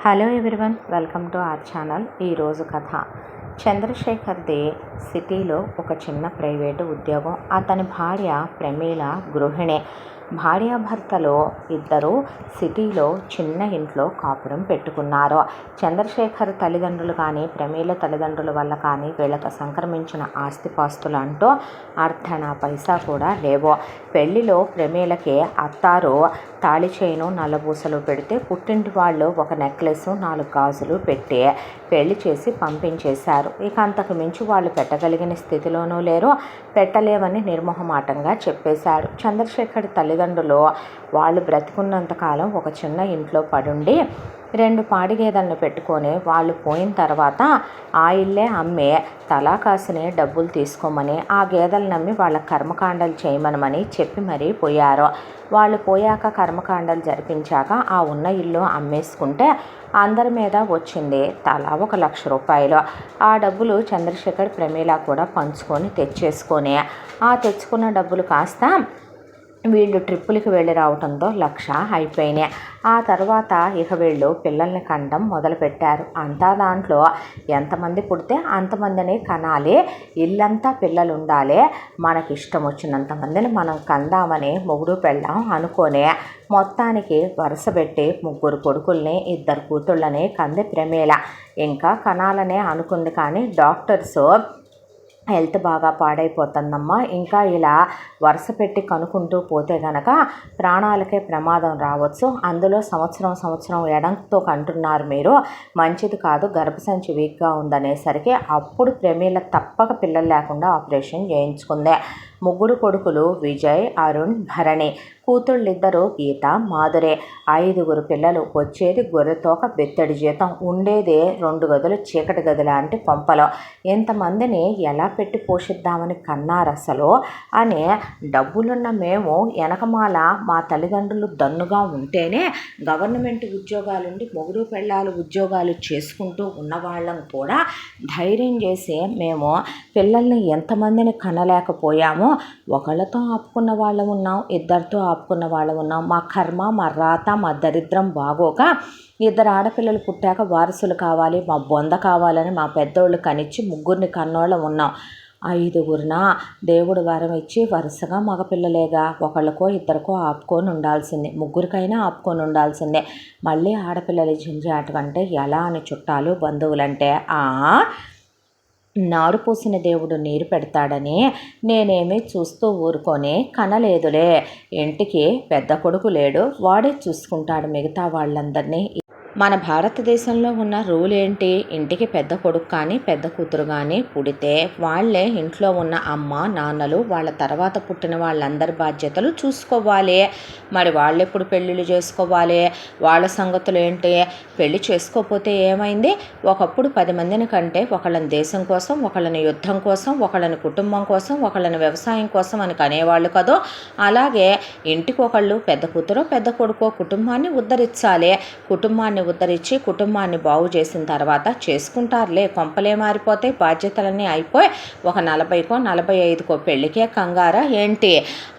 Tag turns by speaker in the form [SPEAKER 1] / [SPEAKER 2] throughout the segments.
[SPEAKER 1] Hello everyone, welcome to our channel. ఈరోజు కథ చంద్రశేఖర్ది సిటీలో ఒక చిన్న ప్రైవేటు ఉద్యోగం. అతని భార్య ప్రమీల గృహిణి. భార్యాభర్తలు ఇద్దరు సిటీలో చిన్న ఇంట్లో కాపురం పెట్టుకున్నారు. చంద్రశేఖర్ తల్లిదండ్రులు కానీ ప్రమీల తల్లిదండ్రుల వల్ల కానీ వీళ్ళకు సంక్రమించిన ఆస్తిపాస్తులు అంటూ అర్ధనా పైసా కూడా లేవు. పెళ్లిలో ప్రమీలకి అత్తారు తాళి చైను నల్లబూసలు పెడితే పుట్టింటి వాళ్ళు ఒక నెక్లెస్ 4 గాజులు పెట్టి పెళ్లి చేసి పంపించేశారు. ఇక అంతకు మించి వాళ్ళు పెట్టగలిగిన స్థితిలోనూ లేరు, పెట్టలేమని నిర్మోహమాటంగా చెప్పేశారు. చంద్రశేఖర్ తల్లిదండ్రులు వాళ్ళు బ్రతికున్నంతకాలం ఒక చిన్న ఇంట్లో పడుండి 2 పాడిగేదలను పెట్టుకొని వాళ్ళు పోయిన తర్వాత ఆ ఇల్లే అమ్మి తలా కాసినే డబ్బులు తీసుకోమని ఆ గేదెలను నమ్మి వాళ్ళ కర్మకాండాలు చేయమనమని చెప్పి మరీ పోయారు. వాళ్ళు పోయాక కర్మకాండాలు జరిపించాక ఆ ఉన్న ఇల్లు అమ్మేసుకుంటే అందరి మీద వచ్చింది తలా 1,00,000 రూపాయలు. ఆ డబ్బులు చంద్రశేఖర్ ప్రమీల కూడా పంచుకొని తెచ్చేసుకొని ఆ తెచ్చుకున్న డబ్బులు కాస్త వీళ్ళు ట్రిప్పులకి వెళ్ళి రావడంతో 1,00,000 అయిపోయినాయి. ఆ తర్వాత ఇక వీళ్ళు పిల్లల్ని కండం మొదలుపెట్టారు. అంతా దాంట్లో ఎంతమంది పుడితే అంతమందిని కనాలి, ఇల్లంతా పిల్లలు ఉండాలి, మనకి ఇష్టం వచ్చినంత మందిని మనం కందామని మొగుడు పెళ్ళాం అనుకొని మొత్తానికి వరుస పెట్టి 3 కొడుకుల్ని 2 కూతుళ్ళని కంది ప్రమీల. ఇంకా కనాలనే అనుకుంది కానీ డాక్టర్సు హెల్త్ బాగా పాడైపోతుందమ్మా, ఇంకా ఇలా వరుస పెట్టి కనుక్కుంటూ పోతే గనక ప్రాణాలకే ప్రమాదం రావచ్చు, అందులో సంవత్సరం ఎడంతో కంటున్నారు మీరు, మంచిది కాదు, గర్భసంచి వీక్గా ఉందనేసరికి అప్పుడు ప్రమీల తప్పక పిల్లలు లేకుండా ఆపరేషన్ చేయించుకుంది. 3 కొడుకులు విజయ్, అరుణ్, భరణి, కూతుళ్ళిద్దరూ గీత, మాధురే. 5 పిల్లలు. వచ్చేది గొర్రెతోక బెత్తడి జీతం, ఉండేదే 2 గదులు చీకటి గది లాంటి పంపలో. ఇంతమందిని ఎలా పెట్టి పోషిద్దామని కన్నారు అసలు అని డబ్బులున్న మేము వెనకమాల మా తల్లిదండ్రులు దన్నుగా ఉంటేనే గవర్నమెంట్ ఉద్యోగాలుండి మొగుడు పెళ్ళాలు ఉద్యోగాలు చేసుకుంటూ ఉన్నవాళ్ళం కూడా ధైర్యం చేసి మేము పిల్లల్ని ఎంతమందిని కనలేకపోయామో, ఒకళ్ళతో ఆపుకున్న వాళ్ళం ఉన్నాం, 2తో ఆపుకున్న వాళ్ళం ఉన్నాం. మా కర్మ, మా రాత, మా దరిద్రం బాగోక 2 ఆడపిల్లలు పుట్టాక వారసులు కావాలి, మా బొంద కావాలని మా పెద్దోళ్ళు కనిచ్చి 3 కన్నోళ్ళం ఉన్నాం. 5 దేవుడు వరం ఇచ్చి వరుసగా మగపిల్లలేగా, ఒకళ్ళకో 2కో ఆపుకొని ఉండాల్సిందే, 3కైనా ఆపుకొని ఉండాల్సిందే. మళ్ళీ ఆడపిల్లలు జింజాటంటే ఎలా అని చుట్టాలు బంధువులంటే నారు పోసిన దేవుడు నీరు పెడతాడని నేనేమీ చూస్తూ ఊరుకొని కనలేదులే. ఇంటికి పెద్ద కొడుకు లేడు, వాడే చూసుకుంటాడు మిగతా వాళ్ళందరినీ. మన భారతదేశంలో ఉన్న రూల్ ఏంటి? ఇంటికి పెద్ద కొడుకు కానీ పెద్ద కూతురు కానీ పుడితే వాళ్ళే ఇంట్లో ఉన్న అమ్మ నాన్నలు వాళ్ళ తర్వాత పుట్టిన వాళ్ళందరి బాధ్యతలు చూసుకోవాలి. మరి వాళ్ళు ఎప్పుడు పెళ్ళిళ్ళు చేసుకోవాలి? వాళ్ళ సంగతులు ఏంటి? పెళ్ళి చేసుకోకపోతే ఏమైంది? ఒకప్పుడు 10 మందిని కంటే ఒకళ్ళని దేశం కోసం, ఒకళ్ళని యుద్ధం కోసం, ఒకళ్ళని కుటుంబం కోసం, ఒకళ్ళని వ్యవసాయం కోసం అని కనేవాళ్ళు కదో, అలాగే ఇంటికి ఒకళ్ళు పెద్ద కూతురో పెద్ద కొడుకో కుటుంబాన్ని ఉద్ధరించాలి. కుటుంబాన్ని ఉద్ధరించి కుటుంబాన్ని బాగు చేసిన తర్వాత చేసుకుంటారులే, కొంపలే మారిపోతాయి, బాధ్యతలన్నీ అయిపోయి ఒక 40కో 45కో పెళ్ళికే కంగారా ఏంటి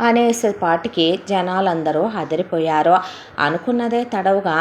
[SPEAKER 1] అనేసి పాటికి జనాలందరూ అదిరిపోయారు. అనుకున్నదే తడవుగా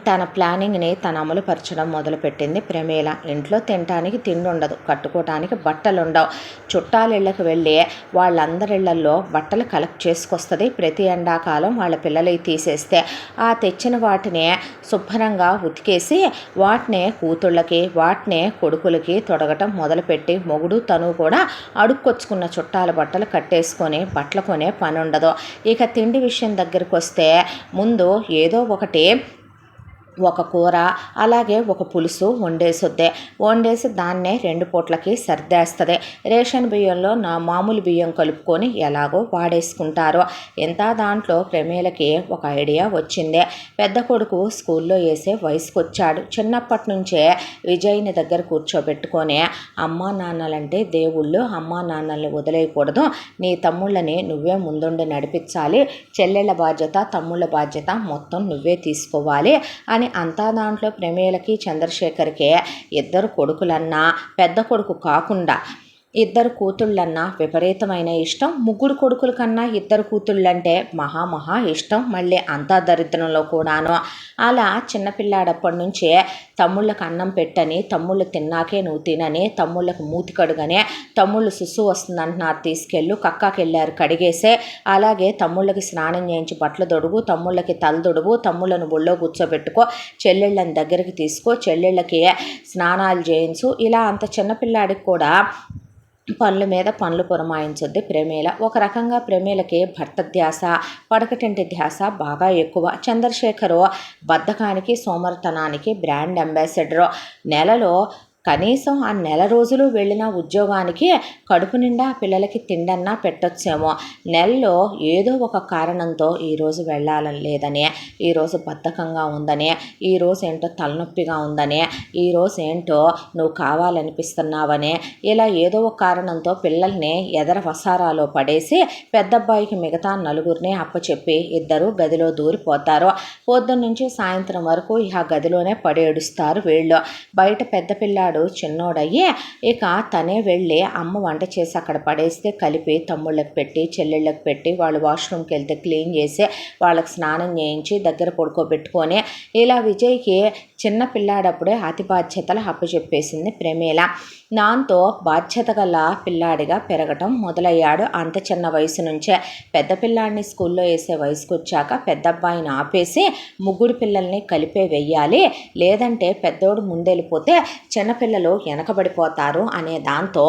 [SPEAKER 1] తన ప్లానింగ్ని తను అమలుపరచడం మొదలుపెట్టింది ప్రమీల. ఇంట్లో తినటానికి తిండి ఉండదు, కట్టుకోవటానికి బట్టలు ఉండవు. చుట్టాలిళ్ళకి వెళ్ళి వాళ్ళందరిళ్లల్లో బట్టలు కలెక్ట్ చేసుకొస్తుంది. ప్రతి ఎండాకాలం వాళ్ళ పిల్లలకి తీసేస్తే ఆ తెచ్చిన వాటిని శుభ్రంగా ఉతికేసి వాటినే కూతుళ్ళకి వాటినే కొడుకులకి తొడగటం మొదలుపెట్టి మొగుడు తను కూడా అడుక్కొచ్చుకున్న చుట్టాల బట్టలు కట్టేసుకొని బట్టలు కొనే పని ఉండదు. ఇక తిండి విషయం దగ్గరికి వస్తే ముందు ఏదో ఒకటి, ఒక కూర అలాగే ఒక పులుసు వండేసి దాన్నే 2 పూట్లకి సర్దేస్తుంది. రేషన్ బియ్యంలో మామూలు బియ్యం కలుపుకొని ఎలాగో వాడేసుకుంటారు. ఎంత దాంట్లో ప్రమీలకి ఒక ఐడియా వచ్చింది. పెద్ద కొడుకు స్కూల్లో వేసే వయసుకు వచ్చాడు. చిన్నప్పటి నుంచే విజయ్ని దగ్గర కూర్చోబెట్టుకొని అమ్మా నాన్నలంటే దేవుళ్ళు, అమ్మా నాన్నల్ని వదిలేయకూడదు, నీ తమ్ముళ్ళని నువ్వే ముందుండి నడిపించాలి, చెల్లెళ్ళ బాధ్యత తమ్ముళ్ళ బాధ్యత మొత్తం నువ్వే తీసుకోవాలి అని అంతా దాంట్లో ప్రమీలకి చంద్రశేఖర్కి 2 కొడుకులన్నా పెద్ద కొడుకు కాకుండా ఇద్దరు కూతుళ్ళన్నా విపరీతమైన ఇష్టం, ముగ్గురు కొడుకుల కన్నా ఇద్దరు కూతుళ్ళంటే మహా ఇష్టం, మళ్ళీ అంతా దరిద్రంలో కూడాను. అలా చిన్నపిల్లాడప్పటి నుంచే తమ్ముళ్ళకి అన్నం పెట్టని, తమ్ముళ్ళు తిన్నాకే నువ్వు తినని, తమ్ముళ్ళకి మూతి కడుగనే, తమ్ముళ్ళు సుస్సు వస్తుందంటున్నారు తీసుకెళ్ళు, కక్కాకి వెళ్ళారు కడిగేసే, అలాగే తమ్ముళ్ళకి స్నానం చేయించి బట్టలు తొడుగు, తమ్ముళ్ళకి తల తొడుగు, తమ్ముళ్ళను ఒళ్ళో కూర్చోబెట్టుకో, చెల్లెళ్ళని దగ్గరికి తీసుకో, చెల్లెళ్ళకి స్నానాలు చేయించు. ఇలా అంత చిన్నపిల్లాడికి కూడా పనుల మీద పనులు పురమాయించుద్ది ప్రమీల. ఒక రకంగా ప్రమీలకి భర్త ధ్యాస, పడకటింటి ధ్యాస బాగా ఎక్కువ. చంద్రశేఖరు బద్ధకానికి, సోమరితనానికి బ్రాండ్ అంబాసిడరు. నెలలో కనీసం ఆ నెల రోజులు వెళ్ళిన ఉద్యోగానికి కడుపు నిండా పిల్లలకి తిండన్నా పెట్టొచ్చేమో. నెలలో ఏదో ఒక కారణంతో ఈరోజు వెళ్ళాలని లేదని, ఈరోజు బద్ధకంగా ఉందని, ఈరోజు ఏంటో తలనొప్పిగా ఉందని, ఈరోజు ఏంటో నువ్వు కావాలనిపిస్తున్నావని, ఇలా ఏదో ఒక కారణంతో పిల్లల్ని ఎదర వసారాలో పడేసి పెద్దబ్బాయికి మిగతా నలుగురిని అప్పచెప్పి ఇద్దరు గదిలో దూరిపోతారు. పొద్దున్న నుంచి సాయంత్రం వరకు ఇక గదిలోనే పడేడుస్తారు వీళ్ళు. బయట పెద్ద పిల్లాడు చిన్నోడయ్యి ఇక తనే వెళ్ళి అమ్మ వంట చేసి అక్కడ పడేస్తే కలిపి తమ్ముళ్ళకి పెట్టి, చెల్లెళ్ళకి పెట్టి, వాళ్ళు వాష్రూమ్కి వెళ్తే క్లీన్ చేసి వాళ్ళకి స్నానం చేయించి దగ్గర పడుకోబెట్టుకొని, ఇలా విజయ్కి చిన్న పిల్లాడప్పుడే అతి బాధ్యతలు అప్పచెప్పేసింది ప్రమీల. దాంతో బాధ్యత గల పిల్లాడిగా పెరగటం మొదలయ్యాడు. అంత చిన్న వయసు నుంచే పెద్ద పిల్లాడిని స్కూల్లో వేసే వయసుకు వచ్చాక పెద్దబ్బాయిని ఆపేసి ముగ్గురు పిల్లల్ని కలిపే వెయ్యాలి, లేదంటే పెద్దోడు ముందెళ్ళిపోతే చిన్నపిల్లలు వెనకబడిపోతారు అనే దాంతో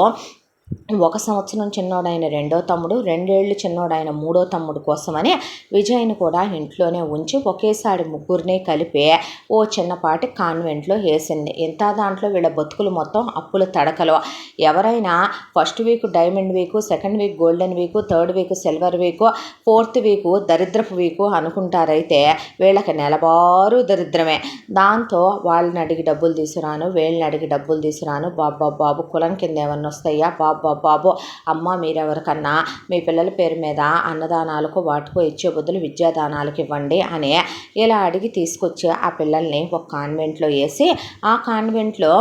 [SPEAKER 1] 1 సంవత్సరం చిన్నోడైన రెండో తమ్ముడు, 2 ఏళ్ళు చిన్నోడైన మూడో తమ్ముడు కోసమని విజయ్ని కూడా ఇంట్లోనే ఉంచి ఒకేసారి ముగ్గురిని కలిపి ఓ చిన్నపాటి కాన్వెంట్లో వేసింది. ఇంత దాంట్లో వీళ్ళ బతుకులు మొత్తం అప్పుల తడకలో. ఎవరైనా first week diamond week, second week golden week, third week silver week, fourth week దరిద్రపు వీకు అనుకుంటారైతే వీళ్ళకి నెలబారు దరిద్రమే. దాంతో వాళ్ళని అడిగి డబ్బులు తీసుకురాను, వీళ్ళని అడిగి డబ్బులు తీసుకురాను, బాబు కులం కింద ఏమన్నా వస్తాయా, బాబు అమ్మ మీరెవరికన్నా మీ పిల్లల పేరు మీద అన్నదానాలకు వాటికో ఇచ్చే బదులు విద్యాదానాలకు ఇవ్వండి అని ఇలా అడిగి తీసుకొచ్చి ఆ పిల్లల్ని ఒక కాన్వెంట్లో వేసి, ఆ కాన్వెంట్లో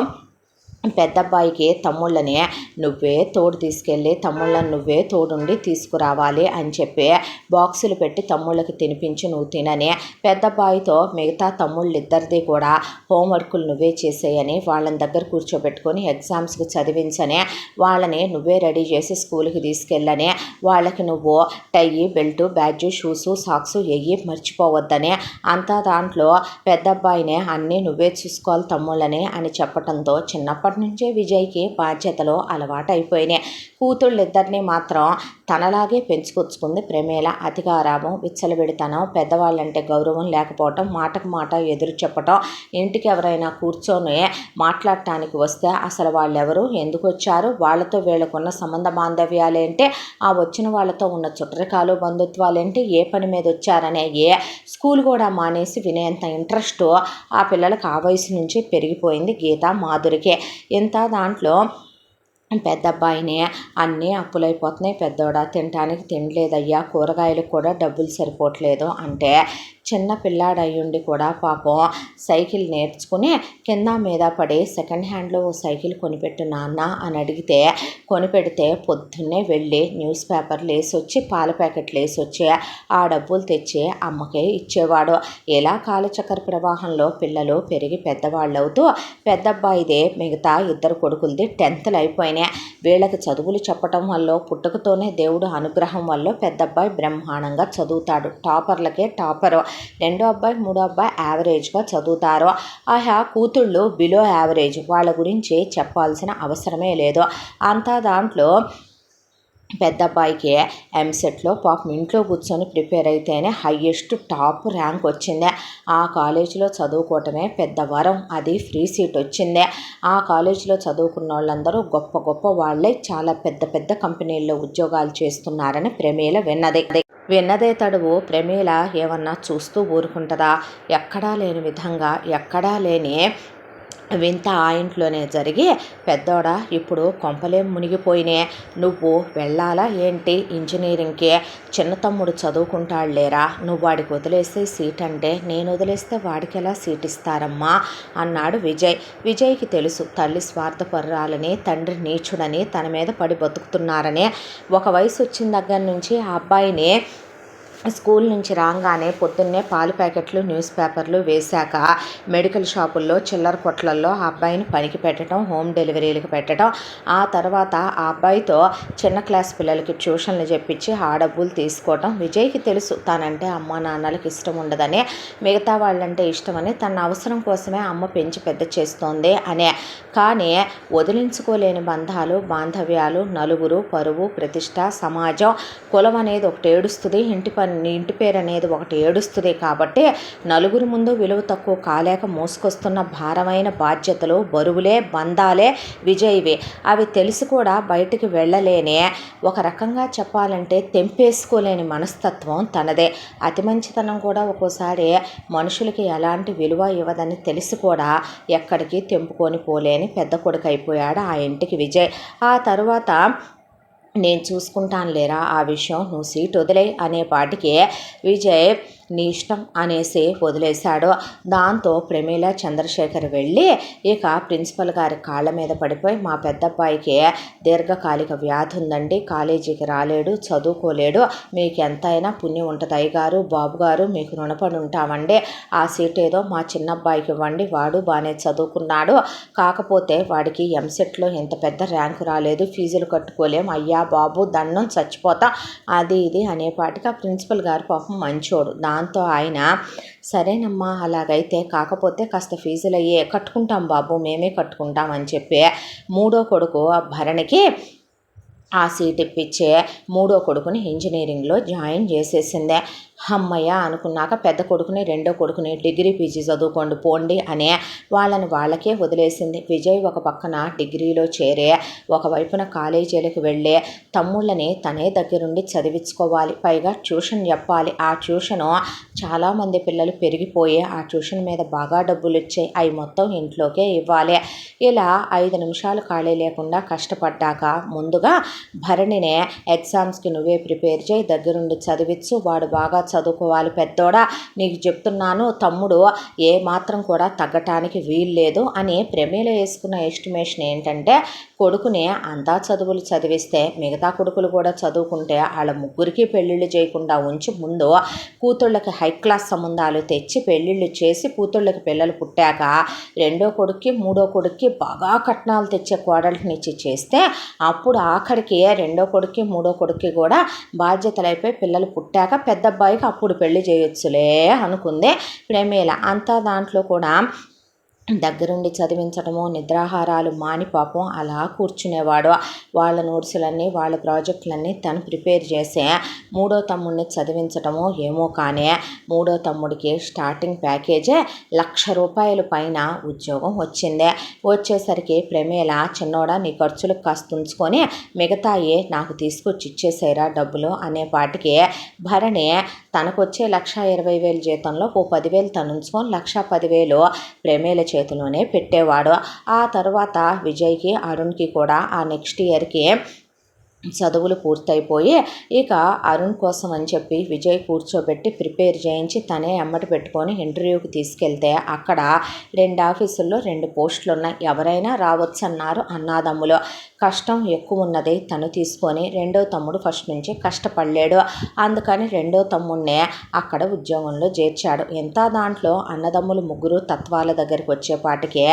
[SPEAKER 1] పెద్దబ్బాయికి తమ్ముళ్ళని నువ్వే తోడు తీసుకెళ్ళి తమ్ముళ్ళని నువ్వే తోడుండి తీసుకురావాలి అని చెప్పి బాక్సులు పెట్టి తమ్ముళ్ళకి తినిపించి నువ్వు తినని, పెద్దబ్బాయితో మిగతా తమ్ముళ్ళిద్దరిది కూడా హోంవర్కులు నువ్వే చేసేయని, వాళ్ళని దగ్గర కూర్చోబెట్టుకొని ఎగ్జామ్స్కి చదివించని, వాళ్ళని నువ్వే రెడీ చేసి స్కూల్కి తీసుకెళ్ళని, వాళ్ళకి నువ్వు టై బెల్టు బ్యాడ్జు షూసు సాక్సు ఎయ్యి మర్చిపోవద్దని, అంతా దాంట్లో పెద్దబ్బాయినే అన్నీ నువ్వే చూసుకోవాలి తమ్ముళ్ళని అని చెప్పడంతో చిన్నప్పటి నుంచే విజయ్కి బాధ్యతలు అలవాటైపోయినాయి. కూతుళ్ళిద్దరినీ మాత్రం తనలాగే పెంచుకొచ్చుకుంది ప్రమీల. అతిగారాము, విచ్చలవిడితనం, పెద్దవాళ్ళంటే గౌరవం లేకపోవటం, మాటకు మాట ఎదురు చెప్పటం, ఇంటికి ఎవరైనా కూర్చొని మాట్లాడటానికి వస్తే అసలు వాళ్ళెవరు, ఎందుకు వచ్చారు, వాళ్ళతో వీళ్ళకున్న సంబంధ బాంధవ్యాలేంటి, ఆ వచ్చిన వాళ్ళతో ఉన్న చుట్టరికాలు బంధుత్వాలేంటి, ఏ పని మీద వచ్చారనే స్కూల్ కూడా మానేసి వినేంత ఇంట్రెస్ట్ ఆ పిల్లలకు ఆ వయసు నుంచి పెరిగిపోయింది గీత మాధురికి. ఇంత దాంట్లో పెద్దబ్బాయిని అన్నీ అప్పులైపోతున్నాయి, పెద్దోడా తినటానికి తినలేదయ్యా, కూరగాయలకు కూడా డబ్బులు సరిపోవట్లేదు అంటే, చిన్న పిల్లాడయ్యుండి కూడా పాపం సైకిల్ నేర్చుకుని కింద మీద పడి సెకండ్ హ్యాండ్లో ఓ సైకిల్ కొనిపెట్టు నాన్న అని అడిగితే కొనిపెడితే పొద్దున్నే వెళ్ళి న్యూస్ పేపర్లు వేసొచ్చి పాల ప్యాకెట్లు వేసొచ్చి ఆ డబ్బులు తెచ్చి అమ్మకే ఇచ్చేవాడు. ఇలా కాలచక్ర ప్రవాహంలో పిల్లలు పెరిగి పెద్దవాళ్ళు అవుతూ పెద్దబ్బాయిదే మిగతా ఇద్దరు కొడుకులది 10th అయిపోయినాయి. వీళ్ళకి చదువులు చెప్పటం వల్ల పుట్టుకతోనే దేవుడు అనుగ్రహం వల్ల పెద్దబ్బాయి బ్రహ్మాండంగా చదువుతాడు, టాపర్లకే టాపరు. రెండో అబ్బాయి మూడో అబ్బాయి యావరేజ్గా చదువుతారు. ఆహా కూతుళ్ళు బిలో యావరేజ్, వాళ్ళ గురించి చెప్పాల్సిన అవసరమే లేదు. అంతా దాంట్లో పెద్దబ్బాయికి ఎంసెట్లో పాపం ఇంట్లో కూర్చొని ప్రిపేర్ అయితేనే హయ్యెస్ట్ టాప్ ర్యాంక్ వచ్చింది. ఆ కాలేజీలో చదువుకోవటమే పెద్ద వరం, అది ఫ్రీ సీట్ వచ్చింది. ఆ కాలేజీలో చదువుకున్న వాళ్ళందరూ గొప్ప వాళ్ళే చాలా పెద్ద కంపెనీల్లో ఉద్యోగాలు చేస్తున్నారని ప్రమీల విన్నదే తడువు ప్రమీల ఏమన్నా చూస్తూ ఊరుకుంటుందా? ఎక్కడా లేని విధంగా, ఎక్కడా లేని వింత ఆ ఇంట్లోనే జరిగి పెద్దోడ ఇప్పుడు కొంపలేం మునిగిపోయినే, నువ్వు వెళ్ళాలా ఏంటి ఇంజనీరింగ్కి? చిన్న తమ్ముడు చదువుకుంటాడులేరా, నువ్వు వాడికి వదిలేస్తే సీట్ అంటే నేను వదిలేస్తే వాడికి ఎలా సీట్ ఇస్తారమ్మా అన్నాడు విజయ్. విజయ్కి తెలుసు తల్లి స్వార్థపరురాలని, తండ్రి నీచుడని, తన మీద పడి బతుకుతున్నారని. ఒక వయసు వచ్చిన దగ్గర నుంచి ఆ అబ్బాయిని స్కూల్ నుంచి రాగానే పొద్దున్నే పాలు ప్యాకెట్లు, న్యూస్ పేపర్లు వేశాక మెడికల్ షాపుల్లో, చిల్లర కొట్లల్లో ఆ అబ్బాయిని పనికి పెట్టడం, హోమ్ డెలివరీలకు పెట్టడం, ఆ తర్వాత ఆ అబ్బాయితో చిన్న క్లాస్ పిల్లలకి ట్యూషన్లు చెప్పించి ఆ డబ్బులు తీసుకోవటం. విజయ్కి తెలుసు తనంటే అమ్మ నాన్నలకి ఇష్టం ఉండదని, మిగతా వాళ్ళంటే ఇష్టమని, తన అవసరం కోసమే అమ్మ పెంచి పెద్ద చేస్తోంది అనే. కానీ వదిలించుకోలేని బంధాలు, బాంధవ్యాలు, నలుగురు, పరువు, ప్రతిష్ట, సమాజం, కులం అనేది ఒకటి ఏడుస్తుంది, ఇంటి పేరు అనేది ఒకటి ఏడుస్తుంది. కాబట్టి నలుగురి ముందు విలువ తక్కువ కాలేక మోసుకొస్తున్న భారమైన బాధ్యతలు, బరువులే, బంధాలే విజయ్వి. అవి తెలిసి కూడా బయటికి వెళ్ళలేనే, ఒక రకంగా చెప్పాలంటే తెంపేసుకోలేని మనస్తత్వం తనదే. అతి మంచితనం కూడా ఒక్కోసారి మనుషులకి ఎలాంటి విలువ ఇవ్వదని తెలిసి కూడా ఎక్కడికి తెంపుకొని పోలేని పెద్ద కొడుకు అయిపోయాడు ఆ ఇంటికి విజయ్. ఆ తరువాత నేను చూసుకుంటాను లేరా ఆ విషయం, నువ్వు సీట్ వదిలే అనేపాటికి విజయ్ నీ ఇష్టం అనేసి వదిలేశాడు. దాంతో ప్రమీల, చంద్రశేఖర్ వెళ్ళి ఇక ప్రిన్సిపల్ గారి కాళ్ళ మీద పడిపోయి, మా పెద్దబ్బాయికి దీర్ఘకాలిక వ్యాధి ఉందండి, కాలేజీకి రాలేడు, చదువుకోలేడు, మీకు ఎంతైనా పుణ్యం ఉంటుంది అయ్యగారు, బాబు గారు, మీకు రుణపడి ఉంటామండి, ఆ సీట్ ఏదో మా చిన్నబ్బాయికి ఇవ్వండి, వాడు బాగానే చదువుకున్నాడు, కాకపోతే వాడికి ఎంసెట్లో ఇంత పెద్ద ర్యాంకు రాలేదు, ఫీజులు కట్టుకోలేం, అయ్యా బాబు దండం చచ్చిపోతాం, అది ఇది అనేపాటికి ఆ ప్రిన్సిపల్ గారు పాపం మంచోడు. దాంతో ఆయన సరేనమ్మా అలాగైతే, కాకపోతే కాస్త ఫీజులు అయ్యే కట్టుకుంటాం బాబు, మేమే కట్టుకుంటాం అని చెప్పి మూడో కొడుకు భరణికి ఆ సీట్ ఇప్పించే మూడో కొడుకుని ఇంజనీరింగ్లో జాయిన్ చేసేసిందే. అమ్మయ్య అనుకున్నాక పెద్ద కొడుకుని, రెండో కొడుకుని డిగ్రీ పీజీ చదువుకోండి పోండి అనే వాళ్ళని వాళ్ళకే వదిలేసింది. విజయ్ ఒక పక్కన డిగ్రీలో చేరే, ఒకవైపున కాలేజీలకు వెళ్ళే తమ్ముళ్ళని తనే దగ్గరుండి చదివించుకోవాలి, పైగా ట్యూషన్ చెప్పాలి. ఆ ట్యూషను చాలామంది పిల్లలు పెరిగిపోయి ఆ ట్యూషన్ మీద బాగా డబ్బులు వచ్చాయి, అవి మొత్తం ఇంట్లోకే ఇవ్వాలి. ఇలా 5 నిమిషాలు ఖాళీ లేకుండా కష్టపడ్డాక ముందుగా భరణినే ఎగ్జామ్స్కి నువ్వే ప్రిపేర్ చేయి, దగ్గరుండి చదివించు, వాడు బాగా చదువుకోవాలి పెద్దోడా, నీకు చెప్తున్నాను, తమ్ముడు ఏ మాత్రం కూడా తగ్గటానికి వీల్లేదు అని ప్రమీల వేసుకున్న ఎస్టిమేషన్ ఏంటంటే, కొడుకుని అంతా చదువులు చదివిస్తే మిగతా కొడుకులు కూడా చదువుకుంటే వాళ్ళ ముగ్గురికి పెళ్ళిళ్ళు చేయకుండా ఉంచి ముందు కూతుళ్ళకి హై క్లాస్ సంబంధాలు తెచ్చి పెళ్ళిళ్ళు చేసి కూతుళ్ళకి పిల్లలు పుట్టాక రెండో కొడుక్కి, మూడో కొడుక్కి బాగా కట్నాలు తెచ్చే కోడలినిచ్చి చేస్తే అప్పుడు ఆఖరికి రెండో కొడుక్కి, మూడో కొడుక్కి కూడా బాధ్యతలు అయిపోయి పిల్లలు పుట్టాక పెద్ద అబ్బాయికి అప్పుడు పెళ్లి చేయొచ్చులే అనుకుంది ప్రమీల. అంతా దాంట్లో కూడా దగ్గరుండి చదివించడము, నిద్రాహారాలు మాని పాపం అలా కూర్చునేవాడు. వాళ్ళ నోట్సులన్నీ, వాళ్ళ ప్రాజెక్టులన్నీ తను ప్రిపేర్ చేసే మూడో తమ్ముడిని చదివించడము ఏమో. కానీ మూడో తమ్ముడికి స్టార్టింగ్ ప్యాకేజే ₹1,00,000 పైన ఉద్యోగం వచ్చిందే. వచ్చేసరికి ప్రమీల, చిన్నోడా నీ ఖర్చులకు కాస్త ఉంచుకొని మిగతాయి నాకు తీసుకొచ్చి ఇచ్చేసేరా డబ్బులు అనేపాటికి భరణి తనకొచ్చే 1,20,000 జీతంలో ఓ 10,000 తను ఉంచుకొని 1,10,000 ప్రమీల చేతిలోనే పెట్టేవాడు. ఆ తర్వాత విజయ్కి, అరుణ్కి కూడా ఆ నెక్స్ట్ ఇయర్కి చదువులు పూర్తయిపోయి ఇక అరుణ్ కోసం అని చెప్పి విజయ్ కూర్చోబెట్టి ప్రిపేర్ చేయించి తనే ఎమ్మటి పెట్టుకొని ఇంటర్వ్యూకి తీసుకెళ్తే అక్కడ 2 ఆఫీసుల్లో 2 పోస్టులు ఉన్నాయి, ఎవరైనా రావచ్చు అన్నారు అన్నాదమ్ములు. కష్టం ఎక్కువ ఉన్నది తను తీసుకొని, రెండో తమ్ముడు ఫస్ట్ నుంచి కష్టపడలేడు, అందుకని రెండో తమ్ముడినే అక్కడ ఉద్యోగంలో చేర్చాడు. ఎంత దాంట్లో అన్నదమ్ములు ముగ్గురు తత్వాల దగ్గరికి వచ్చేపాటికే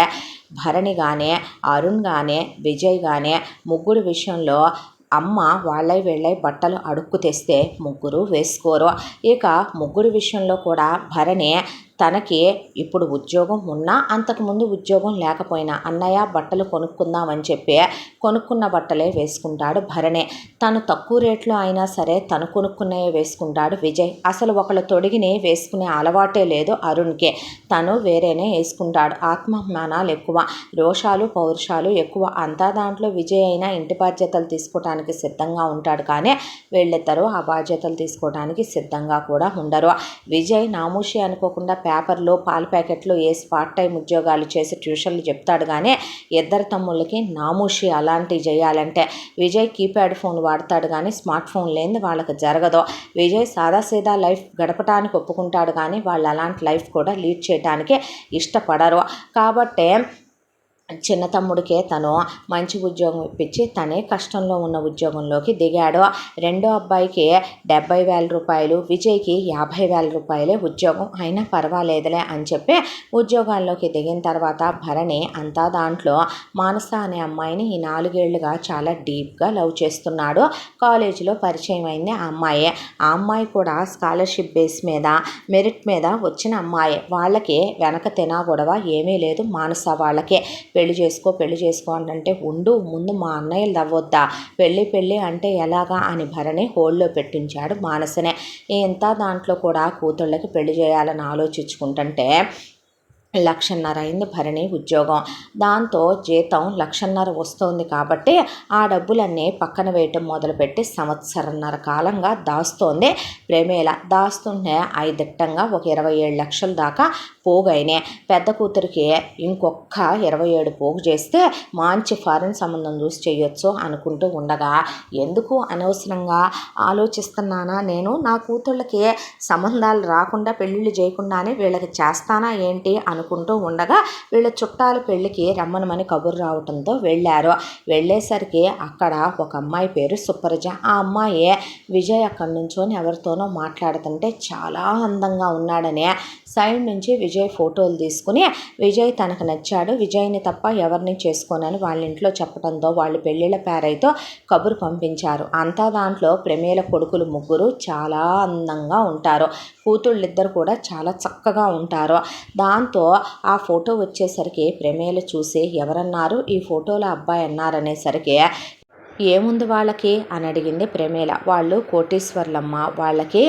[SPEAKER 1] భరణి కానీ, అరుణ్ కానీ, విజయ్ కానీ ముగ్గురు విషయంలో అమ్మ వాళ్ళై వీళ్ళై బట్టలు అడుక్కు తెస్తే ముగ్గురు వేసుకోరు. ఇక ముగ్గురు విషయంలో కూడా భరణి తనకి ఇప్పుడు ఉద్యోగం ఉన్నా అంతకుముందు ఉద్యోగం లేకపోయినా అన్నయ్య బట్టలు కొనుక్కుందామని చెప్పి కొనుక్కున్న బట్టలే వేసుకుంటాడు భరణి. తను తక్కువ రేట్లో అయినా సరే తను కొనుక్కునే వేసుకుంటాడు విజయ్. అసలు ఒకళ్ళ తొడిగిని వేసుకునే అలవాటే లేదు అరుణ్కి, తను వేరేనే వేసుకుంటాడు. ఆత్మాభిమానాలు ఎక్కువ, రోషాలు పౌరుషాలు ఎక్కువ. అంతా దాంట్లో విజయ్ అయినా ఇంటి బాధ్యతలు తీసుకోవడానికి సిద్ధంగా ఉంటాడు, కానీ వీళ్ళిద్దరూ ఆ బాధ్యతలు తీసుకోవడానికి సిద్ధంగా కూడా ఉండరు. విజయ్ నామూషి అనుకోకుండా పేపర్లో పాల ప్యాకెట్లు వేసి పార్ట్ టైం ఉద్యోగాలు చేసి ట్యూషన్లు చెప్తాడు. కానీ ఇద్దరు తమ్ముళ్ళకి నామూషి అలాంటివి చేయాలంటే. విజయ్ కీప్యాడ్ ఫోన్ వాడతాడు కానీ స్మార్ట్ ఫోన్ లేనిది వాళ్ళకి జరగదు. విజయ్ సాదాసీదా లైఫ్ గడపటానికి ఒప్పుకుంటాడు కానీ వాళ్ళు అలాంటి లైఫ్ కూడా లీడ్ చేయడానికి ఇష్టపడరు. కాబట్టే చిన్న తమ్ముడికే తను మంచి ఉద్యోగం ఇప్పించి తనే కష్టంలో ఉన్న ఉద్యోగంలోకి దిగాడు. రెండో అబ్బాయికి 70,000 రూపాయలు, విజయ్కి 50,000 రూపాయలే ఉద్యోగం. అయినా పర్వాలేదులే అని చెప్పి ఉద్యోగాల్లోకి దిగిన తర్వాత భరణి అంతా దాంట్లో మానస అనే అమ్మాయిని ఈ 4 ఏళ్లుగా చాలా డీప్గా లవ్ చేస్తున్నాడు. కాలేజీలో పరిచయం అయింది ఆ అమ్మాయి. ఆ అమ్మాయి కూడా స్కాలర్షిప్ బేస్ మీద మెరిట్ మీద వచ్చిన అమ్మాయి. వాళ్ళకి వెనక తినా గొడవ ఏమీ లేదు. మానస వాళ్ళకి పెళ్లి చేసుకో అంటే ఉండు ముందు మా అన్నయ్యలు అవ్వొద్దా, పెళ్ళి అంటే ఎలాగా అని భరణి హోల్లో పెట్టించాడు మానసనే. ఇంత దాంట్లో కూడా కూతుళ్ళకి పెళ్లి చేయాలని ఆలోచించుకుంటుంటే 1,50,000 అయింది భరణి ఉద్యోగం. దాంతో జీతం 1,50,000 వస్తుంది కాబట్టి ఆ డబ్బులన్నీ పక్కన వేయటం మొదలుపెట్టి 1.5 కాలంగా దాస్తోంది ప్రేమేల. దాస్తుంటే దిట్టంగా ఒక 27 లక్షల దాకా పోగైనాయి. పెద్ద కూతురికి ఇంకొక 27 పోగు చేస్తే మంచి ఫారెన్ సంబంధం చూసి చేయొచ్చు అనుకుంటూ ఉండగా, ఎందుకు అనవసరంగా ఆలోచిస్తున్నానా నేను, నా కూతుళ్ళకి సంబంధాలు రాకుండా పెళ్ళిళ్ళు చేయకుండానే వీళ్ళకి చేస్తానా ఏంటి అనుకుంటూ ఉండగా వీళ్ళ చుట్టాల పెళ్ళికి రమ్మనమని కబురు రావడంతో వెళ్ళారు. వెళ్ళేసరికి అక్కడ ఒక అమ్మాయి పేరు సుప్రజ. ఆ అమ్మాయి విజయ్ అక్కడి నుంచొని ఎవరితోనో మాట్లాడుతుంటే చాలా అందంగా ఉన్నాడని సైడ్ నుంచి విజయ్ ఫోటోలు తీసుకుని విజయ్ తనకు నచ్చాడు, విజయ్ని తప్ప ఎవరిని చేసుకోనని వాళ్ళ ఇంట్లో చెప్పడంతో వాళ్ళు పెళ్ళిళ్ళ పేరైతో కబురు పంపించారు. అంతా దాంట్లో ప్రమేల కొడుకులు 3 చాలా అందంగా ఉంటారు. కూతుళ్ళిద్దరు కూడా చాలా చక్కగా ఉంటారు. దాంతో ఆ ఫోటో వచ్చేసరికి ప్రమేల చూసి ఎవరన్నారు, ఈ ఫోటోలో అబ్బాయి అన్నారనేసరికి ఏముంది వాళ్ళకి అని అడిగింది ప్రమేల. వాళ్ళు కోటీశ్వర్లమ్మ. వాళ్ళకి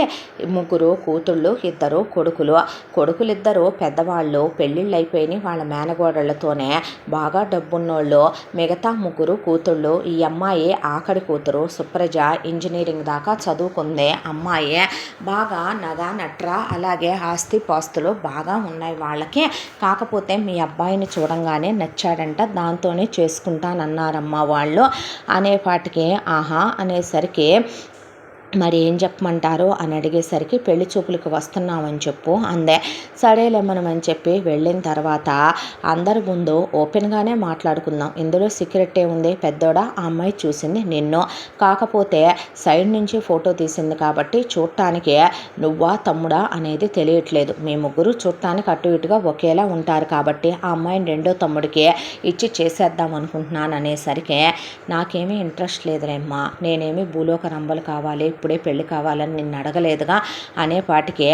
[SPEAKER 1] 3 కూతుళ్ళు, 2 కొడుకులు. కొడుకులిద్దరూ పెద్దవాళ్ళు, పెళ్ళిళ్ళు అయిపోయినాయి. వాళ్ళ మేనగోడళ్ళతోనే బాగా డబ్బున్నోళ్ళు. మిగతా 3 కూతుళ్ళు. ఈ అమ్మాయి ఆఖరి కూతురు సుప్రజ ఇంజనీరింగ్ దాకా చదువుకుంది. అమ్మాయి బాగా నగ నట్ర అలాగే ఆస్తి పాస్తులు బాగా ఉన్నాయి వాళ్ళకి. కాకపోతే మీ అబ్బాయిని చూడంగానే నచ్చాడంట, దాంతోనే చేసుకుంటానన్నారమ్మా వాళ్ళు అనేపాటికి ఆహా అనేసరికి మరి ఏం చెప్పమంటారు అని అడిగేసరికి పెళ్లి చూపులకు వస్తున్నామని చెప్పు అందే. సరేలేమనమని చెప్పి వెళ్ళిన తర్వాత అందరి ముందు ఓపెన్గానే మాట్లాడుకుందాం, ఇందులో సీక్రెట్ ఉంది పెద్దోడా, ఆ అమ్మాయి చూసింది నిన్ను, కాకపోతే సైడ్ నుంచి ఫోటో తీసింది కాబట్టి చూడటానికి నువ్వా తమ్ముడా అనేది తెలియట్లేదు. మీ 3 చూడటానికి అటు ఇటుగా ఒకేలా ఉంటారు కాబట్టి ఆ అమ్మాయిని రెండో తమ్ముడికి ఇచ్చి చేసేద్దాం అనుకుంటున్నాను అనేసరికి నాకేమీ ఇంట్రెస్ట్ లేదులేమ్మా, నేనేమి భూలోక రంబలు కావాలి ఇప్పుడే పెళ్ళి కావాలని నిన్ను అడగలేదుగా అనేపాటికి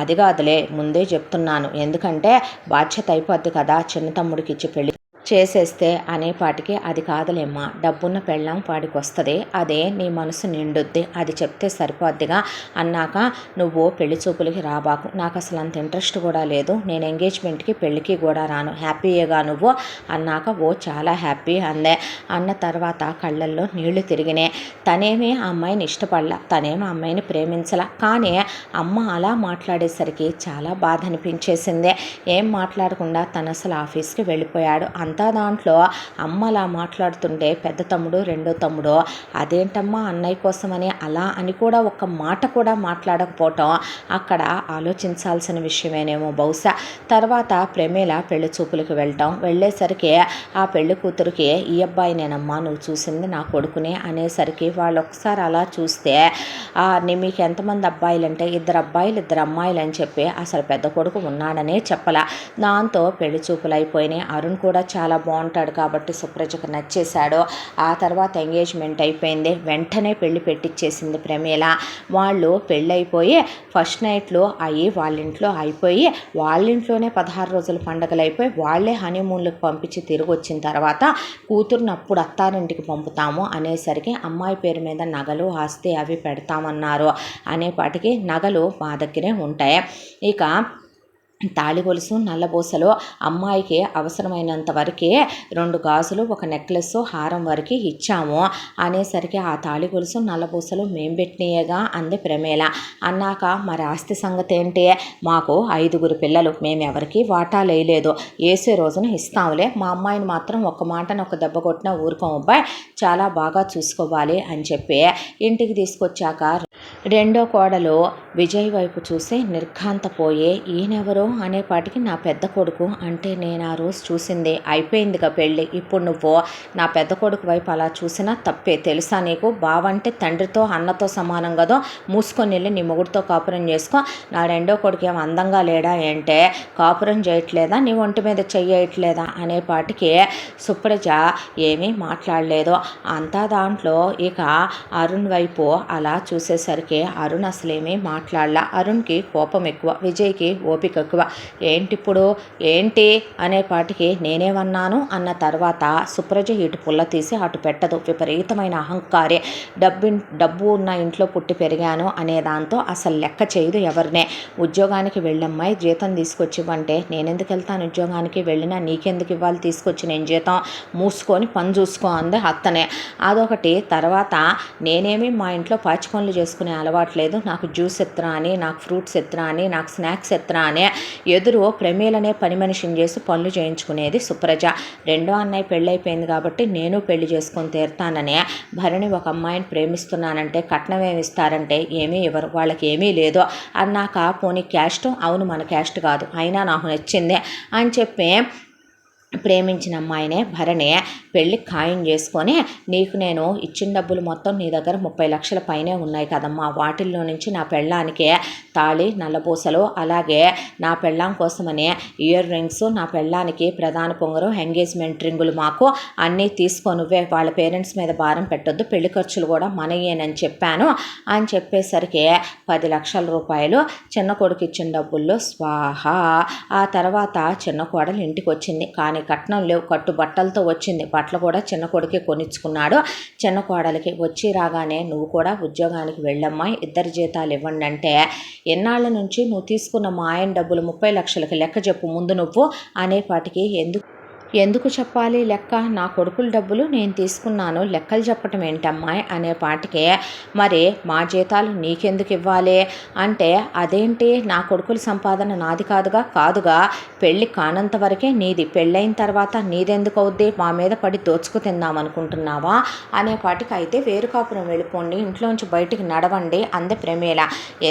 [SPEAKER 1] అది కాదులే ముందే చెప్తున్నాను, ఎందుకంటే బాధ్యత అయిపోద్ది కదా చిన్న తమ్ముడికి ఇచ్చి పెళ్ళి చేసేస్తే అనేపాటికి అది కాదులేమ్మా, డబ్బున్న పెళ్ళాం వాడికి వస్తుంది, అదే నీ మనసు నిండుద్ది, అది చెప్తే సరిపోద్దిగా అన్నాక నువ్వు పెళ్లి చూపులకి రాబాకు, నాకు అసలు అంత ఇంట్రెస్ట్ కూడా లేదు, నేను ఎంగేజ్మెంట్కి పెళ్ళికి కూడా రాను, హ్యాపీయేగా నువ్వు అన్నాక ఓ చాలా హ్యాపీ అందే. అన్న తర్వాత కళ్ళల్లో నీళ్లు తిరిగినాయి. తనేమి ఆ అమ్మాయిని ఇష్టపడలా, తనేమి ఆ అమ్మాయిని ప్రేమించలా. కానీ అమ్మ అలా మాట్లాడేసరికి చాలా బాధ అనిపించేసింది. ఏం మాట్లాడకుండా తను అసలు ఆఫీస్కి వెళ్ళిపోయాడు. అంతా దాంట్లో అమ్మ అలా మాట్లాడుతుంటే పెద్ద తమ్ముడు రెండో తమ్ముడు అదేంటమ్మా అన్నయ్య కోసమని అలా అని కూడా ఒక్క మాట కూడా మాట్లాడకపోవటం అక్కడ ఆలోచించాల్సిన విషయమేనేమో బహుశా. తర్వాత ప్రమేల పెళ్లి చూపులకు వెళ్ళేసరికి ఆ పెళ్లి కూతురికి ఈ అబ్బాయినేనమ్మా నువ్వు చూసింది నా కొడుకునే అనేసరికి వాళ్ళు ఒకసారి అలా చూస్తే మీకు ఎంతమంది అబ్బాయిలు అంటే 2 అబ్బాయిలు 2 అమ్మాయిలు అని చెప్పి అసలు పెద్ద కొడుకు ఉన్నాడనే చెప్పలా. దాంతో పెళ్లి చూపులు అయిపోయినాయి. అరుణ్ కూడా చాలా బాగుంటాడు కాబట్టి సుప్రజకు నచ్చేశాడు. ఆ తర్వాత ఎంగేజ్మెంట్ అయిపోయింది. వెంటనే పెళ్లి పెట్టించేసింది ప్రమేల. వాళ్ళు పెళ్ళైపోయి ఫస్ట్ నైట్లు అయ్యి వాళ్ళ ఇంట్లో అయిపోయి వాళ్ళ ఇంట్లోనే 16 రోజుల పండుగలు అయిపోయి వాళ్ళే హనీమూన్లకు పంపించి తిరిగి వచ్చిన తర్వాత కూతురుని అప్పుడు అత్తారింటికి పంపుతాము అనేసరికి అమ్మాయి పేరు మీద నగలు ఆస్తి అవి పెడతామన్నారు. అనేపాటికి నగలు మా దగ్గరే ఉంటాయి. ఇక తాళి గొలుసు నల్లబూసలు అమ్మాయికి అవసరమైనంత వరకే 2 గాజులు 1 నెక్లెస్ హారం వరకు ఇచ్చాము అనేసరికి ఆ తాళి గొలుసు నల్లబూసలు మేం పెట్టినయేగా అంది ప్రమేల. అన్నాక మరి ఆస్తి సంగతి ఏంటి? మాకు 5గురు పిల్లలు, మేమెవరికి వాటా లేయలేదు, వేసే రోజున ఇస్తాంలే, మా అమ్మాయిని మాత్రం ఒక మాటను ఒక దెబ్బ కొట్టినా ఊరుకోం అబ్బాయి, చాలా బాగా చూసుకోవాలి అని చెప్పి ఇంటికి తీసుకొచ్చాక రెండో కోడలు విజయ్ వైపు చూసి నిర్ఘాంతపోయే, ఈయనెవరో అనేపాటికి నా పెద్ద కొడుకు అంటే నేను ఆ రోజు చూసింది అయిపోయిందిగా పెళ్ళి, ఇప్పుడు నువ్వు నా పెద్ద కొడుకు వైపు అలా చూసినా తప్పే, తెలుసా నీకు? బావంటే తండ్రితో అన్నతో సమానం కదా, మూసుకొని వెళ్ళి నీ మొగుడితో కాపురం చేసుకో, నా రెండో కొడుకు ఏం అందంగా లేడా ఏంటే, కాపురం చేయట్లేదా, నీ ఒంటి మీద చెయ్యట్లేదా అనేపాటికి సుప్రజ ఏమీ మాట్లాడలేదు. అంతా దాంట్లో ఇక అరుణ్ వైపు అలా చూసేసరికి అరుణ్ అసలేమీ మాట్లాడలా. అరుణ్కి కోపం ఎక్కువ, విజయ్కి ఓపిక ఎక్కువ. ఏంటిప్పుడు ఏంటి అనేపాటికి నేనేమన్నాను అన్న తర్వాత సుప్రజ ఇటు పుల్ల తీసి అటు పెట్టదు, విపరీతమైన అహంకారి, డబ్బు ఉన్న ఇంట్లో పుట్టి పెరిగాను అనే దాంతో అసలు లెక్క చేయదు ఎవరినే. ఉద్యోగానికి వెళ్ళమ్మాయి జీతం తీసుకొచ్చివ్వంటే నేనెందుకు వెళ్తాను ఉద్యోగానికి, వెళ్ళినా నీకెందుకు ఇవ్వాలి తీసుకొచ్చి నేను జీతం, మూసుకొని పని చూసుకో అంది అత్తనే. అదొకటి. తర్వాత నేనేమి మా ఇంట్లో పాచి పనులు చేసుకునే అలవాట్లేదు, నాకు జ్యూస్ ఎత్తరా అని, నాకు ఫ్రూట్స్ ఎత్తరా అని, నాకు స్నాక్స్ ఎత్తరా అని ఎదురు ప్రమేలనే పని మనిషిని చేసి పనులు చేయించుకునేది సుప్రజ. రెండో అన్నయ్య పెళ్ళైపోయింది కాబట్టి నేను పెళ్లి చేసుకొని తీరుతానని భరణి ఒక అమ్మాయిని ప్రేమిస్తున్నానంటే కట్నం ఏమి ఇస్తారంటే ఏమీ ఇవ్వరు, వాళ్ళకి ఏమీ లేదు అన్నాక పోనీ క్యాస్ట్, అవును మన క్యాస్ట్ కాదు అయినా నాకు నచ్చిందే అని చెప్పి ప్రేమించిన అమ్మాయినే భరణి పెళ్ళి ఖాయం చేసుకొని, నీకు నేను ఇచ్చిన డబ్బులు మొత్తం నీ దగ్గర 30 లక్షల పైనే ఉన్నాయి కదమ్మా, వాటిల్లో నుంచి నా పెళ్ళానికి తాళి నల్లబూసలు, అలాగే నా పెళ్ళాం కోసమని ఇయర్ రింగ్స్, నా పెళ్ళానికి ప్రధాన పొంగరు, ఎంగేజ్మెంట్ రింగులు మాకు అన్నీ తీసుకొనివ్వే, వాళ్ళ పేరెంట్స్ మీద భారం పెట్టొద్దు, పెళ్లి ఖర్చులు కూడా మనయ్యేనని చెప్పాను అని చెప్పేసరికి 10 లక్షల రూపాయలు చిన్న కొడుకు ఇచ్చిన డబ్బుల్లో స్వాహ. ఆ తర్వాత చిన్న కోడలు ఇంటికి వచ్చింది, కానీ కట్నం లేవు, కట్టు బట్టలతో వచ్చింది, బట్టలు కూడా చిన్న కొడుకే కొనిచ్చుకున్నాడు. చిన్న కోడలికి వచ్చి రాగానే నువ్వు కూడా ఉద్యోగానికి వెళ్ళమ్మాయి, 2 జీతాలు ఇవ్వండి అంటే, ఎన్నాళ్ళ నుంచి నువ్వు తీసుకున్న మా ఆయన డబ్బులు 30 లక్షలకి లెక్క చెప్పు ముందు నువ్వు అనేపాటికి ఎందుకు చెప్పాలి లెక్క, నా కొడుకుల డబ్బులు నేను తీసుకున్నాను, లెక్కలు చెప్పటం ఏంటమ్మాయి అనేపాటికే మరి మా జీతాలు నీకెందుకు ఇవ్వాలి అంటే, అదేంటి నా కొడుకుల సంపాదన నాది కాదుగా పెళ్ళి కానంత వరకే నీది, పెళ్ళైన తర్వాత నీదెందుకు అవుద్ది, మా మీద పడి దోచుకు తిందామనుకుంటున్నావా అనేపాటికి అయితే వేరు కాపురం వెళ్ళిపోండి, ఇంట్లోంచి బయటికి నడవండి అంది ప్రమేల.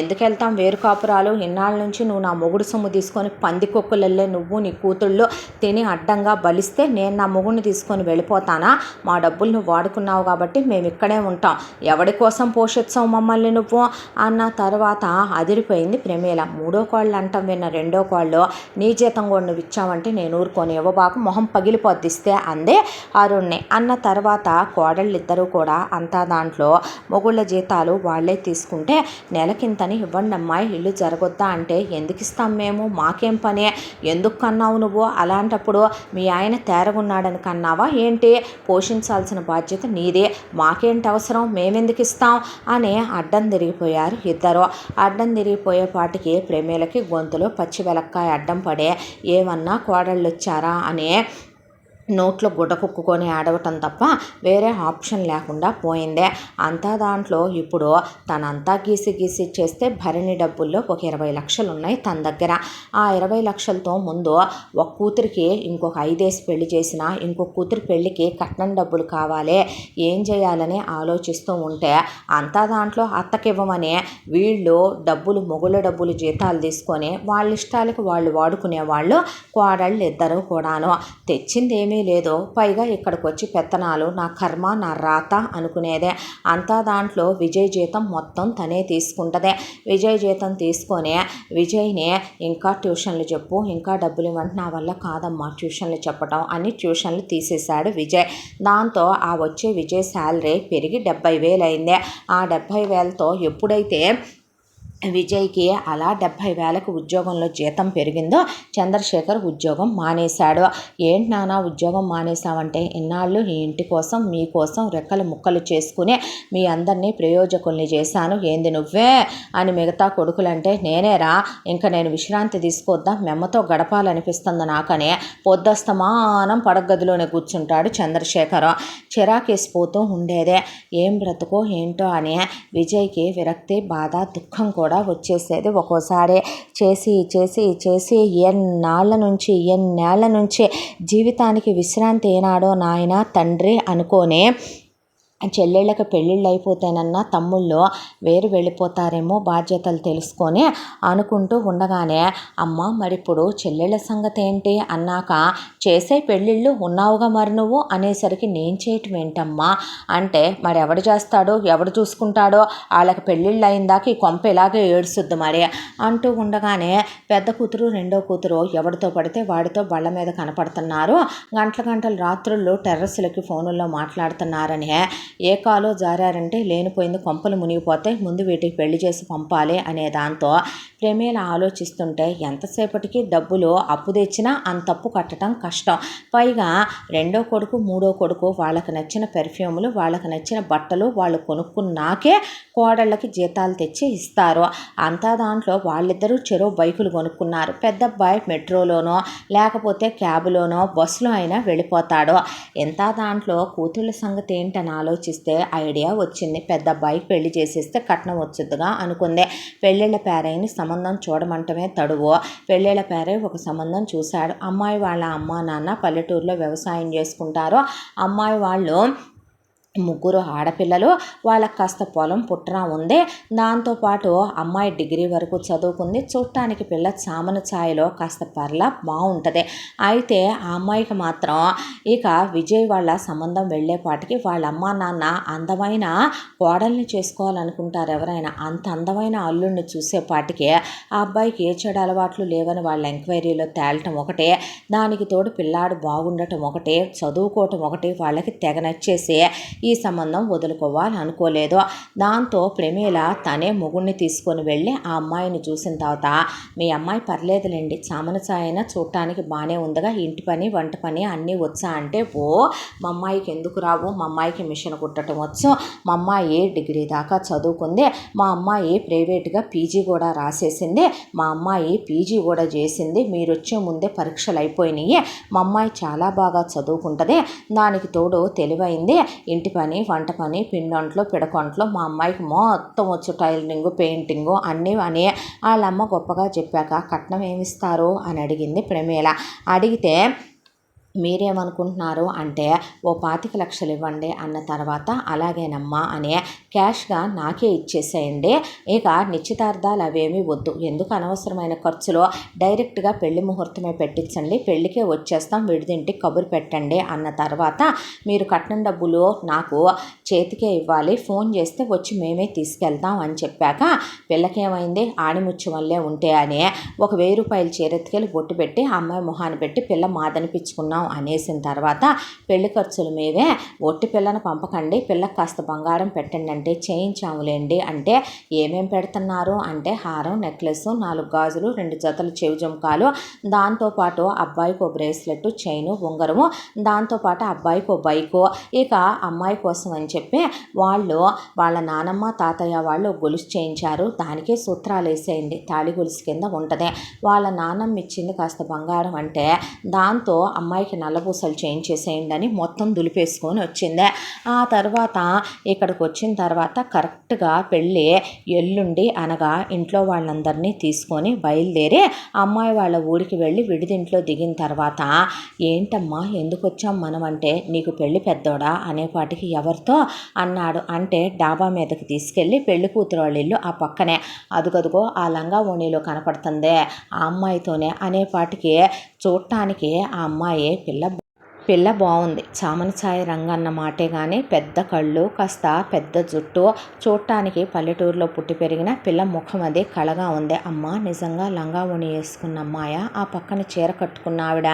[SPEAKER 1] ఎందుకు వెళ్తాం వేరు కాపురాలు, ఇన్నాళ్ళ నుంచి నువ్వు నా మొగుడు సొమ్ము తీసుకొని పందికొక్కులల్లే నువ్వు నీ కూతుళ్ళు తిని అడ్డంగా బలిస్తే నేను నా మొగుడిని తీసుకొని వెళ్ళిపోతానా, మా డబ్బులు నువ్వు వాడుకున్నావు కాబట్టి మేము ఇక్కడే ఉంటాం, ఎవడి కోసం పోషించావు మమ్మల్ని నువ్వు అన్న తర్వాత అదిరిపోయింది ప్రమేల. మూడో కోళ్ళు అంటాం విన్న రెండో కోళ్ళు, నీ జీతం కూడా నువ్వు ఇచ్చావంటే నేను ఊరుకొని ఇవ్వబాకు, మొహం పగిలిపోద్దిస్తే అందే అరుణ్ణి. అన్న తర్వాత కోడళ్ళిద్దరూ కూడా అంతా దాంట్లో మొగుళ్ళ జీతాలు వాళ్లే తీసుకుంటే నెలకింతని ఇవ్వండి అమ్మాయి, ఇల్లు జరగొద్దా అంటే ఎందుకు ఇస్తాం మేము, మాకేం పని, ఎందుకు కన్నావు నువ్వు, అలాంటప్పుడు మీ ఆయన తేరగున్నాడని కన్నావా ఏంటి, పోషించాల్సిన బాధ్యత నీదే, మాకేంటి అవసరం, మేమెందుకు ఇస్తాం అని అడ్డం తిరిగిపోయారు ఇద్దరు. అడ్డం తిరిగిపోయేపాటికి ప్రేమేలకి గొంతులో పచ్చి వెలక్కాయ అడ్డం పడే, ఏమన్నా కోడళ్ళు వచ్చారా అని నోట్లో గుడ్డకుక్కుకొని ఆడవటం తప్ప వేరే ఆప్షన్ లేకుండా పోయిందే. అంతా దాంట్లో ఇప్పుడు తనంతా గీసి చేస్తే భరణి డబ్బుల్లో ఒక 20 లక్షలు ఉన్నాయి తన దగ్గర. ఆ 20 లక్షలతో ముందు ఒక కూతురికి ఇంకొక 5 పెళ్లి చేసినా ఇంకొక కూతురి పెళ్ళికి కట్నం డబ్బులు కావాలి, ఏం చేయాలని ఆలోచిస్తూ ఉంటే అంతా దాంట్లో అత్తకివ్వమని వీళ్ళు డబ్బులు మొగుళ్ళ డబ్బులు జీతాలు తీసుకొని వాళ్ళ ఇష్టాలకు వాళ్ళు వాడుకునేవాళ్ళు కోడళ్ళు ఇద్దరు కూడాను. తెచ్చింది ఏమీ లేదు, పైగా ఇక్కడికి వచ్చి పెత్తనాలు, నా కర్మ నా రాత అనుకునేదే. అంతా దాంట్లో విజయ్ జీతం మొత్తం తనే తీసుకుంటదే. విజయ్ జీతం తీసుకొని విజయ్ని ఇంకా ట్యూషన్లు చెప్పు, ఇంకా డబ్బులు ఇవ్వండి, నా వల్ల కాదమ్మా ట్యూషన్లు చెప్పటం అని ట్యూషన్లు తీసేశాడు విజయ్. దాంతో ఆ వచ్చే విజయ్ శాలరీ పెరిగి 70,000 అయిందే. ఆ 70,000తో ఎప్పుడైతే విజయ్కి అలా 70,000కి ఉద్యోగంలో జీతం పెరిగిందో చంద్రశేఖర్ ఉద్యోగం మానేశాడు. ఏంటి నాన్న ఉద్యోగం మానేశావంటే, ఇన్నాళ్ళు ఈ ఇంటి కోసం మీకోసం రెక్కలు ముక్కలు చేసుకుని మీ అందరినీ ప్రయోజకుల్ని చేశాను, ఏంది నువ్వే అని మిగతా కొడుకులంటే, నేనేరా ఇంకా నేను విశ్రాంతి తీసుకొద్దాం మెమ్మతో గడపాలనిపిస్తుంది నాకనే పొద్దస్తమానం పడగదిలోనే కూర్చుంటాడు చంద్రశేఖర్. చిరాకేసిపోతూ ఉండేదే. ఏం బ్రతుకో ఏంటో అని విజయ్కి విరక్తి, బాధ, దుఃఖం కూడా వచ్చేసేది. ఒక్కోసారి చేసి చేసి చేసి ఎన్నేళ్ల నుంచి జీవితానికి విశ్రాంతి ఏనాడో నాయన తండ్రి అనుకోని చెల్లెళ్ళకి పెళ్ళిళ్ళు అయిపోతేనన్నా తమ్ముళ్ళు వేరు వెళ్ళిపోతారేమో బాధ్యతలు తెలుసుకొని అనుకుంటూ ఉండగానే, అమ్మ మరిప్పుడు చెల్లెళ్ళ సంగతి ఏంటి అన్నాక, చేసే పెళ్ళిళ్ళు ఉన్నావుగా మరి నువ్వు అనేసరికి, నేను చేయటం ఏంటమ్మా అంటే, మరి ఎవడు చేస్తాడో ఎవడు చూసుకుంటాడో, వాళ్ళకి పెళ్ళిళ్ళు అయిందాక ఈ కొంప ఇలాగే ఏడుస్తుంది మరి అంటూ ఉండగానే, పెద్ద కూతురు రెండో కూతురు ఎవరితో పడితే వాడితో బళ్ళ మీద కనపడుతున్నారు. గంటలు రాత్రుల్లో టెర్రస్లకి ఫోనుల్లో మాట్లాడుతున్నారని, ఏ కాలో జారారంటే లేనిపోయింది కొంపలు మునిగిపోతాయి, ముందు వీటికి పెళ్లి చేసి పంపాలి అనే దాంతో ప్రమేల ఆలోచిస్తుంటే, ఎంతసేపటికి డబ్బులు అప్పు తెచ్చినా అంత అప్పు కట్టడం కష్టం. పైగా రెండో కొడుకు మూడో కొడుకు వాళ్ళకి నచ్చిన పెర్ఫ్యూములు, వాళ్ళకి నచ్చిన బట్టలు వాళ్ళు కొనుక్కున్నాకే కోడళ్ళకి జీతాలు తెచ్చి ఇస్తారు. అంతా దాంట్లో వాళ్ళిద్దరూ చెరో బైకులు కొనుక్కున్నారు. పెద్ద అబ్బాయి మెట్రోలోనో లేకపోతే క్యాబ్లోనో బస్సులో అయినా వెళ్ళిపోతాడు. ఎంత దాంట్లో కూతుళ్ళ సంగతి ఏంటని ఆలోచిస్తే ఐడియా వచ్చింది. పెద్ద అబ్బాయికి పెళ్లి చేసేస్తే కట్నం వచ్చుద్దుగా అనుకుంది. పెళ్ళిళ్ళ పేరైని సంబంధం చూడమంటమే తడువు. పెళ్ళిళ్ళ పేరై ఒక సంబంధం చూశాడు. అమ్మాయి వాళ్ళ అమ్మ నాన్న పల్లెటూరులో వ్యవసాయం చేసుకుంటారు. అమ్మాయి వాళ్ళు ముగ్గురు ఆడపిల్లలు, వాళ్ళకి కాస్త పొలం పుట్రా ఉంది. దాంతోపాటు అమ్మాయి డిగ్రీ వరకు చదువుకుంది. చూడటానికి పిల్ల చామన ఛాయలో కాస్త పర్లా బాగుంటుంది. అయితే ఆ అమ్మాయికి మాత్రం ఇక విజయ్ వాళ్ళ సంబంధం వెళ్ళేపాటికి వాళ్ళ అమ్మా నాన్న అందమైన కోడల్ని చేసుకోవాలనుకుంటారు ఎవరైనా. అంత అందమైన అల్లుడిని చూసేపాటికి ఆ అబ్బాయికి ఏ చెడు అలవాట్లు లేవని వాళ్ళ ఎంక్వైరీలో తేలటం ఒకటే, దానికి తోడు పిల్లాడు బాగుండటం ఒకటే, చదువుకోవటం ఒకటి వాళ్ళకి తెగ నచ్చేసి ఈ సంబంధం వదులుకోవాలి అనుకోలేదు. దాంతో ప్రమీల తనే మొగుడిని తీసుకొని వెళ్ళి ఆ అమ్మాయిని చూసిన తర్వాత, మీ అమ్మాయి పర్లేదులేండి, చామన ఛాయన చూడటానికి బాగానే ఉందిగా, ఇంటి పని వంట పని అన్నీ వచ్చా అంటే, ఓ మా అమ్మాయికి ఎందుకు రావు, మా అమ్మాయికి మిషన్ కుట్టడం వచ్చు, మా అమ్మాయి డిగ్రీ దాకా చదువుకుంది, మా అమ్మాయి ప్రైవేట్గా పీజీ కూడా రాసేసింది, మా అమ్మాయి పీజీ కూడా చేసింది, మీరు వచ్చే ముందే పరీక్షలు అయిపోయినాయి, మా అమ్మాయి చాలా బాగా చదువుకుంటుంది, దానికి తోడు తెలివైంది, ఇంటి పని వంట పని పిండొంట్లో పిడకొంట్లో మా అమ్మాయికి మొత్తం వచ్చు, టైలరింగు పెయింటింగు అన్నీ అని వాళ్ళమ్మ గొప్పగా చెప్పాక కట్నం ఏమిస్తారు అని అడిగింది ప్రమీల. అడిగితే, మీరేమనుకుంటున్నారు అంటే, ఓ 25 లక్షలు ఇవ్వండి అన్న తర్వాత, అలాగేనమ్మా అని క్యాష్గా నాకే ఇచ్చేసేయండి, ఇక నిశ్చితార్థాలు అవేమీ వద్దు, ఎందుకు అనవసరమైన ఖర్చులు, డైరెక్ట్గా పెళ్లి ముహూర్తమే పెట్టించండి, పెళ్ళికే వచ్చేస్తాం, విడిదింటికి కబురు పెట్టండి అన్న తర్వాత, మీరు కట్నం డబ్బులు నాకు చేతికే ఇవ్వాలి, ఫోన్ చేస్తే వచ్చి మేమే తీసుకెళ్తాం అని చెప్పాక, పిల్లకేమైంది ఆణిముత్యం వల్లే ఉంటే అని ఒక 1000 రూపాయలు చేరెత్తుకెళ్ళి బొట్టు పెట్టి అమ్మాయి మొహాన్ని పెట్టి, పిల్ల మాదనిపించుకున్నాం అనేసిన తర్వాత, పెళ్లి ఖర్చులు మీవే, ఒట్టి పిల్లను పంపకండి, పిల్లకి కాస్త బంగారం పెట్టండి అంటే, చేయించాములేండి అంటే, ఏమేం పెడుతున్నారు అంటే, హారం నెక్లెస్ 4 గాజులు 2 జతలు చెవి జుంకాలు, దాంతోపాటు అబ్బాయికి ఓ బ్రేస్లెట్ చైను ఉంగరము, దాంతోపాటు అబ్బాయికి ఓ బైకు, ఇక అమ్మాయి కోసం అని చెప్పి వాళ్ళు వాళ్ళ నానమ్మ తాతయ్య వాళ్ళు గొలుసు చేయించారు, దానికే సూత్రాలు వేసేయండి, తాళి గొలుసు కింద ఉంటుంది, వాళ్ళ నాన్నమ్మ ఇచ్చింది కాస్త బంగారం అంటే, దాంతో అమ్మాయికి నల్లపూసలు చేయించేసేయండి అని మొత్తం దులిపేసుకొని వచ్చింది. ఆ తర్వాత ఇక్కడికి వచ్చిన తర్వాత కరెక్ట్గా పెళ్ళి ఎల్లుండి అనగా ఇంట్లో వాళ్ళందరినీ తీసుకొని బయలుదేరి అమ్మాయి వాళ్ళ ఊరికి వెళ్ళి విడిదింట్లో దిగిన తర్వాత, ఏంటమ్మా ఎందుకు వచ్చాం మనం అంటే, నీకు పెళ్ళి పెద్దోడా అనేపాటికి ఎవరితో అన్నాడు. అంటే డాబా మీదకి తీసుకెళ్ళి పెళ్లి కూతురు వాళ్ళ ఇల్లు ఆ పక్కనే, అదుగదుగో ఆ లంగా ఓణీలో కనపడుతుందే ఆ అమ్మాయితోనే అనేపాటికి, చూడటానికి ఆ అమ్మాయి పిల్ల పిల్ల బాగుంది. చామన ఛాయ రంగు అన్న మాటే కానీ పెద్ద కళ్ళు, కాస్త పెద్ద జుట్టు, చూడటానికి పల్లెటూరులో పుట్టి పెరిగిన పిల్ల ముఖం అది కళగా ఉంది. అమ్మ నిజంగా లంగా ఓణి వేసుకున్న అమ్మాయ, ఆ పక్కన చీర కట్టుకున్న ఆవిడ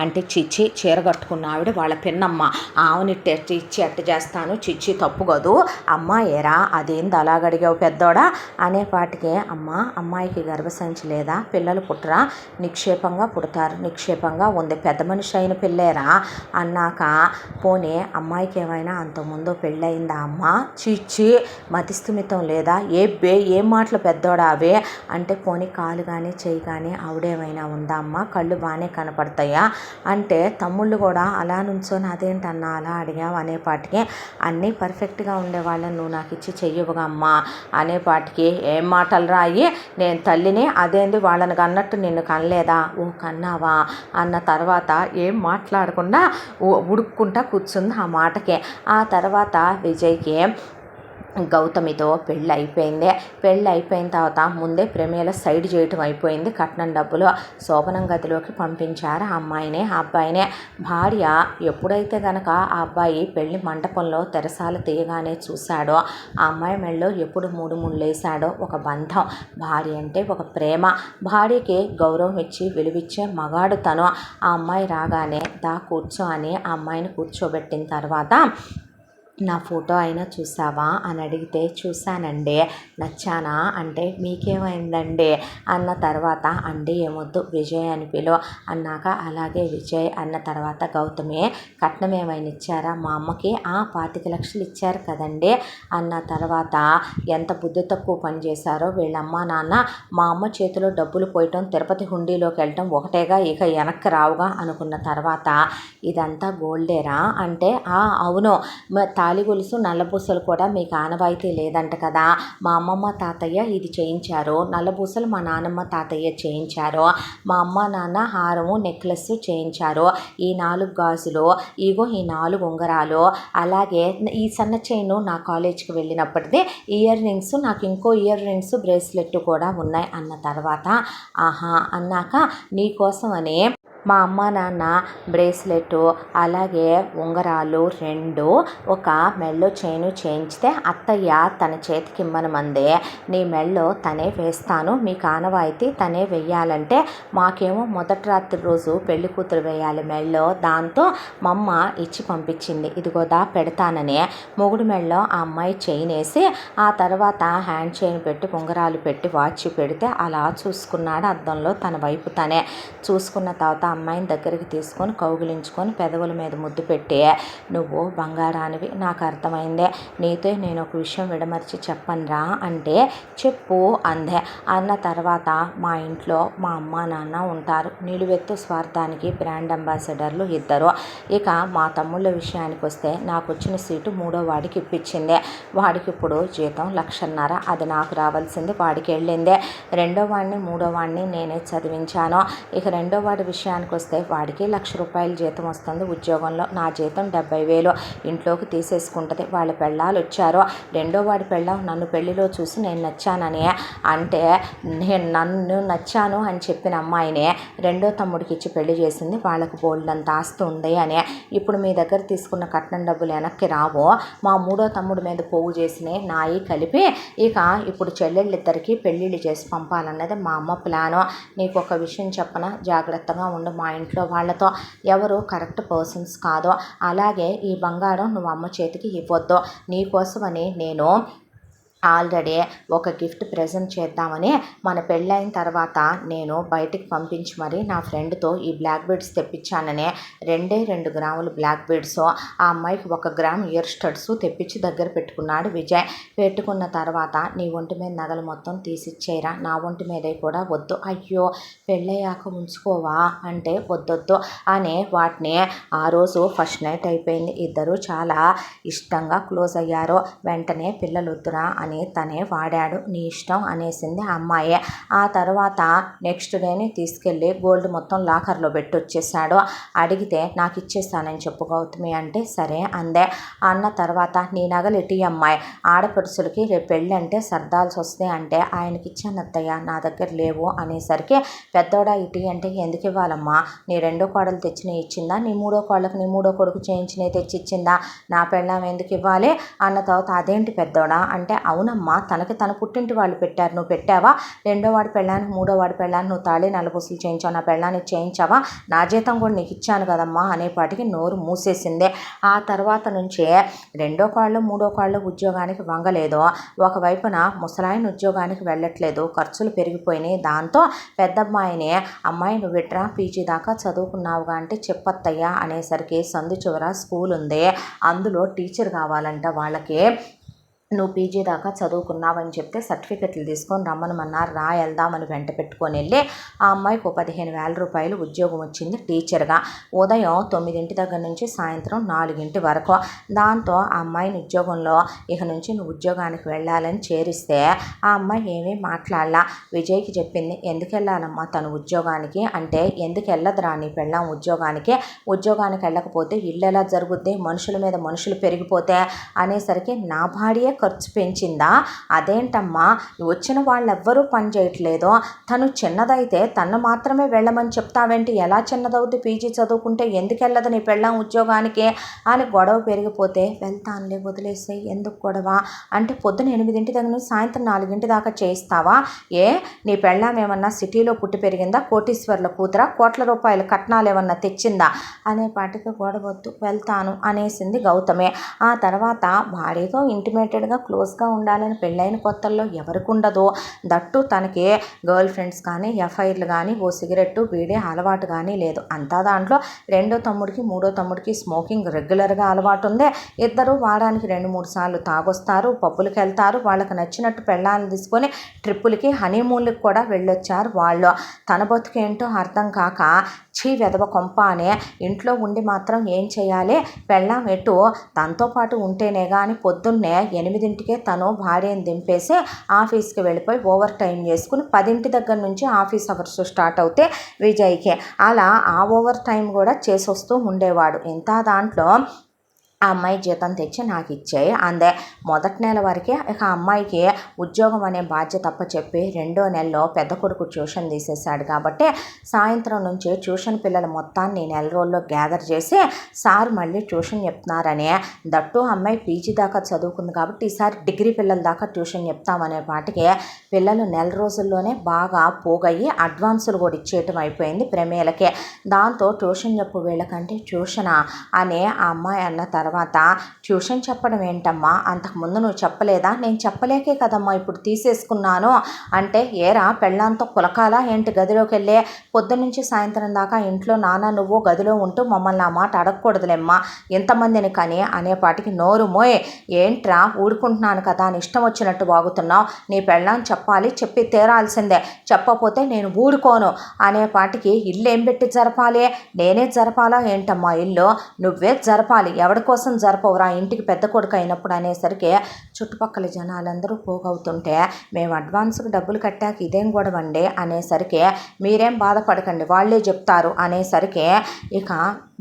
[SPEAKER 1] అంటే చిచ్చి చీర కట్టుకున్న ఆవిడ వాళ్ళ పిన్నమ్మ. ఆవుని ఇచ్చి ఎట్ట చేస్తాను, చిచ్చి తప్పు కదూ అమ్మాయేరా, అదేంది అలాగడిగావు పెద్దోడా అనేపాటికి, అమ్మ అమ్మాయికి గర్భసంచి లేదా, పిల్లలు పుట్టరా, నిక్షేపంగా పుడతారు, నిక్షేపంగా ఉంది, పెద్ద మనిషి అయిన పిల్లేరా అన్నాక, పోనీ అమ్మాయికి ఏమైనా అంతకుముందు పెళ్ళయిందా అమ్మ, చిచ్చి మతిస్థిమితం లేదా, ఏం మాటలు పెద్దోడా అవే అంటే, పోనీ కాలు కానీ చెయ్యి కానీ ఆవిడేమైనా ఉందా అమ్మ, కళ్ళు బాగానే కనపడతాయా అంటే, తమ్ముళ్ళు కూడా అలా నుంచొని అదేంటన్నా అలా అడిగావు అనేపాటికి, అన్నీ పర్ఫెక్ట్గా ఉండేవాళ్ళని నువ్వు నాకు ఇచ్చి చెయ్యవుగా అమ్మ అనేపాటికి, ఏం మాటలు రాయి, నేను తల్లిని, అదేంది వాళ్ళని కన్నట్టు నిన్ను కనలేదా, ఓ కన్నావా అన్న తర్వాత ఏం మాట్లాడకుండా ఉడుక్కుంటా కూర్చుంది ఆ మాటకే. ఆ తర్వాత విజయ్కి గౌతమితో పెళ్ళి అయిపోయింది. పెళ్ళి అయిపోయిన తర్వాత ముందే ప్రమేల సైడ్ చేయటం అయిపోయింది. కట్నం డబ్బులు శోభనం గదిలోకి పంపించారు ఆ అమ్మాయిని, ఆ అబ్బాయినే. భార్య ఎప్పుడైతే గనక ఆ అబ్బాయి పెళ్లి మంటపంలో తెరసాల తీయగానే చూశాడో, ఆ అమ్మాయి మెళ్ళో ఎప్పుడు 3 ముళ్ళేశాడో, ఒక బంధం, భార్య అంటే ఒక ప్రేమ, భార్యకి గౌరవం ఇచ్చి విలువిచ్చే మగాడు తను. ఆ అమ్మాయి రాగానే దా కూర్చో అని ఆ అమ్మాయిని కూర్చోబెట్టిన తర్వాత, నా ఫోటో అయినా చూసావా అని అడిగితే, చూశానండి, నచ్చానా అంటే, మీకేమైందండి అన్న తర్వాత, అండి ఏమొద్దు విజయ్ అని పిలువ అన్నాక, అలాగే విజయ్ అన్న తర్వాత, గౌతమి కట్నం ఏమైనా ఇచ్చారా మా అమ్మకి, 25 లక్షలు ఇచ్చారు కదండి అన్న తర్వాత, ఎంత బుద్ధి తక్కువ పని చేశారో వీళ్ళమ్మ నాన్న, మా అమ్మ చేతిలో డబ్బులు పోయటం, తిరుపతి హుండీలోకి వెళ్ళటం ఒకటేగా, ఇక వెనక్కి రావుగా అనుకున్న తర్వాత, ఇదంతా గోల్డేరా అంటే, అవును, తాళి గొలుసు నల్లబూసలు కూడా మీకు ఆనవాయితీ లేదంట కదా, మా అమ్మమ్మ తాతయ్య ఇది చేయించారు, నల్లబూసలు మా నాన్నమ్మ తాతయ్య చేయించారు, మా అమ్మ నాన్న హారము నెక్లెస్ చేయించారు, ఈ 4 గాజులు, ఇగో ఈ 4 ఉంగరాలు, అలాగే ఈ సన్న చైను నా కాలేజీకి వెళ్ళినప్పటిది, ఇయర్ రింగ్స్, నాకు ఇంకో ఇయర్ రింగ్స్ బ్రేస్లెట్ కూడా ఉన్నాయి అన్న తర్వాత, ఆహా అన్నాక, నీకోసమని మా అమ్మ నాన్న బ్రేస్లెట్ అలాగే ఉంగరాలు 2, ఒక మెళ్ళో చైను చేయించితే, అత్తయ్య తన చేతికి ఇమ్మనమందే, నీ మెళ్ళో తనే వేస్తాను, మీకు ఆనవాయితీ తనే వెయ్యాలంటే, మాకేమో మొదటి రాత్రి రోజు పెళ్లి కూతురు వేయాలి మెళ్ళో, దాంతో మా అమ్మ ఇచ్చి పంపించింది, ఇదిగోదా పెడతానని. మొగుడు మెళ్ళో ఆ అమ్మాయి చైన్ వేసి, ఆ తర్వాత హ్యాండ్ చైన్ పెట్టి ఉంగరాలు పెట్టి వాచ్ పెడితే, అలా చూసుకున్నాడు అద్దంలో తన వైపు తనే. చూసుకున్న తర్వాత అమ్మాయిని దగ్గరికి తీసుకొని కౌగిలించుకొని పెదవుల మీద ముద్దు పెట్టి, నువ్వు బంగారానివి, నాకు అర్థమైందే, నీతో నేను ఒక విషయం విడమర్చి చెప్పనురా అంటే, చెప్పు అందే. అన్న తర్వాత, మా ఇంట్లో మా అమ్మ నాన్న ఉంటారు, నిలువెత్తు స్వార్థానికి బ్రాండ్ అంబాసిడర్లు 2. ఇక మా తమ్ముళ్ళ విషయానికి వస్తే, నాకు వచ్చిన సీటు 3వ వాడికి ఇప్పించింది, వాడికి ఇప్పుడు జీతం 1,50,000, అది నాకు రావాల్సింది వాడికి వెళ్ళిందే. 2వ వాడిని 3వ వాడిని నేనే చదివించాను. ఇక 2వ వాడి విషయానికి వస్తే, వాడికి 1,00,000 రూపాయల జీతం వస్తుంది ఉద్యోగంలో, నా జీతం 70,000 ఇంట్లోకి తీసేసుకుంటుంది. వాళ్ళ పెళ్ళాలు వచ్చారు, 2వ వాడి పెళ్ళాం నన్ను పెళ్లిలో చూసి నేను నచ్చానని అంటే, నన్ను నచ్చాను అని చెప్పిన అమ్మాయినే 2వ తమ్ముడికి ఇచ్చి పెళ్లి చేసింది, వాళ్ళకు బోల్డంత ఆస్తి ఉంది అని. ఇప్పుడు మీ దగ్గర తీసుకున్న కట్నం డబ్బులు వెనక్కి రావు, మా 3వ తమ్ముడి మీద పోగు చేసినే నాయి కలిపి, ఇక ఇప్పుడు చెల్లెళ్ళిద్దరికీ పెళ్ళిళ్ళు చేసి పంపాలన్నది మా అమ్మ ప్లాను. నీకు ఒక విషయం చెప్పన, జాగ్రత్తగా ఉండు, మా ఇంట్లో వాళ్ళతో ఎవరు కరెక్ట్ పర్సన్స్ కాదు, అలాగే ఈ బంగారం నువ్వు అమ్మ చేతికి ఇవ్వద్దు, నీకోసమని నేను ఆల్రెడీ ఒక గిఫ్ట్ ప్రజెంట్ చేద్దామని, మన పెళ్ళైన తర్వాత నేను బయటికి పంపించి మరి నా ఫ్రెండ్తో ఈ బ్లాక్ బీడ్స్ తెప్పించానని, 2 గ్రాములు బ్లాక్ బీడ్స్, ఆ అమ్మాయికి 1 గ్రామ్ ఇయర్ స్టడ్స్ తెప్పించి దగ్గర పెట్టుకున్నాడు విజయ్. పెట్టుకున్న తర్వాత, నీ ఒంటి మీద నగలు మొత్తం తీసిచ్చేయరా, నా ఒంటి మీద కూడా వద్దు, అయ్యో పెళ్ళయ్యాక ఉంచుకోవా అంటే, వద్దొద్దు అని వాటిని. ఆ రోజు ఫస్ట్ నైట్ అయిపోయింది, ఇద్దరు చాలా ఇష్టంగా క్లోజ్ అయ్యారు. వెంటనే పిల్లలు వద్దురా అని అని తనే వాడాడు, నీ ఇష్టం అనేసింది ఆ అమ్మాయి. ఆ తర్వాత నెక్స్ట్ డేని తీసుకెళ్ళి గోల్డ్ మొత్తం లాకర్లో పెట్టి వచ్చేసాడు. అడిగితే నాకు ఇచ్చేస్తానని చెప్పు గౌతమి అంటే సరే అందే. అన్న తర్వాత నీ నగలు ఇటీ అమ్మాయి, ఆడపడుచులకి రేపు పెళ్ళి అంటే సర్దాల్సి వస్తాయి అంటే ఆయనకి ఇచ్చాను అత్తయ్య, నా దగ్గర లేవు అనేసరికి పెద్దోడా ఇటీ అంటే ఎందుకు ఇవ్వాలమ్మా, నీ రెండో కోడలు తెచ్చినవి ఇచ్చిందా, నీ మూడో కోళ్ళకి నీ మూడో కొడుకు చేయించినవి తెచ్చి ఇచ్చిందా, నా పెళ్ళాం ఎందుకు ఇవ్వాలి అన్న తర్వాత అదేంటి పెద్దోడా అంటే అవునమ్మా తనకి తన పుట్టింటి వాళ్ళు పెట్టారు, నువ్వు పెట్టావా, రెండో వాడి పెళ్ళానికి మూడో వాడి పెళ్ళానికి నువ్వు తాళి నలుపుసులు చేయించావు, నా పెళ్ళానికి చేయించావా, నా జీతం కూడా నీకు ఇచ్చాను కదమ్మా అనేపాటికి నోరు మూసేసింది. ఆ తర్వాత నుంచే రెండో కాళ్ళు మూడో కాళ్ళు ఉద్యోగానికి వంగలేదు. ఒకవైపున ముసలాయన ఉద్యోగానికి వెళ్ళట్లేదు, ఖర్చులు పెరిగిపోయినాయి. దాంతో పెద్దమ్మాయిని అమ్మాయి నువ్వు విట్రా పీజీ దాకా చదువుకున్నావుగా అంటే చెప్పత్తయ్యా అనేసరికి సందు చివర స్కూల్ ఉంది, అందులో టీచర్ కావాలంట వాళ్ళకి, నువ్వు పీజీ దాకా చదువుకున్నావని చెప్తే సర్టిఫికెట్లు తీసుకొని రమ్మనమన్నారు, రా వెళ్దామని వెంట పెట్టుకొని వెళ్ళి ఆ అమ్మాయికి 15,000 రూపాయలు ఉద్యోగం వచ్చింది టీచర్గా. ఉదయం 9 దగ్గర నుంచి సాయంత్రం 4 వరకు. దాంతో ఆ అమ్మాయిని ఉద్యోగంలో ఇక నుంచి నువ్వు ఉద్యోగానికి వెళ్ళాలని చేరిస్తే ఆ అమ్మాయి ఏమీ మాట్లాడలా. విజయ్కి చెప్పింది ఎందుకు వెళ్ళాలమ్మా తను ఉద్యోగానికి అంటే, ఎందుకు వెళ్ళదురా నీ పెళ్ళాం ఉద్యోగానికి వెళ్ళకపోతే ఇల్లు ఎలా జరుగుద్ది, మనుషుల మీద మనుషులు పెరిగిపోతే అనేసరికి నా భార్య ఖర్చు పెంచిందా, అదేంటమ్మా వచ్చిన వాళ్ళెవ్వరూ పని చేయట్లేదు, తను చిన్నదైతే తను మాత్రమే వెళ్ళమని చెప్తావేంటి, ఎలా చిన్నదవుద్ది, పీజీ చదువుకుంటే ఎందుకు వెళ్ళదు నీ పెళ్ళాం ఉద్యోగానికి అని గొడవ పెరిగిపోతే వెళ్తానులే వదిలేసాయి ఎందుకు గొడవ అంటే, పొద్దున 8 దగ్గర నుంచి సాయంత్రం 4 దాకా చేయిస్తావా, ఏ నీ పెళ్ళాం ఏమన్నా సిటీలో పుట్టి పెరిగిందా, కోటీశ్వర్ల కూతురా, కోట్ల రూపాయల కట్నాలు ఏమన్నా తెచ్చిందా అనేపాటికి గొడవద్దు వెళ్తాను అనేసింది గౌతమి. ఆ తర్వాత భార్యతో ఇంటిమేటెడ్గా క్లోజ్గా ఉండాలని పెళ్ళైన కొత్తల్లో ఎవరికి ఉండదు, దట్టు తనకి గర్ల్ ఫ్రెండ్స్ కానీ ఎఫ్ఐఆర్లు కానీ ఓ సిగరెట్టు బీడే అలవాటు కానీ లేదు. అంతా దాంట్లో రెండో తమ్ముడికి మూడో తమ్ముడికి స్మోకింగ్ రెగ్యులర్గా అలవాటు ఉంది. ఇద్దరు వారానికి 2-3 సార్లు తాగొస్తారు, పబ్బులకి వెళ్తారు, వాళ్ళకి నచ్చినట్టు పెళ్ళాలను తీసుకొని ట్రిప్పులకి హనీమూన్లకి కూడా వెళ్ళొచ్చారు వాళ్ళు. తన బతుకేంటో అర్థం కాక చీ వెదవ కొంప అనే ఇంట్లో ఉండి మాత్రం ఏం చేయాలి, పెళ్ళాం ఎటు తనతో పాటు ఉంటేనే కానీ పొద్దున్నే 8కే తను భార్యను దింపేసి ఆఫీస్కి వెళ్ళిపోయి ఓవర్ టైం చేసుకుని 10 దగ్గర నుంచి ఆఫీస్ అవర్స్ స్టార్ట్ అవుతే విజయ్కి అలా ఆ ఓవర్ టైం కూడా చేసి వస్తూ ఉండేవాడు. ఇంత దాంట్లో ఆ అమ్మాయి జీతం తెచ్చి నాకు ఇచ్చేయి అందే. మొదటి నెల వరకే ఇక అమ్మాయికి ఉద్యోగం అనే బాధ్యత చెప్పి రెండో నెలలో పెద్ద కొడుకు ట్యూషన్ తీసేశాడు కాబట్టి సాయంత్రం నుంచి ట్యూషన్ పిల్లల మొత్తాన్ని నెల రోజుల్లో గ్యాదర్ చేసి సార్ మళ్ళీ ట్యూషన్ చెప్తున్నారని, దట్టు అమ్మాయి పీజీ దాకా చదువుకుంది కాబట్టి ఈసారి డిగ్రీ పిల్లల దాకా ట్యూషన్ చెప్తామనే పాటికి పిల్లలు నెల రోజుల్లోనే బాగా పోగయ్యి అడ్వాన్సులు కూడా ఇచ్చేయటం అయిపోయింది ప్రమేలకే. దాంతో ట్యూషన్ చెప్పు వీళ్ళకంటే ట్యూషనా అని ఆ అమ్మాయి అన్న తర్వాత ట్యూషన్ చెప్పడం ఏంటమ్మా, అంతకుముందు నువ్వు చెప్పలేదా, నేను చెప్పలేకే కదమ్మా ఇప్పుడు తీసేసుకున్నాను అంటే, ఏరా పెళ్ళాంతో కులకాలా ఏంటి గదిలోకి వెళ్ళే, పొద్దున్న నుంచి సాయంత్రం దాకా ఇంట్లో నాన్న నువ్వు గదిలో ఉంటూ మమ్మల్ని ఆ మాట అడగకూడదులేమ్మా ఇంతమందిని కానీ అనేపాటికి నోరు మోయ్, ఏంట్రా ఊరుకుంటున్నాను కదా అని ఇష్టం వచ్చినట్టు వాగుతున్నావు, నీ పెళ్ళాం చెప్పాలి, చెప్పి తీరాల్సిందే, చెప్పకపోతే నేను ఊరుకోను అనేపాటికి ఇల్లు ఏం పెట్టి జరపాలి, నేనే జరపాలా ఏంటమ్మా ఇల్లు, నువ్వే జరపాలి, ఎవరి కోసం జరపవురా ఇంటికి పెద్ద కొడుకు అయినప్పుడు అనేసరికి చుట్టుపక్కల జనాలందరూ పోగవుతుంటే మేము అడ్వాన్స్కి డబ్బులు కట్టాక ఇదేం గొడవండి అనేసరికి మీరేం బాధపడకండి వాళ్ళే చెప్తారు అనేసరికి ఇక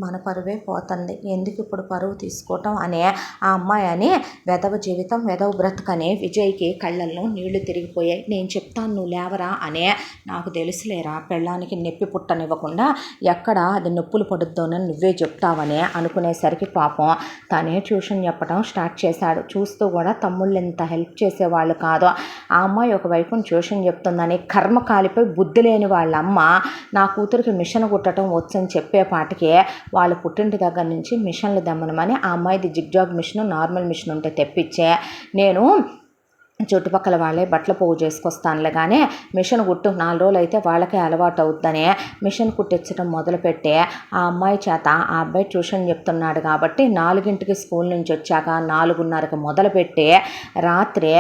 [SPEAKER 1] మన పరువే పోతుంది, ఎందుకు ఇప్పుడు పరువు తీసుకోవటం అనే ఆ అమ్మాయి అని వెధవ జీవితం వెధవ బ్రతుకని విజయ్కి కళ్ళల్లో నీళ్లు తిరిగిపోయాయి. నేను చెప్తాను నువ్వు లేవరా అనే, నాకు తెలుసులేరా పెళ్ళానికి నొప్పి పుట్టనివ్వకుండా ఎక్కడ అది నొప్పులు పడుద్దోనని నువ్వే చెప్తావని అనుకునేసరికి పాపం తనే ట్యూషన్ చెప్పడం స్టార్ట్ చేశాడు. చూస్తూ కూడా తమ్ముళ్ళు ఎంత హెల్ప్ చేసేవాళ్ళు కాదు. ఆ అమ్మాయి ఒకవైపు ట్యూషన్ చెప్తుందని కర్మ కాలిపోయి బుద్ధి లేని వాళ్ళ అమ్మ నా కూతురికి మిషన్ కుట్టడం వచ్చని చెప్పేపాటికి వాళ్ళు పుట్టింటి దగ్గర నుంచి మిషన్లు దమ్మనమని ఆ అమ్మాయిది జిగ్జాగ్ మిషన్ నార్మల్ మిషన్ ఉంటే తెప్పించే, నేను చుట్టుపక్కల వాళ్ళే బట్టల పోగు చేసుకొస్తానులే కానీ మిషన్ కుట్టు 4 రోజులు అయితే వాళ్ళకే అలవాటు అవుతుందని మిషన్ కుట్టించడం మొదలుపెట్టే ఆ అమ్మాయి చేత ఆ అబ్బాయి ట్యూషన్ చెప్తున్నాడు కాబట్టి 4కి స్కూల్ నుంచి వచ్చాక 4:30కి మొదలుపెట్టి రాత్రి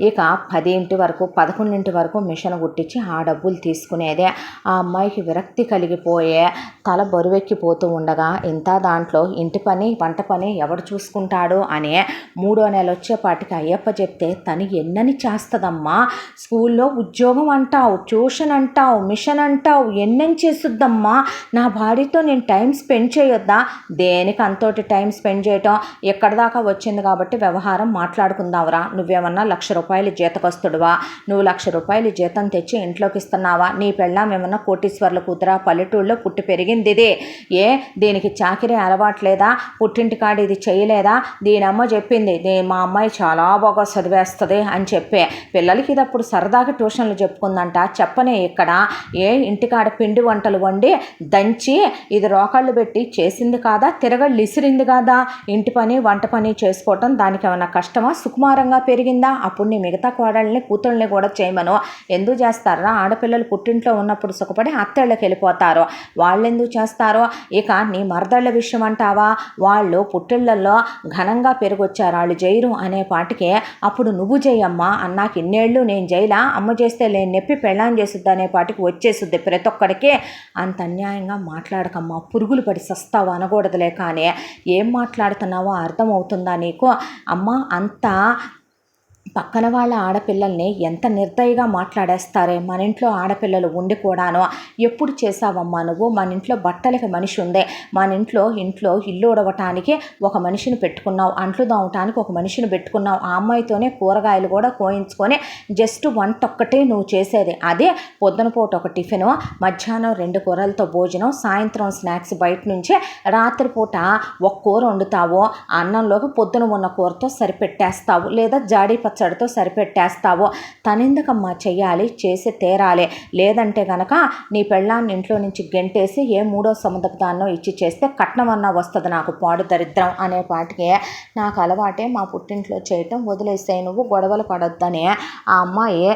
[SPEAKER 1] ఇక 10 వరకు 11 వరకు మిషన్ కుట్టించి ఆ డబ్బులు తీసుకునేదే. ఆ అమ్మాయికి విరక్తి కలిగిపోయే తల బరువెక్కిపోతూ ఉండగా ఇంత దాంట్లో ఇంటి పని వంట పని ఎవడు చూసుకుంటాడు అని 3వ నెల వచ్చేపాటికి అయ్యప్ప చెప్తే తను ఎన్నని చేస్తుందమ్మా, స్కూల్లో ఉద్యోగం అంటావు, ట్యూషన్ అంటావు, మిషన్ అంటావు, ఎన్నని చేస్తుందమ్మా, నా భార్యతో నేను టైం స్పెండ్ చేయొద్దా? దేనికి అంతోటి టైం స్పెండ్ చేయటం, ఎక్కడి దాకా వచ్చింది కాబట్టి వ్యవహారం మాట్లాడుకుందావురా. నువ్వేమన్నా 1,00,000 రూపాయలు జీతకొస్తుడువా? నువ్వు 1,00,000 రూపాయలు జీతం తెచ్చి ఇంట్లోకి ఇస్తున్నావా? నీ పెళ్ళాం ఏమన్నా కోటీశ్వర్ల కూతురా? పల్లెటూళ్ళలో పుట్టి పెరిగింది ఇది. దీనికి చాకిరీ అలవాట్లేదా? పుట్టింటికాడ ఇది చేయలేదా? దీనమ్మ చెప్పింది, మా అమ్మాయి చాలా బాగా చదివేస్తుంది అని చెప్పే. పిల్లలకి ఇది అప్పుడు సరదాగా ట్యూషన్లు చెప్పుకుందంట. చెప్పనే ఇక్కడ ఇంటికాడ పిండి వంటలు వండి దంచి ఇది రోకళ్ళు పెట్టి చేసింది కాదా? తిరగళ్ళు ఇసిరింది కాదా? ఇంటి పని వంట పని చేసుకోవటం దానికి ఏమైనా కష్టమా? సుకుమారంగా పెరిగిందా? అప్పుడు నీ మిగతా కోడళ్ళని కూతుళ్ళని కూడా చేయమను. ఎందుకు చేస్తారా? ఆడపిల్లలు పుట్టింట్లో ఉన్నప్పుడు సుఖపడి అత్తళ్ళకి వెళ్ళిపోతారు, వాళ్ళు ఎందుకు చేస్తారో. ఇక నీ మరదళ్ళ విషయం అంటావా? వాళ్ళు పుట్టిళ్లలో ఘనంగా పెరిగొచ్చారు, వాళ్ళు చేయరు అనే పాటికే అప్పుడు నువ్వు చేయమ్మా అన్నాక ఇన్నేళ్ళు నేను చేయలా, అమ్మ చేస్తే లేని నొప్పి పెళ్ళాం చేస్తుంది అనే పాటికి వచ్చేస్తుంది ప్రతి ఒక్కడికి. అంత అన్యాయంగా మాట్లాడకమ్మా, పురుగులు పడి సస్తావు అనకూడదులే. కానీ ఏం మాట్లాడుతున్నావో అర్థమవుతుందా నీకు? అమ్మ అంతా పక్కన వాళ్ళ ఆడపిల్లల్ని ఎంత నిర్దయగా మాట్లాడేస్తారే. మన ఇంట్లో ఆడపిల్లలు ఉండి కూడాను ఎప్పుడు చేసావమ్మా నువ్వు? మన ఇంట్లో బట్టలకి మనిషి ఉందే, మన ఇంట్లో ఇల్లు ఉడవటానికి ఒక మనిషిని పెట్టుకున్నావు, అంట్లు దావటానికి ఒక మనిషిని పెట్టుకున్నావు. ఆ అమ్మాయితోనే కూరగాయలు కూడా కోయించుకొని జస్ట్ వంట ఒక్కటే నువ్వు చేసేది. అదే పొద్దున పూట ఒక టిఫిను, మధ్యాహ్నం 2 కూరలతో భోజనం, సాయంత్రం స్నాక్స్ బయట నుంచే, రాత్రిపూట ఒక కూర వండుతావు, అన్నంలోకి పొద్దున ఉన్న కూరతో సరిపెట్టేస్తావు, లేదా జాడీ పచ్చడితో సరిపెట్టేస్తావు. తనెందుకమ్మా చెయ్యాలి? చేసి తీరాలి. లేదంటే గనక నీ పెళ్ళాన్ని ఇంట్లో నుంచి గెంటేసి 3వ సముద్రదాన్నో ఇచ్చి చేస్తే కట్నం అన్నా వస్తుంది నాకు, పాడు దరిద్రం అనే పాటికి నాకు అలవాటే మా పుట్టింట్లో చేయటం వదిలేసాయి, నువ్వు గొడవలు పడొద్దని. ఆ అమ్మాయి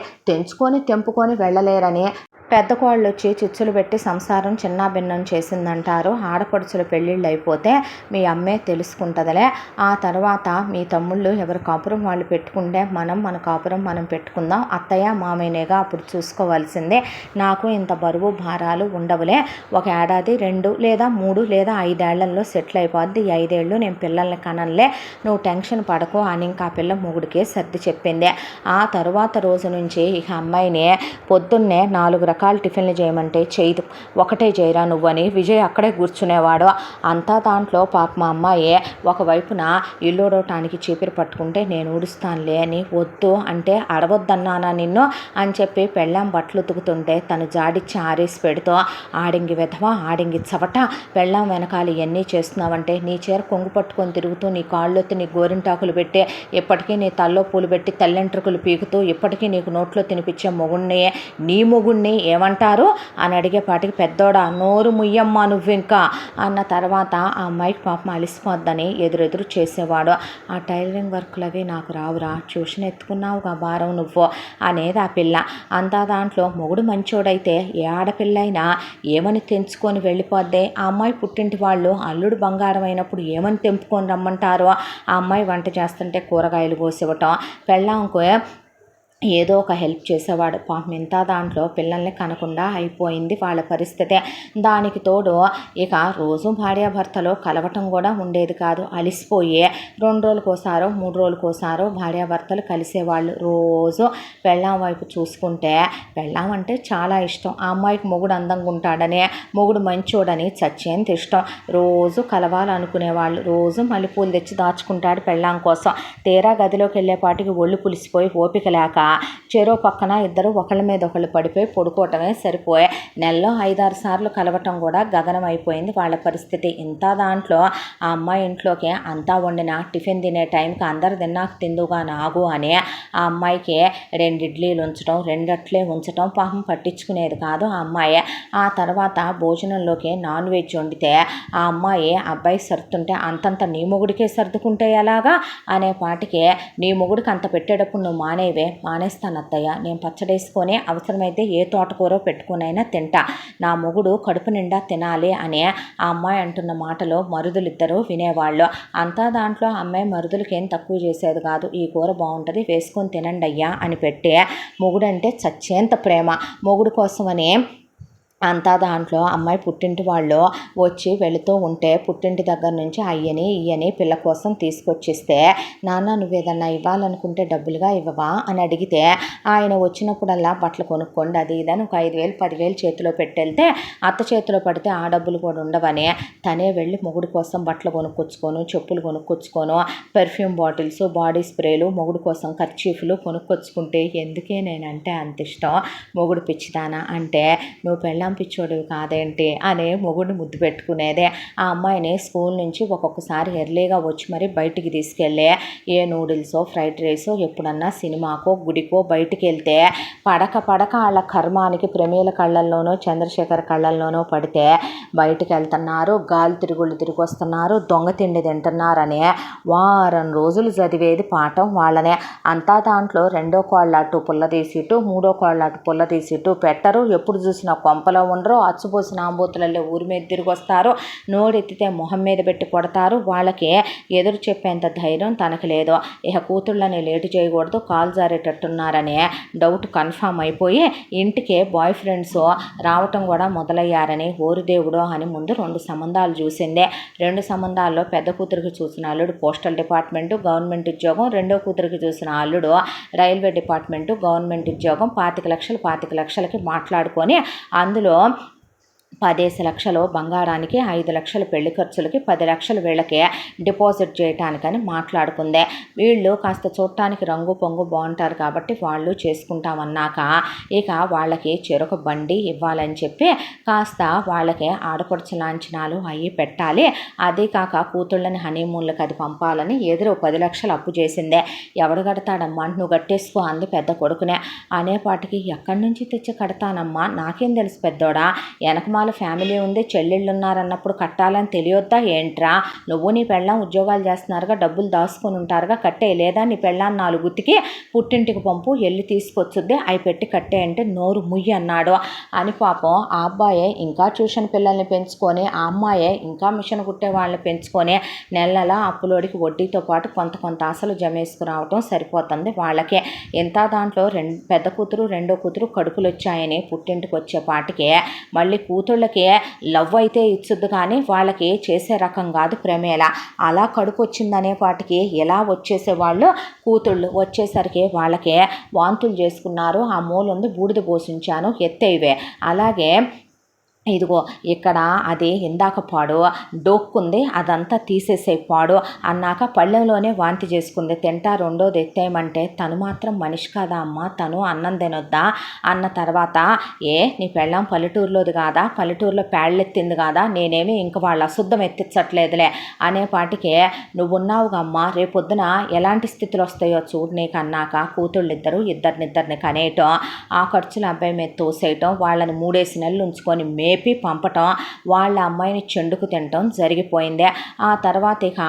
[SPEAKER 1] తెంపుకొని వెళ్ళలేరని పెద్ద కోళ్ళు వచ్చి చిచ్చులు పెట్టి సంసారం చిన్నాభిన్నం చేసిందంటారు. ఆడపడుచుల పెళ్ళిళ్ళు అయిపోతే మీ అమ్మే తెలుసుకుంటుందిలే. ఆ తర్వాత మీ తమ్ముళ్ళు ఎవరి కాపురం వాళ్ళు పెట్టుకుంటే మన కాపురం మనం పెట్టుకుందాం. అత్తయ్య మామయ్యనేగా అప్పుడు చూసుకోవాల్సిందే. నాకు ఇంత బరువు భారాలు ఉండవులే. 1 ఏడాది 2 లేదా 3 లేదా 5 ఏళ్లలో సెటిల్ అయిపోద్ది. 5 ఏళ్ళు నేను పిల్లల్ని కనలే, నువ్వు టెన్షన్ పడకు అని ఇంకా పిల్ల మొగుడికే సర్ది చెప్పింది. ఆ తరువాత రోజు నుంచి ఇక అమ్మాయిని పొద్దున్నే 4 రకాల టిఫిన్లు చేయమంటే చేయదు. ఒకటే చేయరా నువ్వని విజయ్ అక్కడే కూర్చునేవాడు. అంతా దాంట్లో పాప మా అమ్మాయి ఒకవైపున ఇల్లు ఉడవటానికి చీపిరి పట్టుకుంటే నేను ఊడుస్తానులే అని, వద్దు అంటే అడవద్దన్నానా నిన్ను అని చెప్పి పెళ్ళాం బట్టలు ఉతుకుతుంటే తను జాడిచ్చి ఆరేసి పెడుతూ, ఆడింగి వెధవా, ఆడింగి చవట, పెళ్ళాం వెనకాల ఇవన్నీ చేస్తున్నావంటే నీ చీర కొంగు పట్టుకొని తిరుగుతూ నీ కాళ్ళొత్తి నీ గోరింటాకులు పెట్టి ఇప్పటికీ నీ తల్లో పూలు పెట్టి తెల్లెంట్రుకులు పీకుతూ ఇప్పటికీ నీకు నోట్లో తినిపించే మొగుణ్ణి, నీ మొగుణ్ణి ఏమంటారు అని అడిగేపాటికి పెద్దోడా నోరు ముయ్యమ్మ నువ్వు ఇంకా అన్న తర్వాత ఆ అమ్మాయికి పాపం అలిసిపోద్దని ఎదురెదురు చేసేవాడు. ఆ టైలరింగ్ వర్క్లు అవి నాకు రావురా, ట్యూషన్ ఎత్తుకున్నావుగా భారం నువ్వు అనేది ఆ పిల్ల. అంతా దాంట్లో మొగుడు మంచోడైతే ఏ ఆడపిల్ల అయినా ఏమని తెంచుకొని వెళ్ళిపోద్ది. ఆ అమ్మాయి పుట్టింటి వాళ్ళు అల్లుడు బంగారం అయినప్పుడు ఏమని తెంపుకొని రమ్మంటారు? ఆ అమ్మాయి వంట చేస్తుంటే కూరగాయలు కోసివ్వటం, పెళ్ళాంకు ఏదో ఒక హెల్ప్ చేసేవాడు. పాపం ఇంత దాంట్లో పిల్లల్ని కనకుండా అయిపోయింది వాళ్ళ పరిస్థితి. దానికి తోడు ఇక రోజు భార్యాభర్తలు కలవటం కూడా ఉండేది కాదు. అలిసిపోయి 2 రోజులకోసారో 3 రోజులకోసారో భార్యాభర్తలు కలిసేవాళ్ళు. రోజు పెళ్ళాం వైపు చూసుకుంటే పెళ్ళాం అంటే చాలా ఇష్టం. ఆ అమ్మాయికి మొగుడు అందంగా ఉంటాడని, మొగుడు మంచోడని చచ్చేంత ఇష్టం. రోజు కలవాలనుకునేవాళ్ళు. రోజు మల్లెపూలు తెచ్చి దాచుకుంటాడు పెళ్ళాం కోసం. తీరా గదిలోకి వెళ్ళేపాటికి ఒళ్ళు పులిసిపోయి ఓపిక లేక చెరో పక్కన ఇద్దరు ఒకళ్ళ మీద ఒకళ్ళు పడిపోయి పడుకోవటమే సరిపోయే. నెలలో 5-6 సార్లు కలవటం కూడా గగనం అయిపోయింది వాళ్ళ పరిస్థితి. ఇంత దాంట్లో ఆ అమ్మాయి ఇంట్లోకి అంతా వండిన టిఫిన్ తినే టైంకి అందరు తిన్నాక తిందుగా నాగు అని ఆ అమ్మాయికి 2 ఇడ్లీలు ఉంచడం, 2 అట్లే ఉంచడం పాపం పట్టించుకునేది కాదు ఆ అమ్మాయి. ఆ తర్వాత భోజనంలోకి నాన్ వెజ్ వండితే ఆ అమ్మాయి అబ్బాయి సర్దుతుంటే అంతంత నీ మొగుడికే సర్దుకుంటే ఎలాగా అనే పాటికి నీ మొగుడికి అంత పెట్టేటప్పుడు నువ్వు మానేస్తాను అత్తయ్య, నేను పచ్చడేసుకొని అవసరమైతే ఏ తోటకూరో పెట్టుకునైనా తింటా, నా మొగుడు కడుపు నిండా తినాలి అని ఆ అమ్మాయి అంటున్న మాటలో మరుదులిద్దరూ వినేవాళ్ళు. అంతా దాంట్లో అమ్మాయి మరుదులకి ఏం తక్కువ చేసేది కాదు. ఈ కూర బాగుంటుంది వేసుకొని తినండి అయ్యా అని పెట్టి మొగుడంటే చచ్చేంత ప్రేమ. మొగుడు కోసమని అంతా దాంట్లో అమ్మాయి పుట్టింటి వాళ్ళు వచ్చి వెళుతూ ఉంటే పుట్టింటి దగ్గర నుంచి అయ్యని ఇయ్యని పిల్ల కోసం తీసుకొచ్చిస్తే, నాన్న నువ్వేదన్నా ఇవ్వాలనుకుంటే డబ్బులుగా ఇవ్వవా అని అడిగితే, ఆయన వచ్చినప్పుడల్లా బట్టలు కొనుక్కోండి అది ఇదని ఒక 5,000 10,000 చేతిలో పెట్టెళ్తే, అత్త చేతిలో పడితే ఆ డబ్బులు కూడా ఉండవని తనే వెళ్ళి మొగుడు కోసం బట్టలు కొనుక్కొచ్చుకోను, చెప్పులు కొనుక్కొచ్చుకోను, పెర్ఫ్యూమ్ బాటిల్స్, బాడీ స్ప్రేలు, మొగుడు కోసం కర్చీఫ్లు కొనుక్కొచ్చుకుంటే ఎందుకే నేనంటే అంత ఇష్టం, మొగుడు పిచ్చిదానా అంటే నువ్వు పెళ్ళాం పిచ్చోడివి కాదేంటి అని మొగుడిని ముద్దు పెట్టుకునేదే. ఆ అమ్మాయిని స్కూల్ నుంచి ఒక్కొక్కసారి ఎర్లీగా వచ్చి మరి బయటికి తీసుకెళ్ళే ఏ నూడిల్సో ఫ్రైడ్ రైసో ఎప్పుడన్నా సినిమాకో గుడికో బయటికి వెళ్తే పడక వాళ్ళ కర్మానికి ప్రమీల కళ్ళల్లోనో చంద్రశేఖర్ కళ్ళల్లోనో పడితే బయటికి వెళ్తున్నారు, గాలి తిరుగుళ్ళు తిరిగి వస్తున్నారు, దొంగ తిండి తింటున్నారని వారం రోజులు చదివేది పాఠం వాళ్ళనే. అంతా దాంట్లో రెండో కోళ్ళట్టు పుల్ల తీసిట్టు మూడో కోళ్ళట్టు పుల్ల తీసిట్టు పెట్టరు, ఎప్పుడు చూసినా కొంపలో ఉండరు, అచ్చుపోసిన ఆంబోతులలో ఊరి మీద తిరిగి వస్తారు, నోరెత్తితే మొహం మీద పెట్టి కొడతారు. వాళ్ళకి ఎదురు చెప్పేంత ధైర్యం తనకు లేదు. ఇక కూతుళ్ళని లేటు చేయకూడదు, కాలు జారేటట్టున్నారనే డౌట్ కన్ఫామ్ అయిపోయి ఇంటికి బాయ్ ఫ్రెండ్స్ రావటం కూడా మొదలయ్యారని ఓరి దేవుడో అని ముందు 2 సంబంధాలు చూసిందే. 2 సంబంధాల్లో పెద్ద కూతురికి చూసిన అల్లుడు పోస్టల్ డిపార్ట్మెంటు గవర్నమెంట్ ఉద్యోగం, రెండో కూతురికి చూసిన అల్లుడు రైల్వే డిపార్ట్మెంటు గవర్నమెంట్ ఉద్యోగం. 25 లక్షలకి మాట్లాడుకొని అందులో 10 లక్షలు బంగారానికి, 5 లక్షలు పెళ్లి ఖర్చులకి, 10 లక్షలు వీళ్ళకి డిపాజిట్ చేయటానికని మాట్లాడుకుందే. వీళ్ళు కాస్త చూడటానికి రంగు పొంగు బాగుంటారు కాబట్టి వాళ్ళు చేసుకుంటామన్నాక ఇక వాళ్ళకి చెరొక బండి ఇవ్వాలని చెప్పి కాస్త వాళ్ళకి ఆడపడుచు లాంఛనాలు అవి పెట్టాలి, అదే కాక కూతుళ్ళని హనీమూన్లకు అది పంపాలని ఎదురు 10 లక్షలు అప్పు చేసిందే. ఎవడు కడతాడమ్మా, నువ్వు కట్టేసుకో అంది పెద్ద కొడుకునే. అనేపాటికి ఎక్కడి నుంచి తెచ్చి కడతానమ్మా, నాకేం తెలుసు పెద్దోడా, వెనకమాల ఫ్యామిలీ ఉంది, చెల్లెళ్ళు ఉన్నారన్నప్పుడు కట్టాలని తెలియొద్దా ఏంట్రా, నువ్వు నీ పెళ్ళాం ఉద్యోగాలు చేస్తున్నారుగా, డబ్బులు దాచుకొని ఉంటారుగా, కట్టే, లేదా నీ పెళ్ళాం 4 గుత్తికి పుట్టింటికి పంపు, వెళ్ళి తీసుకొచ్చుద్ది, అవి పెట్టి కట్టే అంటే నోరు ముయ్యి అన్నాడు. అని పాపం ఆ అబ్బాయే ఇంకా ట్యూషన్ పిల్లల్ని పెంచుకొని, ఆ అమ్మాయే ఇంకా మిషన్ కుట్టే వాళ్ళని పెంచుకొని నెల అప్పులోడికి వడ్డీతో పాటు కొంత అసలు జమేసుకురావటం సరిపోతుంది వాళ్ళకే. ఎంత దాంట్లో పెద్ద కూతురు రెండో కూతురు కడుపులు వచ్చాయని పుట్టింటికి వచ్చేపాటికే మళ్ళీ కూతుళ్ళకి లవ్ అయితే ఇచ్చుద్దు కానీ వాళ్ళకి చేసే రకం కాదు ప్రమేల. అలా కడుపు వచ్చిందనే పాటికి ఎలా వచ్చేసేవాళ్ళు కూతుళ్ళు వచ్చేసరికి వాళ్ళకి వాంతులు చేసుకున్నారు, ఆ మూలందు బూడిద పోసించాను ఎత్తైవే. అలాగే ఇదిగో ఇక్కడ అది ఇందాక పాడు డోక్కుంది, అదంతా తీసేసే పాడు అన్నాక పళ్ళెంలోనే వాంతి చేసుకుంది. తింటా రెండోది ఎత్తేయమంటే తను మాత్రం మనిషి కాదా అమ్మ, తను అన్నం తినొద్దా అన్న తర్వాత, నీ పెళ్ళాం పల్లెటూరులోది కాదా, పల్లెటూరులో పేళ్ళెత్తింది కాదా, నేనేమి ఇంక వాళ్ళ అశుద్ధం ఎత్తించట్లేదులే అనేపాటికే నువ్వున్నావుగా అమ్మ, రేపొద్దున ఎలాంటి స్థితులు వస్తాయో చూడు నీకు అన్నాక కూతుళ్ళిద్దరూ ఇద్దరిని కనేయటం, ఆ ఖర్చులు అబ్బాయి మీద తోసేయటం, వాళ్ళని 3 నెలలు ఉంచుకొని పంపటం, వాళ్ళ అమ్మాయిని చెండుకు తినటం జరిగిపోయిందే. ఆ తర్వాత ఇక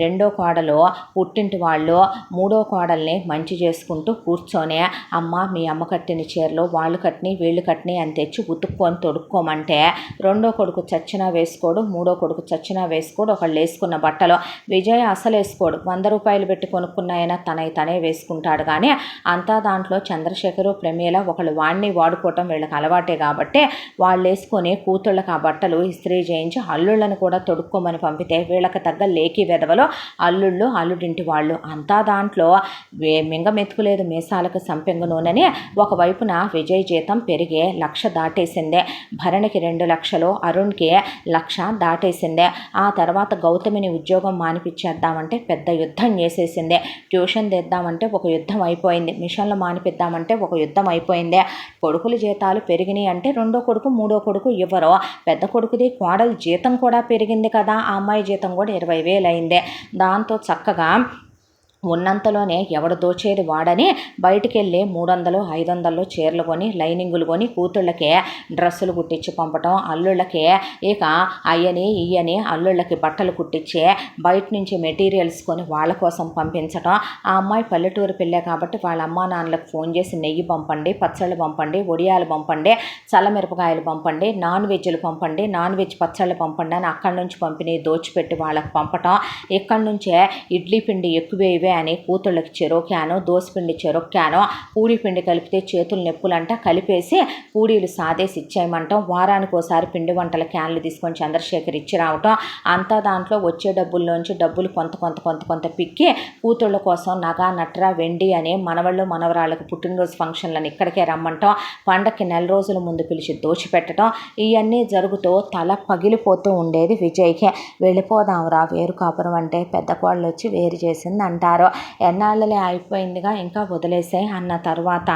[SPEAKER 1] రెండో కోడలు పుట్టింటి వాళ్ళు మూడో కోడల్ని మంచి చేసుకుంటూ కూర్చొని, అమ్మ మీ అమ్మ కట్టిన చీరలు వాళ్ళు కట్టిని వీళ్ళు కట్టిని అని తెచ్చి ఉతుక్కొని తొడుక్కోమంటే రెండో కొడుకు చచ్చినా వేసుకోడు, మూడో కొడుకు చచ్చినా వేసుకోడు. ఒకళ్ళు వేసుకున్న బట్టలు విజయ్ అసలు వేసుకోడు, 100 రూపాయలు పెట్టి కొనుక్కున్నాయైనా తనే వేసుకుంటాడు. కానీ అంతా దాంట్లో చంద్రశేఖరు ప్రమీల ఒకళ్ళు వాడిని వాడుకోవటం వీళ్ళకి అలవాటే కాబట్టి వాళ్ళు వేసుకొని కూతుళ్ళకి ఆ బట్టలు ఇస్త్రీ చేయించి అల్లుళ్ళను కూడా తొడుక్కోమని పంపితే వీళ్ళకి తగ్గ లేకి వెదవలో అల్లుడింటి వాళ్ళు. అంతా దాంట్లో మింగమెత్తుకులేదు మీసాలకు సంపెంగ నూనెని. ఒకవైపున విజయ్ జీతం పెరిగే 1,00,000 దాటేసిందే, భరణికి 2 లక్షలు, అరుణ్కి 1,00,000 దాటేసిందే. ఆ తర్వాత గౌతమిని ఉద్యోగం మానిపించేద్దామంటే పెద్ద యుద్ధం చేసేసిందే, ట్యూషన్ తెద్దామంటే ఒక యుద్ధం అయిపోయింది, మిషన్లు మానిపిద్దామంటే ఒక యుద్ధం అయిపోయిందే. కొడుకుల జీతాలు పెరిగినాయి అంటే రెండో కొడుకు మూడో కొడుకు ఇవ్వరు. పెద్ద కొడుకుది కోడలు జీతం కూడా పెరిగింది కదా, ఆ అమ్మాయి జీతం కూడా 20,000 అయిందే. దాంతో చక్కగా ఉన్నంతలోనే ఎవడు దోచేది వాడని బయటికి వెళ్ళి 300 500 చీరలు కొని లైనింగులు కొని కూతుళ్ళకి డ్రెస్సులు కుట్టించి పంపటం, అల్లుళ్ళకి ఇక అయ్యని ఇయ్యని అల్లుళ్ళకి బట్టలు కుట్టించి బయట నుంచి మెటీరియల్స్ కొని వాళ్ళ కోసం పంపించటం. ఆ అమ్మాయి పల్లెటూరు పిల్లే కాబట్టి వాళ్ళ అమ్మా నాన్నలకు ఫోన్ చేసి నెయ్యి పంపండి, పచ్చళ్ళు పంపండి, వడియాలు పంపండి, చల్లమిరపకాయలు పంపండి, నాన్ వెజ్లు పంపండి, నాన్ వెజ్ పచ్చళ్ళు పంపండి అని అక్కడి నుంచి పంపిణీ దోచిపెట్టి వాళ్ళకి పంపటం. ఇక్కడి నుంచే ఇడ్లీ పిండి ఎక్కువే అని కూతుళ్ళకి చెరో క్యానో, దోసపిండి చెరో క్యానో, పూడి పిండి కలిపితే చేతులు నొప్పులంట కలిపేసి పూడీలు సాదేసి ఇచ్చేయమంటాం. వారానికి ఒకసారి పిండి వంటల క్యాన్లు తీసుకొని చంద్రశేఖర్ ఇచ్చి రావటం. అంతా దాంట్లో వచ్చే డబ్బుల్లోంచి డబ్బులు కొంత పిక్కి కూతుళ్ళ కోసం నగ నట్ర వెండి అని మనవాళ్ళు మనవరాళ్ళకి పుట్టినరోజు ఫంక్షన్లను ఇక్కడికే రమ్మంటాం. పండక్కి నెల రోజుల ముందు పిలిచి దోచిపెట్టడం. ఇవన్నీ జరుగుతూ తల పగిలిపోతూ ఉండేది విజయ్కి. వెళ్ళిపోదాంరా, వేరు కాపురం అంటే పెద్ద కోళ్ళు వచ్చి వేరు చేసింది అంటారు. ఎన్నాళ్ళలే అయిపోయిందిగా, ఇంకా వదిలేసే అన్న తర్వాత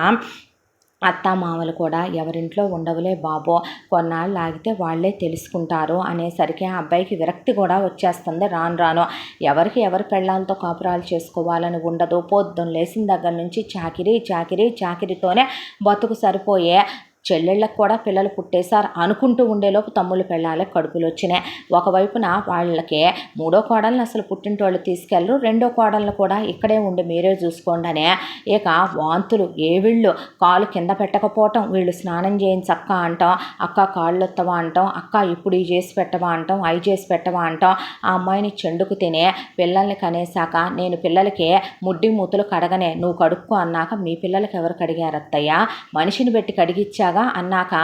[SPEAKER 1] అత్తామామలు కూడా ఎవరింట్లో ఉండవులే బాబో, కొన్నాళ్ళు ఆగితే వాళ్ళే తెలుసుకుంటారు అనేసరికి ఆ అబ్బాయికి విరక్తి కూడా వచ్చేస్తుంది. రాను ఎవరి పెళ్ళాలతో కాపురాలు చేసుకోవాలని ఉండదు. పొద్దున్న లేచిన దగ్గర నుంచి చాకిరీతోనే బతుకు సరిపోయే చెల్లెళ్ళకు కూడా పిల్లలు పుట్టేశారు అనుకుంటూ ఉండేలోపు తమ్ముళ్ళు పెళ్ళాలే కడుపులు వచ్చినాయి. ఒకవైపున వాళ్ళకి మూడో కోడలను అసలు పుట్టింటోళ్ళు తీసుకెళ్ళరు, రెండో కోడలను కూడా ఇక్కడే ఉండి మీరే చూసుకోండి అనే ఇక వాంతులు, ఏవిళ్ళు, కాలు కింద పెట్టకపోవటం, వీళ్ళు స్నానం చేయించక్క అంటాం, అక్క కాళ్ళు ఎత్తవా అంటాం, అక్క ఇప్పుడు ఇవి చేసి పెట్టవా అంటాం, అవి చేసి పెట్టవా అంటాం. ఆ అమ్మాయిని చెండుకు తినే పిల్లల్ని కనేసాక నేను పిల్లలకి ముడ్డి మూతులు కడగనే, నువ్వు కడుక్కో అన్నాక మీ పిల్లలకి ఎవరు కడిగారత్తయ్యా, మనిషిని పెట్టి కడిగిచ్చాగా అన్నాక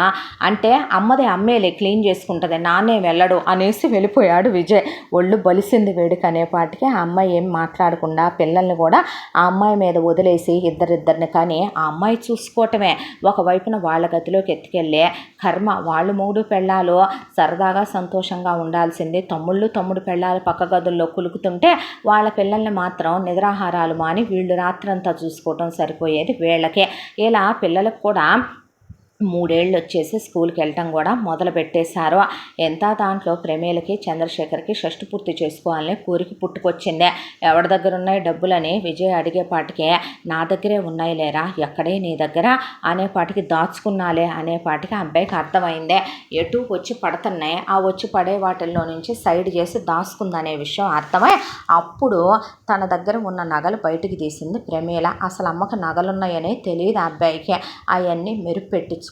[SPEAKER 1] అంటే అమ్మదే అమ్మేలే క్లీన్ చేసుకుంటుంది, నాన్నే వెళ్ళడు అనేసి వెళ్ళిపోయాడు విజయ్. ఒళ్ళు బలిసింది వేడికి అనేపాటికి ఆ అమ్మాయి ఏం మాట్లాడకుండా పిల్లల్ని కూడా ఆ అమ్మాయి మీద వదిలేసి ఇద్దరిని కానీ ఆ అమ్మాయి చూసుకోవటమే. ఒకవైపున వాళ్ళ గదిలోకి ఎత్తుకెళ్ళే కర్మ. వాళ్ళు మూడు పెళ్ళాలు సరదాగా సంతోషంగా ఉండాల్సింది. తమ్ముడు పెళ్ళాలు పక్క గదుల్లో కులుకుతుంటే వాళ్ళ పిల్లల్ని మాత్రం నిద్రాహారాలు మాని వీళ్ళు రాత్రంతా చూసుకోవటం సరిపోయేది వీళ్ళకే. ఇలా పిల్లలకు కూడా 3 ఏళ్ళు వచ్చేసి స్కూల్కి వెళ్ళటం కూడా మొదలు పెట్టేశారు. ఎంత దాంట్లో ప్రమేలకి చంద్రశేఖర్కి షష్టి పూర్తి చేసుకోవాలని కోరిక పుట్టుకొచ్చిందే. ఎవరి దగ్గర ఉన్నాయి డబ్బులని విజయ్ అడిగేపాటికే నా దగ్గరే ఉన్నాయి లేరా, ఎక్కడే నీ దగ్గర అనేపాటికి దాచుకున్నాలే అనేపాటికి అబ్బాయికి అర్థమైందే. ఎటు వచ్చి పడుతున్నాయి, ఆ వచ్చి పడే వాటిల్లో నుంచి సైడ్ చేసి దాచుకుందనే విషయం అర్థమై అప్పుడు తన దగ్గర ఉన్న నగలు బయటికి తీసింది ప్రమేల. అసలు అమ్మకు నగలున్నాయని తెలియదు అబ్బాయికి. అవన్నీ మెరుపు పెట్టించుకొని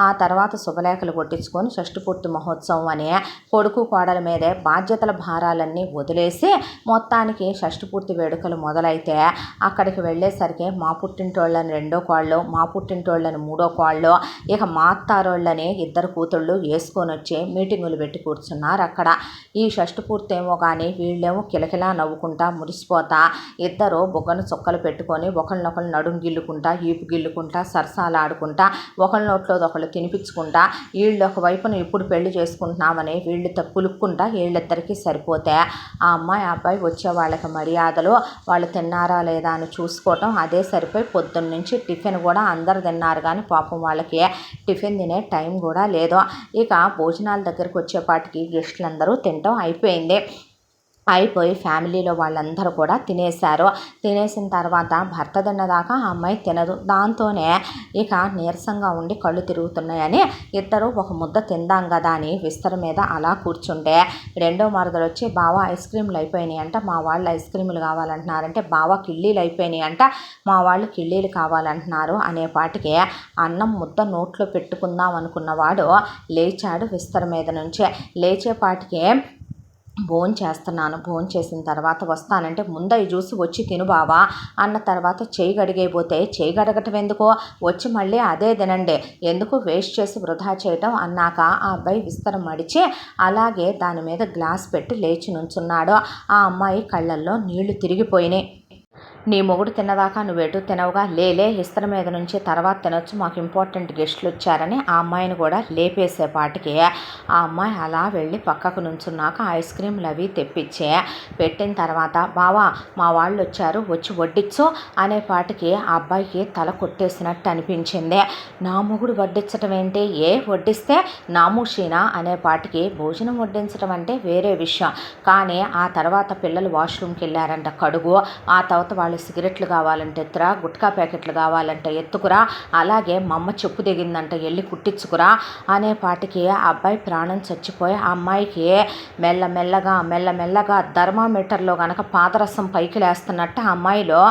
[SPEAKER 1] ఆ తర్వాత శుభలేఖలు కొట్టించుకొని షష్టిపూర్తి మహోత్సవం అనే కొడుకు కోడల మీదే బాధ్యతల భారాలన్నీ వదిలేసి మొత్తానికి షష్టిపూర్తి వేడుకలు మొదలైతే అక్కడికి వెళ్ళేసరికి మా పుట్టింటోళ్ళని 2వ కోళ్ళు, మా పుట్టింటోళ్ళని 3వ కోళ్ళు, ఇక మా అత్తారోళ్ళని 2 కూతుళ్ళు వేసుకొని వచ్చి మీటింగులు పెట్టి కూర్చున్నారు అక్కడ. ఈ షష్టిపూర్తి ఏమో కానీ వీళ్ళేమో కిలకిలా నవ్వుకుంటా మురిసిపోతా ఇద్దరు బొగ్గను చుక్కలు పెట్టుకొని ఒకళ్ళనొకళ్ళు నడుం గిల్లుకుంటా ఈపు గిల్లుకుంటా సరసాలాడుకుంటా ఒకళ్ళ నోట్లో ఒకళ్ళు తినిపించుకుంటా వీళ్ళు ఒకవైపున ఇప్పుడు పెళ్లి చేసుకుంటున్నామని వీళ్ళు పులుక్కుంటా వీళ్ళిద్దరికీ సరిపోతే ఆ అమ్మాయి అబ్బాయి వచ్చే వాళ్ళకి మర్యాదలు, వాళ్ళు తిన్నారా లేదా అని చూసుకోవటం అదే సరిపోయి పొద్దున్న నుంచి టిఫిన్ కూడా అందరు తిన్నారు కానీ పాపం వాళ్ళకి టిఫిన్ తినే టైం కూడా లేదు. ఇక భోజనాల దగ్గరికి వచ్చేపాటికి గెస్టులందరూ తినటం అయిపోయి ఫ్యామిలీలో వాళ్ళందరూ కూడా తినేశారు. తినేసిన తర్వాత భర్త తిన్నదాకా ఆ అమ్మాయి తినదు. దాంతోనే ఇక నీరసంగా ఉండి కళ్ళు తిరుగుతున్నాయని ఇద్దరు ఒక ముద్ద తిందాం కదా అని విస్తర మీద అలా కూర్చుంటే రెండో మరదలు వచ్చి బావ ఐస్ క్రీములు అయిపోయినాయి అంట, మా వాళ్ళు ఐస్ క్రీములు కావాలంటున్నారంటే, బావ కిళ్ళీలు అయిపోయినాయి అంట, మా వాళ్ళు కిళ్ళీలు కావాలంటున్నారు అనేపాటికి అన్నం ముద్ద నోట్లో పెట్టుకుందాం అనుకున్నవాడు లేచాడు విస్తర మీద నుంచే. లేచేపాటికి భోంచేసిన తర్వాత వస్తానంటే ముందు ఈ జ్యూస్ వచ్చి తిను బావా అన్న తర్వాత చేయి గడిగైపోతే చేయి గడగటం ఎందుకో, వచ్చి మళ్ళీ అదే తినండి, ఎందుకు వేస్ట్ చేసి వృధా చేయటం అన్నాక ఆ అబ్బాయి విస్తరం మడిచి అలాగే దాని మీద గ్లాస్ పెట్టి లేచి నుంచున్నాడు. ఆ అమ్మాయి కళ్ళల్లో నీళ్లు తిరిగిపోయినాయి. నీ మొగుడు తిన్నదాకా నువ్వెటు తినవుగా, లేలే ఇస్తర మీద నుంచి తర్వాత తినొచ్చు, మాకు ఇంపార్టెంట్ గెస్టులు వచ్చారని ఆ అమ్మాయిని కూడా లేపేసేపాటికి ఆ అమ్మాయి అలా వెళ్ళి పక్కకు నుంచున్నాక ఐస్ క్రీమ్లు అవి తెప్పించే పెట్టిన తర్వాత బావా మా వాళ్ళు వచ్చారు వచ్చి వడ్డించు అనేపాటికి ఆ అబ్బాయికి తల కొట్టేసినట్టు అనిపించింది. నా మొగుడు వడ్డించటం ఏంటి, వడ్డిస్తే నామూషీనా అనేపాటికి భోజనం వడ్డించడం అంటే వేరే విషయం, కానీ ఆ తర్వాత పిల్లలు వాష్రూమ్కి వెళ్ళారంట కడుగు, ఆ తర్వాత వాళ్ళు సిగరెట్లు కావాలంటే ఎత్తురా, గుట్కా ప్యాకెట్లు కావాలంటే ఎత్తుకురా, అలాగే మా అమ్మ చెప్పు దిగిందంట వెళ్ళి కుట్టించుకురా అనేపాటికి ఆ అబ్బాయి ప్రాణం చచ్చిపోయి ఆ అమ్మాయికి మెల్లమెల్లగా థర్మామీటర్లో కనుక పాదరసం పైకి లేస్తున్నట్టు ఆ అమ్మాయిలో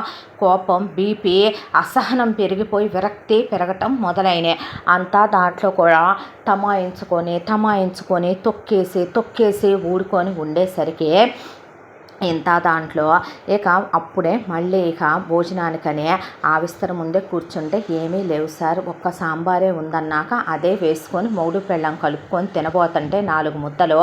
[SPEAKER 1] కోపం, బీపీ, అసహనం పెరిగిపోయి విరక్తి పెరగటం మొదలైనాయి. అంతా దాంట్లో కూడా తమాయించుకొని తొక్కేసి ఊడుకొని ఉండేసరికి ఇంత దాంట్లో ఇక అప్పుడే మళ్ళీ ఇక భోజనానికనే ఆవిస్తరం ముందే కూర్చుంటే ఏమీ లేవు సార్, ఒక్క సాంబారే ఉందన్నాక అదే వేసుకొని మూడు పెళ్ళం కలుపుకొని తినబోతుంటే 4 ముద్దలు.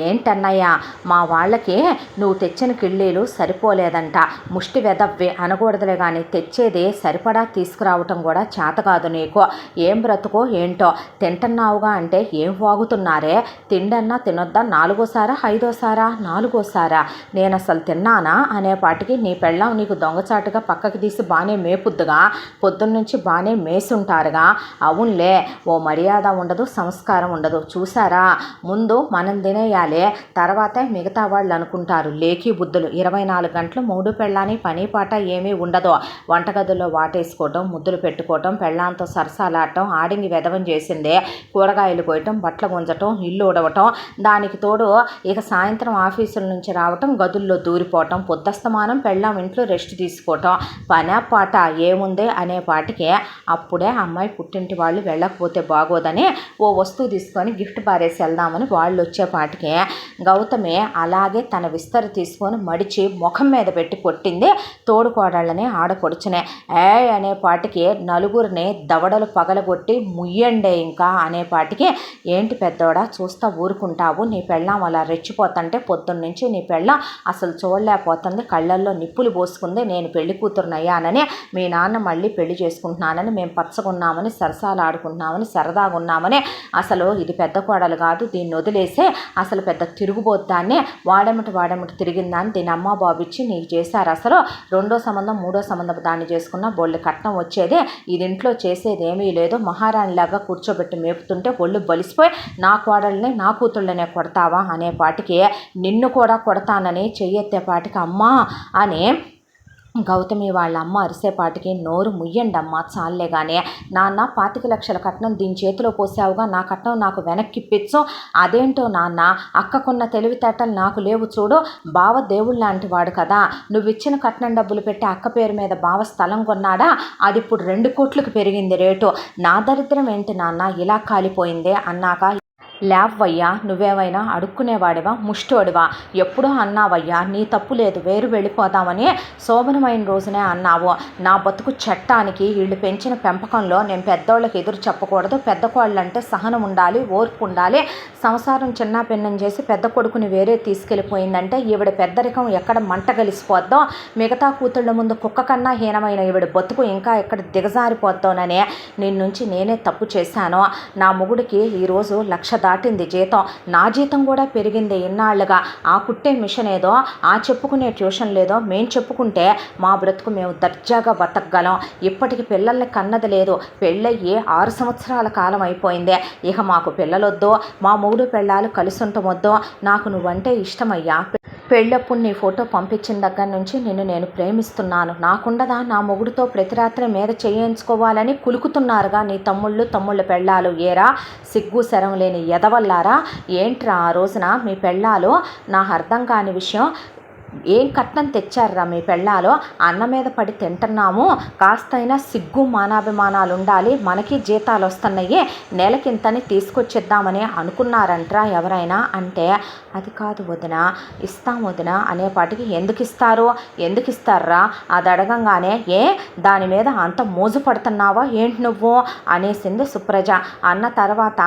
[SPEAKER 1] ఏంటన్నయ్యా, మా వాళ్ళకి నువ్వు తెచ్చిన కిళ్ళీలు సరిపోలేదంట, ముష్టి వెదవ్వి అనకూడదులే కానీ తెచ్చేది సరిపడా తీసుకురావటం కూడా చేత కాదు నీకు, ఏం బ్రతుకో ఏంటో, తింటున్నావుగా అంటే ఏం వాగుతున్నారే, తిండన్నా తినొద్దా, 4సారా 5సారా 4సారా, నేను అసలు తిన్నానా అనేపాటికి నీ పెళ్ళాం నీకు దొంగచాటుగా పక్కకి తీసి బాగానే మేపుద్దుగా, పొద్దున్నుంచి బాగానే మేసుంటారుగా. అవునులే, ఓ మర్యాద ఉండదు, సంస్కారం ఉండదు, చూసారా, ముందు మనం తినేయాలి, తర్వాతే మిగతా వాళ్ళు అనుకుంటారు లేఖీ బుద్ధులు. 24 గంటలు మూడు పెళ్ళాని పని పాట ఏమీ ఉండదు, వంటగదుల్లో వాటేసుకోవటం, ముద్దులు పెట్టుకోవటం, పెళ్ళాంతో సరసాలాడటం, ఆడింగి వెధవం చేసిందే, కూరగాయలు కోయటం, బట్టలు గుంజటం, ఇల్లు ఉడవటం, దానికి తోడు ఇక సాయంత్రం ఆఫీసుల నుంచి రావటం, గదుల్లో దూరిపోవటం, పొద్దస్తమానం పెళ్ళాం ఇంట్లో రెస్ట్ తీసుకోవటం, పనే పాట ఏముంది అనేపాటికి అప్పుడే అమ్మాయి పుట్టింటి వాళ్ళు వెళ్ళకపోతే బాగోదని ఓ వస్తువు తీసుకొని గిఫ్ట్ పారేసి వెళ్దామని వాళ్ళు వచ్చేపాటికి గౌతమి అలాగే తన విస్తర తీసుకొని మడిచి ముఖం మీద పెట్టి కొట్టింది తోడుకోడళ్ళని ఆడపడుచునే. అనేపాటికి నలుగురిని దవడలు పగలగొట్టి ముయ్యండే ఇంకా అనేపాటికి, ఏంటి పెద్దోడా చూస్తా ఊరుకుంటావు, నీ పెళ్ళాం అలా రెచ్చిపోతుంటే పొద్దున్నుంచి నీ పెళ్ళాం అసలు చూడలేకపోతుంది, కళ్ళల్లో నిప్పులు పోసుకుంది, నేను పెళ్లి కూతురునయ్యానని, మీ నాన్న మళ్ళీ పెళ్లి చేసుకుంటున్నానని, మేము పచ్చగున్నామని, సరసాలు ఆడుకుంటున్నామని, సరదాగా ఉన్నామని, అసలు ఇది పెద్ద కోడలు కాదు, దీన్ని వదిలేసే అసలు పెద్ద తిరుగుబోద్దాన్ని, వాడేమిటి తిరిగిందాన్ని దీని అమ్మ బాబు ఇచ్చి నీకు చేశారు, అసలు 2వ సంబంధం 3వ సంబంధం దాన్ని చేసుకున్న బొళ్ళు కట్నం వచ్చేది, ఇది ఇంట్లో చేసేది ఏమీ లేదు, మహారాణిలాగా కూర్చోబెట్టి మేపుతుంటే ఒళ్ళు బలిసిపోయి నా కోడల్ని నా కూతుళ్ళనే కొడతావా అనేపాటికి, నిన్ను కూడా కొడతానని చెయ్యెత్తేపాటికి అమ్మా అని గౌతమి వాళ్ళ అమ్మ అరిసేపాటికి, నోరు ముయ్యండమ్మా చాలే కానీ, నాన్న 25 లక్షల కట్నం దీని చేతిలో పోసావుగా, నా కట్నం నాకు వెనక్కిప్పించు, అదేంటో నాన్న, అక్కకున్న తెలివితేటలు నాకు లేవు చూడు, బావ దేవుళ్ళు లాంటి వాడు కదా, నువ్వు ఇచ్చిన కట్నం డబ్బులు పెట్టి అక్క పేరు మీద బావ స్థలం కొన్నాడా, అది ఇప్పుడు 2 కోట్లకు పెరిగింది రేటు, నా దరిద్రం ఏంటి నాన్న ఇలా కాలిపోయిందే అన్నాక, లేవయ్యా, నువ్వేమైనా అడుక్కునేవాడివా, ముష్టోడివా, ఎప్పుడో అన్నావయ్యా, నీ తప్పు లేదు, వేరు వెళ్ళిపోదామని శోభనమైన రోజునే అన్నావు, నా బతుకు చట్టానికి వీళ్ళు పెంచిన పెంపకంలో నేను పెద్దోళ్ళకి ఎదురు చెప్పకూడదు, పెద్ద కోళ్ళంటే సహనం ఉండాలి, ఓర్పు ఉండాలి, సంసారం చిన్న పిన్నం చేసి పెద్ద కొడుకుని వేరే తీసుకెళ్ళిపోయిందంటే ఈవిడ పెద్దరికం ఎక్కడ మంట కలిసిపోద్దో, మిగతా కూతుళ్ళ ముందు కుక్క కన్నా హీనమైన ఈవిడ బతుకు ఇంకా ఎక్కడ దిగజారిపోద్దోనని నిన్నుంచి నేనే తప్పు చేశాను, నా మొగుడికి ఈరోజు 1,00,000 దాటింది జీతం, నా జీతం కూడా పెరిగింది ఇన్నాళ్ళుగా, ఆ కుట్టే మిషన్ ఏదో, ఆ చెప్పుకునే ట్యూషన్ లేదో, మేము చెప్పుకుంటే మా బ్రతుకు మేము దర్జాగా బతకగలం, ఇప్పటికి పిల్లల్ని కన్నది లేదు, పెళ్ళయ్యి 6 సంవత్సరాల కాలం అయిపోయింది, ఇక మాకు పిల్లలొద్దు, మా మూడు పెళ్ళాలు కలిసి ఉంటమొద్దు, నాకు నువ్వంటే ఇష్టమయ్యా, పెళ్ళప్పుడు నీ ఫోటో పంపించిన దగ్గర నుంచి నిన్ను నేను ప్రేమిస్తున్నాను, నాకుండదా నా మొగుడితో ప్రతి రాత్రి మీద చేయించుకోవాలని కులుకుతున్నారుగా నీ తమ్ముళ్ళ పెళ్ళాలు, ఏరా సిగ్గు శరం లేని ఎదవల్లారా, ఏంట్రా ఆ రోజున మీ పెళ్ళాలు, నాకు అర్థం కాని విషయం, ఏం కట్నం తెచ్చారా మీ పెళ్ళాలో, అన్న మీద పడి తింటున్నాము, కాస్తైనా సిగ్గు మానాభిమానాలు ఉండాలి, మనకి జీతాలు వస్తున్నాయి, నెలకింతని తీసుకొచ్చిద్దామని అనుకున్నారంట్రా ఎవరైనా అంటే, అది కాదు వదిన, ఇస్తాం వదిన అనేపాటికి, ఎందుకు ఇస్తారా, అది అడగంగానే దాని మీద అంత మోజు పడుతున్నావా ఏంటి నువ్వు అనేసింది సుప్రజ. అన్న తర్వాత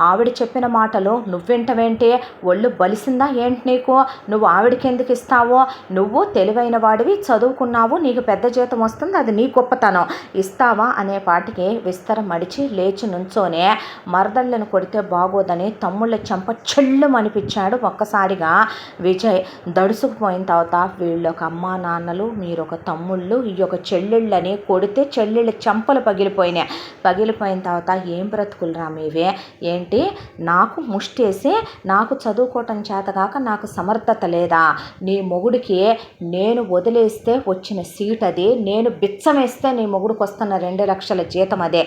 [SPEAKER 1] ఆవిడ చెప్పిన మాటలు నువ్వింటవేంటి, ఒళ్ళు బలిసిందా ఏంటి నీకు, నువ్వు ఆవిడకి ఎందుకు ఇస్తావు, నువ్వు తెలివైన వాడివి, చదువుకున్నావు, నీకు పెద్ద జీతం వస్తుంది, అది నీ గొప్పతనం, ఇస్తావా అనేపాటికి విస్తరం మడిచి లేచి నుంచోనే, మరదళ్ళను కొడితే బాగోదని తమ్ముళ్ళ చెంప చెల్లు అనిపించాడు ఒక్కసారిగా విజయ్. దడుసుకుపోయిన తర్వాత వీళ్ళొక అమ్మా నాన్నలు, మీరొక తమ్ముళ్ళు, ఈ యొక్క చెల్లెళ్ళని కొడితే చెల్లెళ్ళ చెంపలు పగిలిపోయిన తర్వాత ఏం బ్రతుకులరా మీవే, ఏంటి నాకు ముష్టేసి నాకు చదువుకోవటం చేతగాక నాకు సమర్థత లేదా, నీ మొగుడికి నేను వదిలేస్తే వచ్చిన సీట్ అది, నేను బిచ్చమేస్తే నీ మొగుడికి వస్తున్న 2 లక్షల జీతం అదే,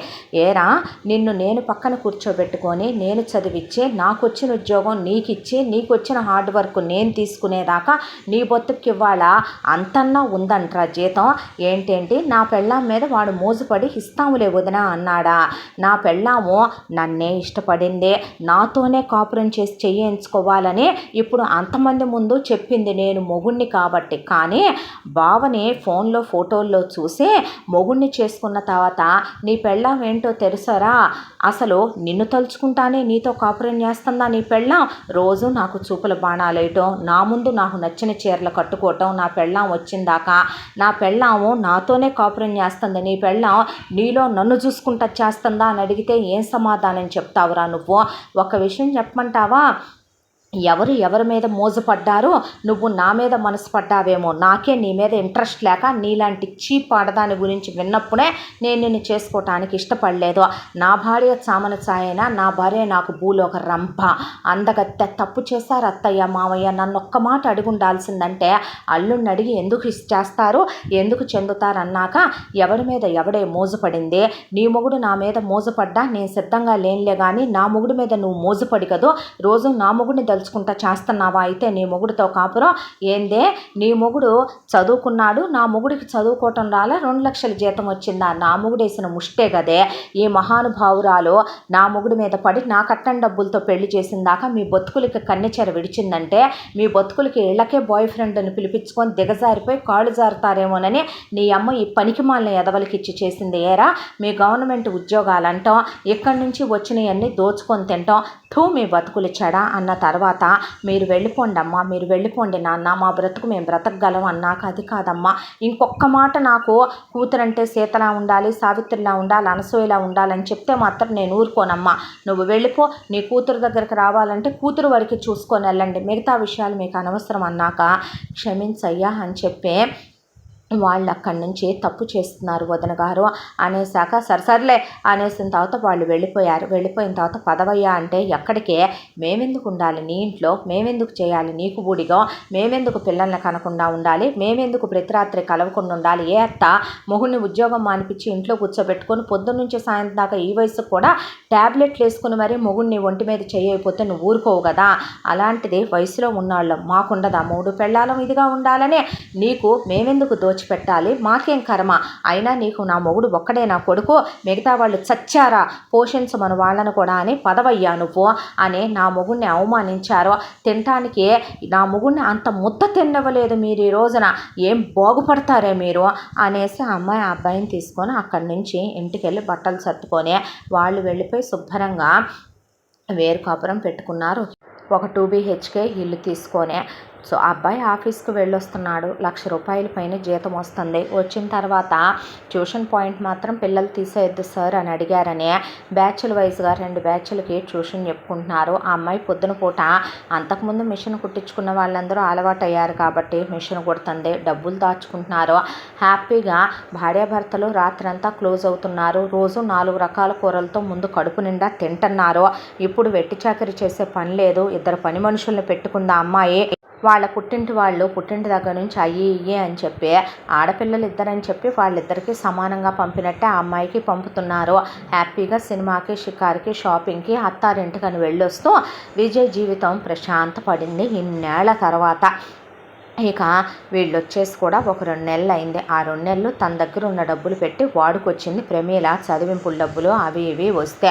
[SPEAKER 1] ఏరా నిన్ను నేను పక్కన కూర్చోబెట్టుకొని నేను చదివిచ్చి నాకు వచ్చిన ఉద్యోగం నీకు ఇచ్చి నీకు వచ్చిన హార్డ్ వర్క్ నేను తీసుకునేదాకా నీ బొత్తుకి ఇవ్వాలా, అంతన్నా ఉందంట్రా జీతం, ఏంటేంటి నా పెళ్ళాం మీద వాడు మోజుపడి ఇస్తాములే వదిన అన్నాడా, నా పెళ్ళాము నన్నే ఇష్టపడింది, నాతోనే కాపురం చేసి చేయించుకోవాలని ఇప్పుడు అంతమంది ముందు చెప్పింది, నేను మొగుడిని మొగుణ్ణి కాబట్టి. కానీ బావని ఫోన్లో ఫోటోల్లో చూసి మొగుణ్ణి చేసుకున్న తర్వాత నీ పెళ్ళాం ఏంటో తెలుసారా, అసలు నిన్ను తలుచుకుంటానే నీతో కాపురం చేస్తుందా నీ పెళ్ళాం, రోజు నాకు చూపుల బాణాలేయటం, నా ముందు నాకు నచ్చిన చీరలు కట్టుకోవటం, నా పెళ్ళాం వచ్చిందాకా నా పెళ్ళాము నాతోనే కాపురం చేస్తుంది, నీ పెళ్ళాం నీలో నన్ను చూసుకుంటా చేస్తుందా అని అడిగితే ఏం సమాధానం చెప్తావురా నువ్వు? ఒక విషయం చెప్పమంటావా, ఎవరి మీద మోజుపడ్డారో నువ్వు నా మీద మనసు పడ్డావేమో, నాకే నీ మీద ఇంట్రెస్ట్ లేక నీలాంటి చీప్ ఆడదాని గురించి విన్నప్పుడే నేను నిన్ను చేసుకోవటానికి ఇష్టపడలేదు. నా భార్య చామన చాయన, నా భార్య నాకు భూలోక రంభ, అందగత్తె. తప్పు చేశారు అత్తయ్య మావయ్య, నన్ను ఒక్క మాట అడుగుండాల్సిందంటే అల్లుడిని అడిగి ఎందుకు ఇష్టేస్తారు, ఎందుకు చెందుతారు అన్నాక ఎవరి మీద ఎవడే మోజుపడింది, నీ మొగుడు నా మీద మోజుపడ్డా నేను సిద్ధంగా లేనులే, కానీ నా మొగుడు మీద నువ్వు మోజుపడి కదూ రోజు నా మొగుడిని తలుచుకుంటా చేస్తున్నావా, అయితే నీ మొగుడితో కాపురం ఏందే, నీ మొగుడు చదువుకున్నాడు, నా మొగుడికి చదువుకోవటం రాలా, 2 లక్షల జీతం వచ్చిందా, నా మొగుడేసిన ముష్టే కదే, ఈ మహానుభావురాలు నా మొగుడి మీద పడి నా కట్టం డబ్బులతో పెళ్లి చేసిందాక మీ బతుకులకి కన్నెచెర విడిచిందంటే మీ బతుకులకి ఇళ్ళకే బాయ్ ఫ్రెండ్ని పిలిపించుకొని దిగజారిపోయి కాళ్ళు జారుతారేమోనని నీ అమ్మ ఈ పనికి మాలిన ఎదవలకి ఇచ్చి చేసింది ఏరా, మీ గవర్నమెంట్ ఉద్యోగాలంటాం, ఇక్కడి నుంచి వచ్చినవన్నీ దోచుకొని తింటాం, మీ బతుకులు చెడ అన్న తర్వాత మీరు వెళ్ళిపోండి అమ్మా, మీరు వెళ్ళిపోండి నాన్న, మా బ్రతుకు మేము బ్రతకగలం అన్నాక అది కాదమ్మా, ఇంకొక్క మాట నాకు కూతురంటే సీతలా ఉండాలి, సావిత్రిలా ఉండాలి, అనసూయలా ఉండాలని చెప్తే మాత్రం నేను ఊరుకోనమ్మా, నువ్వు వెళ్ళిపో, నీ కూతురు దగ్గరికి రావాలంటే కూతురు వరకు చూసుకొని వెళ్ళండి, మిగతా విషయాలు మీకు అనవసరం అన్నాక క్షమించయ్యా అని చెప్పి వాళ్ళు అక్కడి నుంచి తప్పు చేస్తున్నారు వదిన గారు అనేసాక సరిసర్లే అనేసిన తర్వాత వాళ్ళు వెళ్ళిపోయారు. వెళ్ళిపోయిన తర్వాత పదవయ్యా అంటే ఎక్కడికే, మేమెందుకు ఉండాలి నీ ఇంట్లో, మేమెందుకు చేయాలి నీకు బూడిగా, మేమెందుకు పిల్లల్ని కనకుండా ఉండాలి, మేమెందుకు ప్రతి రాత్రి కలవకుండా ఉండాలి, ఏ అత్త మొగుడిని ఉద్యోగం మానిపించి ఇంట్లో కూర్చోబెట్టుకొని పొద్దున్న నుంచి సాయంత్రం దాకా ఈ వయసు కూడా ట్యాబ్లెట్లు వేసుకుని మరీ మొగుడిని ఒంటి మీద చేయకపోతే నువ్వు ఊరుకోవు కదా, అలాంటిది వయసులో ఉన్నాళ్ళం మాకుండదా 3 పెళ్ళాలం ఇదిగా ఉండాలనే, నీకు మేమెందుకు పెట్టాలి, మాకేం కర్మ, అయినా నీకు నా మొగుడు ఒక్కడే నా కొడుకు, మిగతా వాళ్ళు చచ్చారా, పోషించమను వాళ్ళను కూడా అని పదవయ్యా నువ్వు అని నా మొగుడిని అవమానించారో, తినటానికి నా మొగుడిని అంత ముద్ద తినవలేదు మీరు ఈ రోజున, ఏం బాగుపడతారే మీరు అనేసి అమ్మాయి అబ్బాయిని తీసుకొని అక్కడి నుంచి ఇంటికి వెళ్ళి బట్టలు సర్దుకొని వాళ్ళు వెళ్ళిపోయి శుభ్రంగా వేరు కాపురం పెట్టుకున్నారు. ఒక 2 BHK ఇల్లు తీసుకొని. సో ఆ అబ్బాయి ఆఫీస్కి వెళ్ళొస్తున్నాడు, 1,00,000 రూపాయల పైన జీతం వస్తుంది. వచ్చిన తర్వాత ట్యూషన్ పాయింట్ మాత్రం పిల్లలు తీసేయద్దు సార్ అని అడిగారని బ్యాచ్ల వైజ్గా 2 బ్యాచ్లకి ట్యూషన్ చెప్పుకుంటున్నారు. ఆ అమ్మాయి పొద్దున పూట అంతకుముందు మిషన్ కుట్టించుకున్న వాళ్ళందరూ అలవాటు అయ్యారు కాబట్టి మిషన్ కుడుతుంది, డబ్బులు దాచుకుంటున్నారు. హ్యాపీగా భార్యాభర్తలు రాత్రంతా క్లోజ్ అవుతున్నారు. రోజు 4 రకాల కూరలతో ముందు కడుపు నిండా తింటున్నారు. ఇప్పుడు వెట్టి చాకరీ చేసే పని లేదు, 2 పని మనుషుల్ని పెట్టుకుంది ఆ అమ్మాయి. వాళ్ళ పుట్టింటి వాళ్ళు పుట్టింటి దగ్గర నుంచి అయ్యి అని చెప్పి ఆడపిల్లలు ఇద్దరని చెప్పి వాళ్ళిద్దరికీ సమానంగా పంపినట్టే ఆ అమ్మాయికి పంపుతున్నారు. హ్యాపీగా సినిమాకి, షికార్కి, షాపింగ్కి, అత్తారింటికని వెళ్ళొస్తూ విజయ్ జీవితం ప్రశాంతపడింది ఇన్నేళ్ల తర్వాత. ఇక వీళ్ళు వచ్చేసి కూడా ఒక 2 నెలలు అయింది. ఆ 2 నెలలు తన దగ్గర ఉన్న డబ్బులు పెట్టి వాడుకొచ్చింది ప్రమీల, చదివింపుల డబ్బులు అవి ఇవి వస్తే.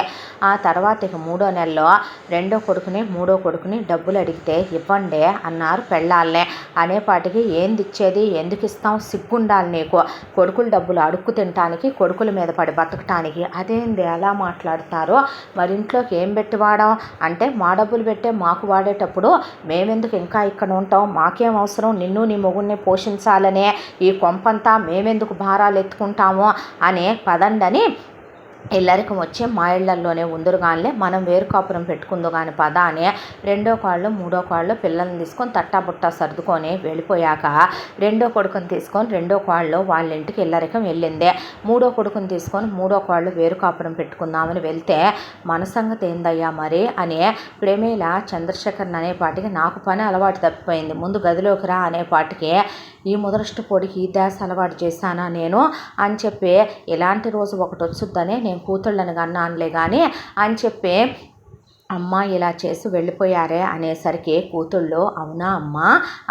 [SPEAKER 1] ఆ తర్వాత ఇక 3వ నెలలో 2వ కొడుకుని 3వ కొడుకుని డబ్బులు అడిగితే ఇవ్వండి అన్నారు పెళ్ళాలనే. అనేపాటికి ఏంది ఇచ్చేది, ఎందుకు ఇస్తాం, సిగ్గుండాలి నీకు, కొడుకుల డబ్బులు అడుక్కు తినటానికి, కొడుకుల మీద పడి బతకటానికి, అదేంది అలా మాట్లాడతారు, మరి ఇంట్లోకి ఏం పెట్టి వాడాం అంటే మా డబ్బులు పెట్టే మాకు వాడేటప్పుడు మేమెందుకు ఇంకా ఇక్కడ ఉంటాం, మాకేం అవసరం, నిన్ను నీ మొగుడిని పోషించాలనే ఈ కొంపంతా మేమెందుకు భారాలు ఎత్తుకుంటాము అనే పదండని ఇల్లరికం వచ్చి మా ఇళ్లల్లోనే ఉందరుగానే మనం వేరు కాపురం పెట్టుకుందో కానీ పద అని 2వ కాళ్ళు 3వ కాళ్ళు పిల్లల్ని తీసుకొని తట్టాబుట్టా సర్దుకొని వెళ్ళిపోయాక 2వ కొడుకుని తీసుకొని 2వ కాళ్ళు వాళ్ళ ఇంటికి ఇల్లరికం వెళ్ళింది. 3వ కొడుకుని తీసుకొని 3వ కాళ్ళు వేరు కాపురం పెట్టుకుందామని వెళ్తే మన సంగతి ఏందయ్యా మరి అని ప్రేమేల చంద్రశేఖర్ అనేపాటికి నాకు పని అలవాటు తప్పిపోయింది, ముందు గదిలోకి రా అనేపాటికి ఈ ముదరష్టు పొడికి ఈ ధ్యాస అలవాటు చేశానా నేను అని చెప్పి ఇలాంటి రోజు ఒకటి వచ్చుద్దని నేను కూతుళ్ళని కన్నానులే కానీ అని చెప్పి అమ్మ ఇలా చేసి వెళ్ళిపోయారే అనేసరికి కూతుళ్ళు అవునా అమ్మ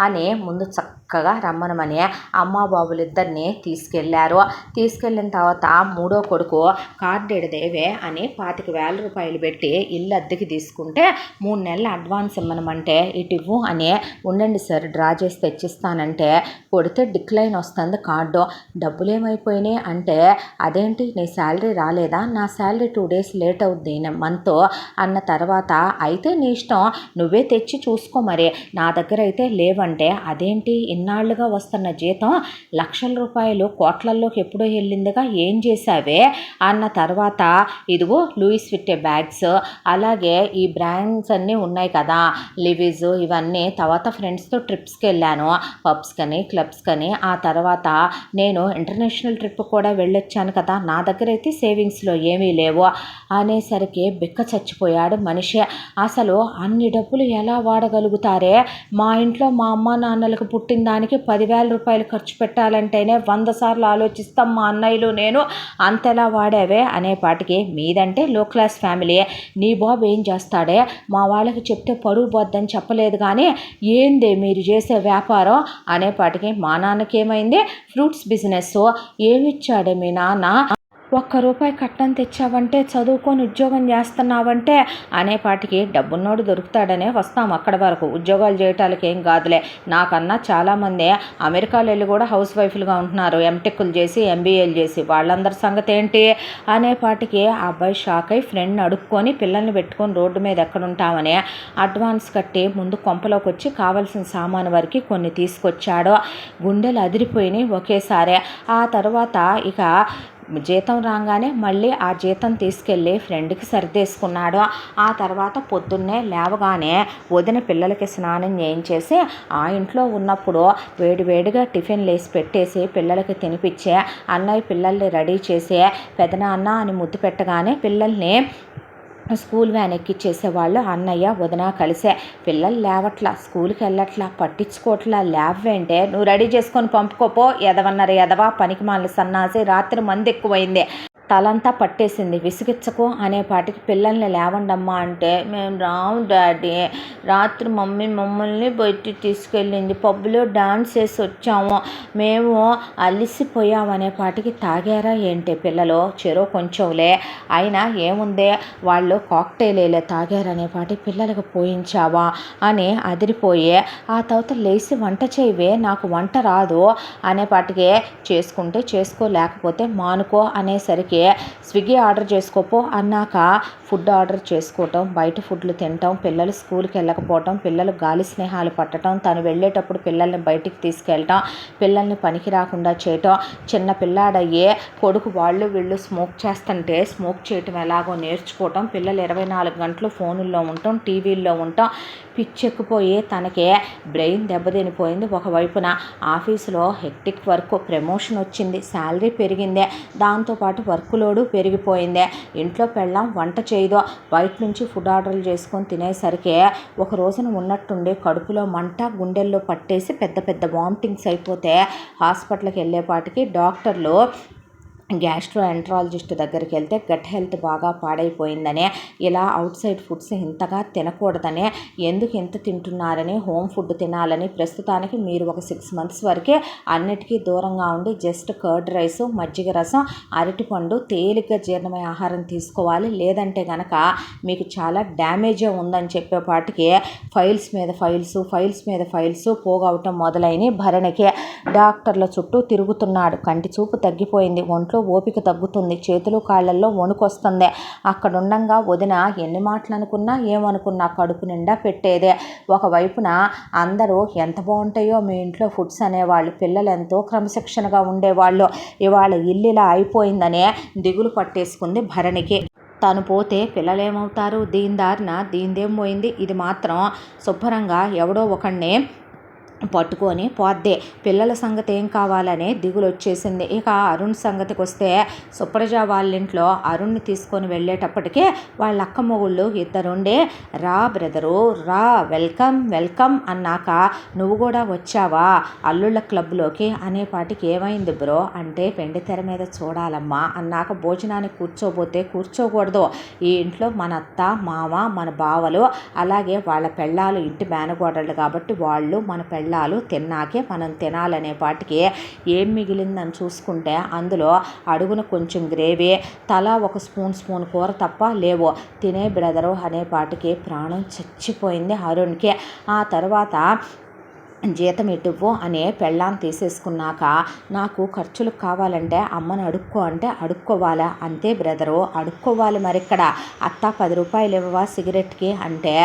[SPEAKER 1] అని ముందు చక్కగా రమ్మనమని అమ్మ బాబులిద్దరిని తీసుకెళ్ళిన తర్వాత మూడో కొడుకు కార్డు ఎడదేవే అని 25,000 రూపాయలు పెట్టి ఇల్లు అద్దెకి తీసుకుంటే 3 నెలల అడ్వాన్స్ ఇమ్మనమంటే ఇటు ఇవ్వు అని ఉండండి సార్ డ్రా చేసి తెచ్చిస్తానంటే కొడితే డిక్లైన్ వస్తుంది కార్డు. డబ్బులు ఏమైపోయినాయి అంటే అదేంటి నీ శాలరీ రాలేదా, నా శాలరీ 2 days లేట్ అవుద్ది మంత్ అన్న తర్వాత అయితే నీ ఇష్టం నువ్వే తెచ్చి చూసుకో, మరి నా దగ్గర అయితే లేవంటే అదేంటి ఇన్నాళ్ళుగా వస్తున్న జీతం లక్షల రూపాయలు కోట్లల్లోకి ఎప్పుడో వెళ్ళిందిగా ఏం చేసావే అన్న తర్వాత ఇదిగో లూయిస్ విట్టే బ్యాగ్స్ అలాగే ఈ బ్రాండ్స్ అన్నీ ఉన్నాయి కదా లివిజ్ ఇవన్నీ, తర్వాత ఫ్రెండ్స్తో ట్రిప్స్కి వెళ్ళాను పబ్స్ కని క్లబ్స్ కని, ఆ తర్వాత నేను ఇంటర్నేషనల్ ట్రిప్ కూడా వెళ్ళొచ్చాను కదా, నా దగ్గర అయితే సేవింగ్స్లో ఏమీ లేవు అనేసరికి బిక్క చచ్చిపోయాడు మనిషి. అసలు అన్ని డబ్బులు ఎలా వాడగలుగుతారే, మా ఇంట్లో మా అమ్మ నాన్నలకు పుట్టిన దానికి 10,000 రూపాయలు ఖర్చు పెట్టాలంటేనే 100 సార్లు ఆలోచిస్తాం మా అన్నయ్యలు నేను, అంతలా వాడావే అనేపాటికి మీదంటే లో క్లాస్ ఫ్యామిలీ, నీ బాబు ఏం చేస్తాడే మా వాళ్ళకి చెప్తే పరువు పోద్దని చెప్పలేదు కానీ ఏందే మీరు చేసే వ్యాపారం అనేపాటికి మా నాన్నకి ఏమైంది ఫ్రూట్స్ బిజినెస్, ఏమిచ్చాడే మీ నాన్న, 1 రూపాయి కట్నం తెచ్చావంటే చదువుకొని ఉద్యోగం చేస్తున్నావంటే అనేపాటికి డబ్బున్నోడు దొరుకుతాడనే వస్తాం అక్కడ వరకు, ఉద్యోగాలు చేయటానికి ఏం కాదులే, నాకన్నా చాలామంది అమెరికాలో వెళ్ళి కూడా హౌస్ వైఫ్లుగా ఉంటున్నారు, ఎంటెక్లు చేసి ఎంబీఏలు చేసి, వాళ్ళందరి సంగతి ఏంటి అనేపాటికి ఆ అబ్బాయి షాక్ అయి ఫ్రెండ్ని అడుక్కొని పిల్లల్ని పెట్టుకొని రోడ్డు మీద ఎక్కడుంటామని అడ్వాన్స్ కట్టి ముందు కొంపలోకి వచ్చి కావాల్సిన సామాను వరకు కొన్ని తీసుకొచ్చాడు. గుండెలు అదిరిపోయినాయి ఒకేసారి. ఆ తర్వాత ఇక జీతం రాగానే మళ్ళీ ఆ జీతం తీసుకెళ్ళి ఫ్రెండ్కి సర్దేసుకున్నాడు. ఆ తర్వాత పొద్దున్నే లేవగానే వదిన పిల్లలకి స్నానం చేయించేసి ఆ ఇంట్లో ఉన్నప్పుడు వేడివేడిగా టిఫిన్లు వేసి పెట్టేసి పిల్లలకి తినిపించే అన్నయ్య పిల్లల్ని రెడీ చేసి పెదనాన్న అని ముద్దు పెట్టగానే పిల్లల్ని స్కూల్ వ్యాన్ ఎక్కిచ్చేసేవాళ్ళు అన్నయ్య వదిన కలిసే. పిల్లలు లేవట్లా, స్కూల్కి వెళ్ళట్లా, పట్టించుకోవట్లా, లేవంటే నువ్వు రెడీ చేసుకొని పంపుకోపో, ఎదవన్నారు ఎదవా పనికి మాల సన్నాసి, రాత్రి మంది ఎక్కువైంది, తలంతా పట్టేసింది, విసిగిచ్చకు అనేపాటికి పిల్లల్ని లేవండమ్మా అంటే మేము రాము డాడీ, రాత్రి మమ్మీ మమ్మల్ని బయటికి తీసుకెళ్ళింది, పబ్లో డాన్స్ చేసి వచ్చాము, మేము అలిసిపోయామనేపాటికి తాగారా ఏంటి పిల్లలు, చెరో కొంచెంలే అయినా ఏముందే వాళ్ళు కాక్టైలే తాగారనేపాటి పిల్లలకు పోయించావా అని అదిరిపోయే. ఆ తర్వాత లేచి వంట చేయవే, నాకు వంట రాదు అనేపాటికి చేసుకుంటే చేసుకో లేకపోతే మానుకో అనేసరికి స్విగ్గీ ఆర్డర్ చేసుకోపో అన్నాక ఫుడ్ ఆర్డర్ చేసుకోవటం, బయట ఫుడ్లు తినటం, పిల్లలు స్కూల్కి వెళ్ళకపోవటం, పిల్లలు గాలి స్నేహాలు పట్టడం, తను వెళ్ళేటప్పుడు పిల్లల్ని బయటికి తీసుకెళ్ళటం, పిల్లల్ని పనికి రాకుండా చేయటం, చిన్న పిల్లాడయ్యే కొడుకు వాళ్ళు వీళ్ళు స్మోక్ చేస్తుంటే స్మోక్ చేయటం ఎలాగో నేర్చుకోవటం, పిల్లలు 24 గంటలు ఫోనుల్లో ఉండటం, టీవీల్లో ఉండటం, పిచ్చెక్కిపోయి తనకే బ్రెయిన్ దెబ్బతినిపోయింది. ఒకవైపున ఆఫీసులో హెక్టిక్ వర్క్, ప్రమోషన్ వచ్చింది, శాలరీ పెరిగిందే, దాంతోపాటు వర్క్ లోడు పెరిగిపోయిందే, ఇంట్లో పెళ్ళాం వంట చేయదో, బయట నుంచి ఫుడ్ ఆర్డర్లు చేసుకొని తినేసరికి ఒక రోజున ఉన్నట్టుండి కడుపులో మంట, గుండెల్లో పట్టేసి పెద్ద పెద్ద వామిటింగ్స్ అయిపోతే హాస్పిటల్కి వెళ్ళేపాటికి డాక్టర్లు గ్యాస్ట్రో ఎంట్రాలజిస్ట్ దగ్గరికి వెళ్తే గట్ హెల్త్ బాగా పాడైపోయిందనే, ఇలా అవుట్ సైడ్ ఫుడ్స్ ఇంతగా తినకూడదనే, ఎందుకు ఎంత తింటున్నారని హోమ్ ఫుడ్ తినాలని, ప్రస్తుతానికి మీరు ఒక 6 months వరకే అన్నిటికీ దూరంగా ఉండి జస్ట్ కర్డ్ రైస్, మజ్జిగ రసం, అరటిపండు, తేలిగ్గా జీర్ణమయ్యే ఆహారం తీసుకోవాలి, లేదంటే కనుక మీకు చాలా డ్యామేజే ఉందని చెప్పేపాటికి ఫైల్స్ మీద ఫైల్స్ పోగవటం మొదలైన భరణికి డాక్టర్ల చుట్టూ తిరుగుతున్నాడు. కంటి చూపు తగ్గిపోయింది, ఒంట్లో ఓపిక తగ్గుతుంది, చేతులు కాళ్ళల్లో వణుకొస్తుంది. అక్కడుండంగా వదిన ఎన్ని మాటలు అనుకున్నా ఏమనుకున్నా కడుపు నిండా పెట్టేదే. ఒకవైపున అందరూ ఎంత బాగుంటాయో మీ ఇంట్లో ఫుడ్స్ అనేవాళ్ళు, పిల్లలు ఎంతో క్రమశిక్షణగా ఉండేవాళ్ళు, ఇవాళ ఇల్లులా అయిపోయిందనే దిగులు పట్టేసుకుంది భరణికి. తను పోతే పిల్లలేమవుతారు, దీని దారిన దీనిదేం పోయింది, ఇది మాత్రం శుభ్రంగా ఎవడో ఒకడిని పట్టుకొని పోద్దే, పిల్లల సంగతి ఏం కావాలనే దిగులు వచ్చేసింది. ఇక అరుణ్ సంగతికి వస్తే సుప్రజ వాళ్ళ ఇంట్లో అరుణ్ని తీసుకొని వెళ్ళేటప్పటికే వాళ్ళ అక్క మొగుళ్ళు ఇద్దరుండే, రా బ్రదరు రా, వెల్కమ్ అన్నాక నువ్వు కూడా వచ్చావా అల్లుళ్ళ క్లబ్లోకి అనేపాటికి ఏమైంది బ్రో అంటే పెండి తెర మీద చూడాలమ్మా అన్నాక భోజనానికి కూర్చోబోతే కూర్చోకూడదు, ఈ ఇంట్లో మన అత్త మామ మన బావలు అలాగే వాళ్ళ పెళ్ళాలు ఇంటి మేనగోడళ్ళు కాబట్టి వాళ్ళు మన పెళ్ళ పెళ్ళాలు తిన్నాకే మనం తినాలనే పాటికి ఏం మిగిలిందని చూసుకుంటే అందులో అడుగున కొంచెం గ్రేవీ, తలా ఒక స్పూన్ కూర తప్ప లేవు. తినే బ్రదరు అనే పాటికి ప్రాణం చచ్చిపోయింది అరుణ్కి. ఆ తర్వాత జీతం ఇటువ్వు అనే పెళ్ళాం తీసేసుకున్నాక నాకు ఖర్చులు కావాలంటే అమ్మని అడుక్కో అంటే అడుక్కోవాలా, అంతే బ్రదరు అడుక్కోవాలి. మరి ఇక్కడ అత్త 10 రూపాయలు ఇవ్వవా సిగరెట్కి అంటే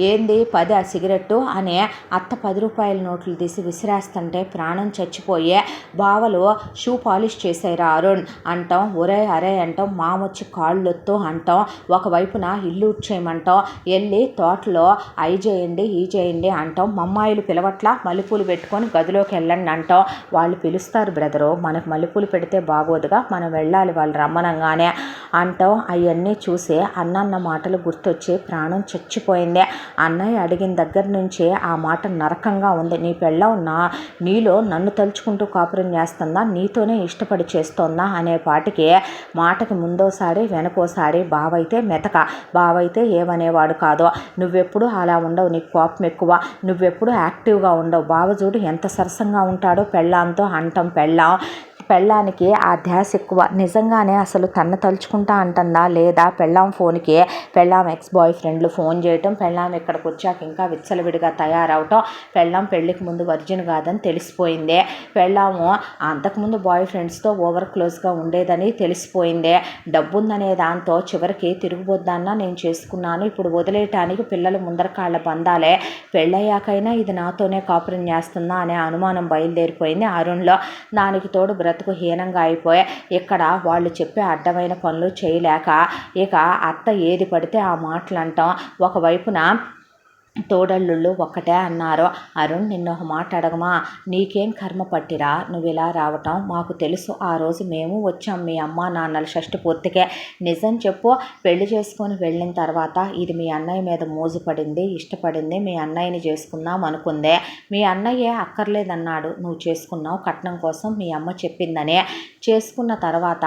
[SPEAKER 1] ఏంది 10 ఆ సిగరెట్టు అనే అత్త 10 రూపాయల నోట్లు తీసి విసిరేస్తుంటే ప్రాణం చచ్చిపోయే బావలు షూ పాలిష్ చేశారా అరుణ్ అంటాం, ఒరే అరే అంటాం, మామొచ్చి కాళ్ళొత్తు అంటాం, ఒకవైపున ఇల్లు ఉడ్చేయమంటాం, వెళ్ళి తోటలో అయి చేయండి ఈ చేయండి అంటాం, మమ్మాయిలు పిలవట్లా మల్లెపూలు పెట్టుకొని గదిలోకి వెళ్ళండి అంటాం. వాళ్ళు పిలుస్తారు బ్రదరు, మనకు మల్లెపూలు పెడితే బాగోదుగా, మనం వెళ్ళాలి వాళ్ళు రమ్మనంగానే అంటాం. అవన్నీ చూసి అన్న మాటలు గుర్తొచ్చి ప్రాణం చచ్చిపోయింది. అన్నయ్య అడిగిన దగ్గర నుంచి ఆ మాట నరకంగా ఉంది. నీ పెళ్ళం నీలో నన్ను తలుచుకుంటూ కాపురం చేస్తుందా, నీతోనే ఇష్టపడి చేస్తోందా అనే పాటికి మాటకి ముందోసారి వెనకోసారి బావైతే మెతక, బావైతే ఏమనేవాడు కాదు, నువ్వెప్పుడు అలా ఉండవు, నీకు కోపం ఎక్కువ, నువ్వెప్పుడు యాక్టివ్గా ఉండవు, బావ చూడు ఎంత సరసంగా ఉంటాడో పెళ్ళాంతో అంటాం. పెళ్ళానికి ఆ ధ్యాస ఎక్కువ. నిజంగానే అసలు తన్ను తలుచుకుంటా అంటుందా లేదా పెళ్ళాం ఫోన్కి పెళ్ళాం ఎక్స్ బాయ్ ఫ్రెండ్లు ఫోన్ చేయటం, పెళ్ళాం ఇక్కడికి వచ్చాక ఇంకా విచ్చలవిడిగా తయారవటం, పెళ్ళాం పెళ్ళికి ముందు వర్జిన్ కాదని తెలిసిపోయింది, పెళ్ళాము అంతకుముందు బాయ్ ఫ్రెండ్స్తో ఓవర్ క్లోజ్గా ఉండేదని తెలిసిపోయింది, డబ్బుందనే దాంతో చివరికి తిరుగుబోద్దన్నా నేను చేసుకున్నాను, ఇప్పుడు వదిలేయటానికి పిల్లలు ముందర కాళ్ళ బంధాలే, పెళ్ళయ్యాకైనా ఇది నాతోనే కాపురం చేస్తుందా అనే అనుమానం బయలుదేరిపోయింది అరుణ్లో. దానికి తోడు బ్రతుకు హీనంగా అయిపోయి ఇక్కడ వాళ్ళు చెప్పే అడ్డమైన పనులు చేయలేక ఇక అత్త ఏది పడితే ఆ మాటలు అంటాం. ఒకవైపున తోడల్లుళ్ళు ఒక్కటే అన్నారు, అరుణ్ నిన్న ఒక మాట అడగమా, నీకేం కర్మ పట్టిరా నువ్వు ఇలా రావటం, మాకు తెలుసు ఆ రోజు మేము వచ్చాం మీ అమ్మా నాన్నల షష్టి పూర్తికే, నిజం చెప్పు, పెళ్లి చేసుకొని వెళ్ళిన తర్వాత ఇది మీ అన్నయ్య మీద మోజు పడింది, ఇష్టపడింది, మీ అన్నయ్యని చేసుకుందాం అనుకుందే, మీ అన్నయ్యే అక్కర్లేదన్నాడు, నువ్వు చేసుకున్నావు కట్నం కోసం మీ అమ్మ చెప్పిందనే, చేసుకున్న తర్వాత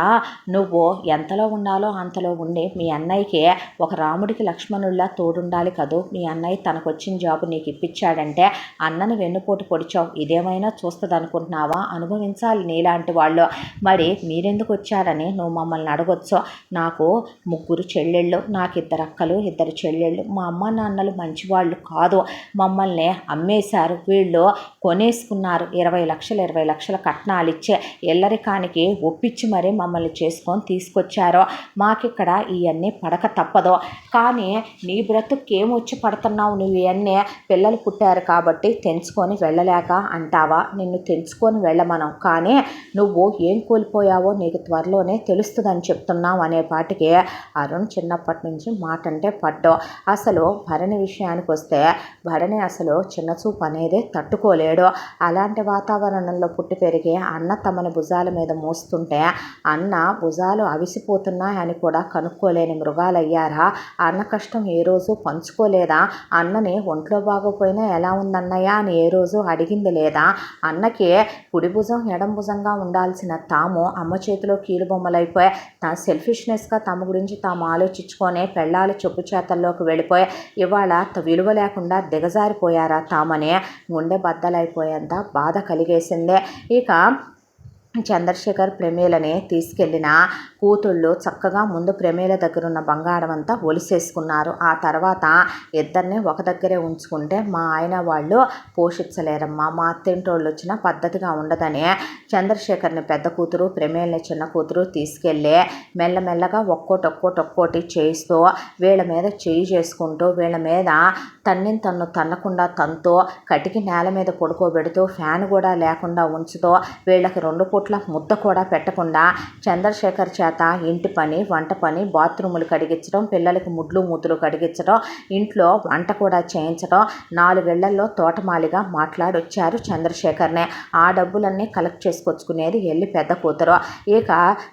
[SPEAKER 1] నువ్వు ఎంతలో ఉండాలో అంతలో ఉండి మీ అన్నయ్యకి ఒక రాముడికి లక్ష్మణుల్లా తోడుండాలి కదూ, మీ అన్నయ్య తనకు వచ్చిన జాబు నీకు ఇప్పించాడంటే అన్నను వెన్నుపోటు పొడిచావు, ఇదేమైనా చూస్తుంది అనుకుంటున్నావా, అనుభవించాలి నీలాంటి వాళ్ళు, మరి మీరెందుకు వచ్చారని నువ్వు మమ్మల్ని అడగొచ్చు, నాకు 3 చెల్లెళ్ళు, నాకు 2 అక్కలు 2 చెల్లెళ్ళు, మా అమ్మ నాన్నలు మంచివాళ్ళు కాదు, మమ్మల్ని అమ్మేశారు, వీళ్ళు కొనేసుకున్నారు, 20 లక్షల కట్నాలు ఇచ్చే ఎల్లరికానికి ఒప్పించి మరీ మమ్మల్ని చేసుకొని తీసుకొచ్చారు, మాకిక్కడ ఇవన్నీ పడక తప్పదు, కానీ నీ బ్రతుకేమొచ్చి పడుతున్నావు, నువ్వు ఇవన్నీ పిల్లలు పుట్టారు కాబట్టి తెంచుకొని వెళ్ళలేక అంటావా, నిన్ను తెంచుకొని వెళ్ళమనం, కానీ నువ్వు ఏం కోల్పోయావో నీకు త్వరలోనే తెలుస్తుందని చెప్తున్నావు అనే పాటికి అరుణ్ చిన్నప్పటి నుంచి మాట అంటే పడ్డు. అసలు భరణి విషయానికి వస్తే భరణి అసలు చిన్నచూపు అనేది తట్టుకోలేడు, అలాంటి వాతావరణంలో పుట్టి పెరిగి అన్న తమని భుజాల మీద మోస్తుంటే అన్న భుజాలు అవిసిపోతున్నాయని కూడా కనుక్కోలేని మృగాలయ్యారా, అన్న కష్టం ఏ రోజు పంచుకోలేదా, అన్నని ఒంట్లో బాగోపోయినా ఎలా ఉందన్నయ్య అని ఏ రోజు అడిగింది లేదా, అన్నకి కుడి భుజం ఎడం భుజంగా ఉండాల్సిన తాము అమ్మ చేతిలో కీలుబొమ్మలైపోయి సెల్ఫిష్నెస్గా తమ గురించి తాము ఆలోచించుకొని పెళ్ళాలు చెప్పు చేతల్లోకి వెళ్ళిపోయి ఇవాళ విలువ లేకుండా దిగజారిపోయారా తామని గుండె బద్దలైపోయేంత బాధ కలిగేసిందే. ఇక చంద్రశేఖర్ ప్రమేలని తీసుకెళ్ళిన కూతుళ్ళు చక్కగా ముందు ప్రమేల దగ్గర ఉన్న బంగారం అంతా ఒలిసేసుకున్నారు, ఆ తర్వాత ఇద్దరిని ఒక దగ్గరే ఉంచుకుంటే మా ఆయన వాళ్ళు పోషించలేరమ్మా, మా అత్తింటోళ్ళు వచ్చిన పద్ధతిగా ఉండదని చంద్రశేఖర్ని పెద్ద కూతురు ప్రమేలని చిన్న కూతురు తీసుకెళ్ళి మెల్లమెల్లగా ఒక్కోటి చేయిస్తూ వీళ్ళ మీద చేయి చేసుకుంటూ వీళ్ళ మీద తన్ను తన్నకుండా తంతో కటికి నేల మీద పడుకోబెడుతూ ఫ్యాన్ కూడా లేకుండా ఉంచుతూ వీళ్ళకి 2 పూట్ల ముద్ద కూడా పెట్టకుండా చంద్రశేఖర్ చేత ఇంటి పని వంట పని బాత్రూములు కడిగించడం పిల్లలకి ముడ్లు మూతులు కడిగించడం ఇంట్లో వంట కూడా చేయించడం 4 ఏళ్లలో తోటమాలిగా మాట్లాడొచ్చారు చంద్రశేఖర్నే. ఆ డబ్బులన్నీ కలెక్ట్ చేసుకొచ్చుకునేది వెళ్ళి పెద్ద కూతురు. ఇక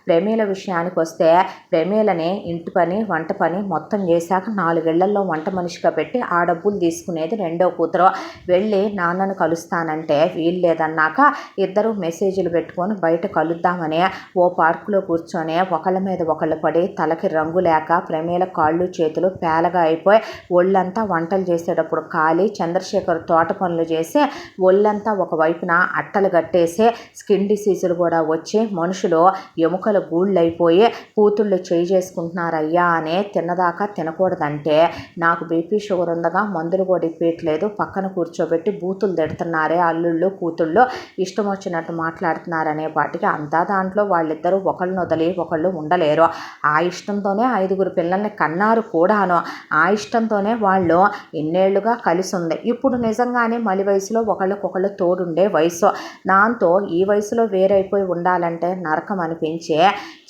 [SPEAKER 1] ప్రమేల విషయానికి వస్తే ప్రమేలని ఇంటి పని వంట పని మొత్తం చేశాక 4 ఏళ్లలో వంట మనిషిగా పెట్టి ఆ డబ్బులు తీసుకునేది రెండో కూతురు. వెళ్ళి నాన్నను కలుస్తానంటే వీలు లేదన్నాక ఇద్దరు మెసేజ్లు పెట్టుకొని బయట కలుద్దామని ఓ పార్కులో కూర్చొని ఒకళ్ళ మీద ఒకళ్ళు పడి తలకి రంగు లేక ప్రమీల కాళ్ళు చేతులు పేలగా అయిపోయి ఒళ్ళంతా వంటలు చేసేటప్పుడు కాలి చంద్రశేఖర్ తోట పనులు చేసి ఒళ్ళంతా ఒకవైపున అట్టలు కట్టేసి స్కిన్ డిసీజులు కూడా వచ్చి మనుషులు ఎముకల గూళ్ళైపోయి కూతుళ్ళు చేయి చేసుకుంటున్నారయ్యా అని తిన్నదాకా తినకూడదంటే నాకు బీపీ షుగర్ ఉందగా మందులు కూడా ఇప్పట్లేదు, పక్కన కూర్చోబెట్టి బూతులు తిడుతున్నారే అల్లుళ్ళు కూతుళ్ళు, ఇష్టం వచ్చినట్టు మాట్లాడుతున్నారనే పాటికి అంతా దాంట్లో వాళ్ళిద్దరూ ఒకళ్ళని వదిలి ఒకళ్ళు ఉండలేరు. ఆ ఇష్టంతోనే 5 పిల్లల్ని కన్నారు కూడాను. ఆ ఇష్టంతోనే వాళ్ళు ఎన్నేళ్లుగా కలిసి ఉంది. ఇప్పుడు నిజంగానే మలి వయసులో ఒకళ్ళకొకళ్ళు తోడుండే వయసు. దాంతో ఈ వయసులో వేరైపోయి ఉండాలంటే నరకం అనిపించే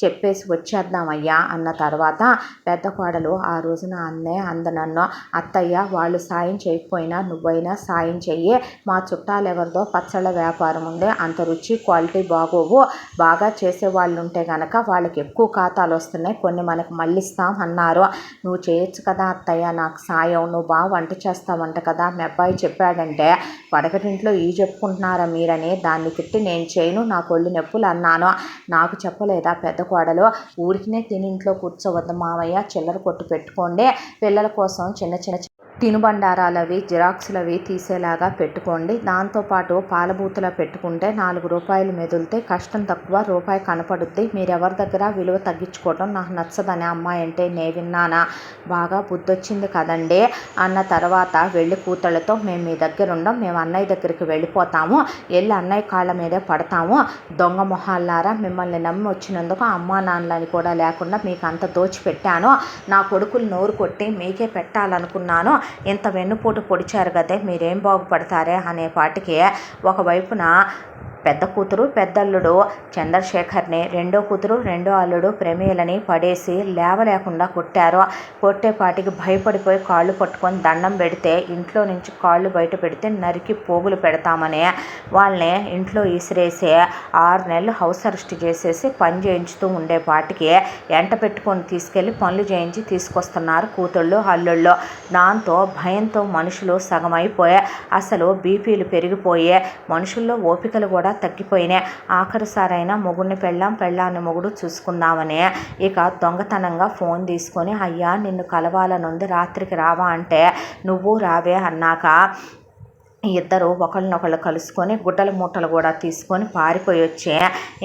[SPEAKER 1] చెప్పేసి వచ్చేద్దామయ్యా అన్న తర్వాత పెద్ద కోడలు ఆ రోజున నన్ను అత్తయ్య వాళ్ళు సాయం చేయకపోయినా నువ్వైనా సాయం చెయ్యి, మా చుట్టాలు ఎవరిదో పచ్చళ్ళ వ్యాపారం ఉంది, అంత రుచి క్వాలిటీ బాగోవు, బాగా చేసేవాళ్ళు ఉంటే కనుక వాళ్ళకి ఎక్కువ ఖాతాలు వస్తున్నాయి, కొన్ని మనకు మళ్ళిస్తాం అన్నారు. నువ్వు చేయొచ్చు కదా అత్తయ్య నాకు సాయం, నువ్వు బాగా వంట చేస్తావంట కదా మీ అబ్బాయి చెప్పాడంటే పడకటింట్లో ఈ చెప్పుకుంటున్నారా మీరని దాన్ని తిట్టి నేను చేయను నాకు ఒళ్ళు నొప్పులు అన్నాను. నాకు చెప్పలేదా పెద్ద కోడలు, ఊరికినే తిని ఇంట్లో కూర్చోవద్దు మామయ్య, చిల్లర కొట్టు పెట్టుకోండి, పిల్లల కోసం చిన్న చిన్న తినుబండారాలవి జిరాక్స్లవి తీసేలాగా పెట్టుకోండి, దాంతోపాటు పాలబూతులా పెట్టుకుంటే 4 రూపాయలు మెదులితే కష్టం తక్కువ రూపాయి కనపడుద్ది, మీరెవరి దగ్గర విలువ తగ్గించుకోవడం నాకు నచ్చదని అమ్మాయి అంటే నే విన్నానా, బాగా బుద్ధొచ్చింది కదండి అన్న తర్వాత వెళ్ళి కూతుళ్ళతో మేము మీ దగ్గర ఉండం, మేము అన్నయ్య దగ్గరికి వెళ్ళిపోతాము, వెళ్ళి అన్నయ్య కాళ్ళ మీదే పడతాము, దొంగ మొహాలారా మిమ్మల్ని నమ్మి వచ్చినందుకు అమ్మా నాన్నలని కూడా లేకుండా మీకు అంత దోచిపెట్టాను, నా కొడుకులు నోరు కొట్టి మీకే పెట్టాలనుకున్నాను, ఇంత వెన్నుపోటు పొడిచారు కదే మీరేం బాగుపడతారే అనే పాటికి ఒకవైపున పెద్ద కూతురు పెద్దల్లుడు చంద్రశేఖర్ని, రెండో కూతురు రెండో అల్లుడు ప్రమీలని పడేసి లేవలేకుండా కొట్టారు. కొట్టేపాటికి భయపడిపోయి కాళ్ళు పట్టుకొని దండం పెడితే ఇంట్లో నుంచి కాళ్ళు బయట పెడితే నరికి పోగులు పెడతామని వాళ్ళని ఇంట్లో ఇసిరేసి 6 నెలలు హౌస్ అరెస్ట్ చేసేసి పని చేయించుతూ ఉండేపాటికి ఎంట పెట్టుకొని తీసుకెళ్ళి పనులు చేయించి తీసుకొస్తున్నారు కూతుళ్ళు అల్లుళ్ళు. దాంతో భయంతో మనుషులు సగమైపోయి అసలు బీపీలు పెరిగిపోయి మనుషుల్లో ఓపికలు కూడా తగ్గిపోయినాయి. ఆఖరిసారైనా మొగుడిని పెళ్ళాన్ని మొగుడు చూసుకుందామని ఇక దొంగతనంగా ఫోన్ తీసుకొని అయ్యా నిన్ను కలవాలనుంది రాత్రికి రావా అంటే నువ్వు రావే అన్నాక ఇద్దరు ఒకళ్ళనొకళ్ళు కలుసుకొని గుడ్డల మూటలు కూడా తీసుకొని పారిపోయి వచ్చి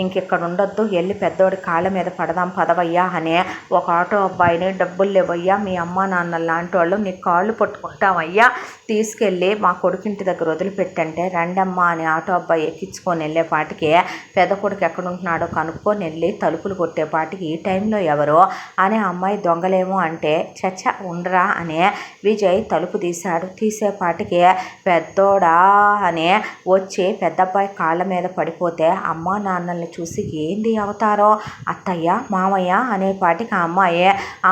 [SPEAKER 1] ఇంకెక్కడ ఉండొద్దు వెళ్ళి పెద్దోడి కాళ్ళ మీద పడదాం పదవయ్యా అని ఒక ఆటో అబ్బాయిని డబ్బులు లేవయ్యా మీ అమ్మా నాన్న లాంటి వాళ్ళు నీ కాళ్ళు పట్టుకుంటామయ్యా తీసుకెళ్ళి మా కొడుకింటి దగ్గర వదిలిపెట్టంటే రండమ్మా అని ఆటో అబ్బాయి ఎక్కించుకొని వెళ్ళేపాటికి పెద్ద కొడుకు ఎక్కడుంటున్నాడో కనుక్కొని వెళ్ళి తలుపులు కొట్టేపాటికి ఈ టైంలో ఎవరో అనే అమ్మాయి దొంగలేమో అంటే చచ్చ ఉండరా అని విజయ్ తలుపు తీశాడు. తీసేపాటికి పెద్దోడా అని వచ్చి పెద్దబ్బాయి కాళ్ళ మీద పడిపోతే అమ్మ నాన్నల్ని చూసి ఏంది అవతారో అత్తయ్య మామయ్య అనేపాటికి ఆ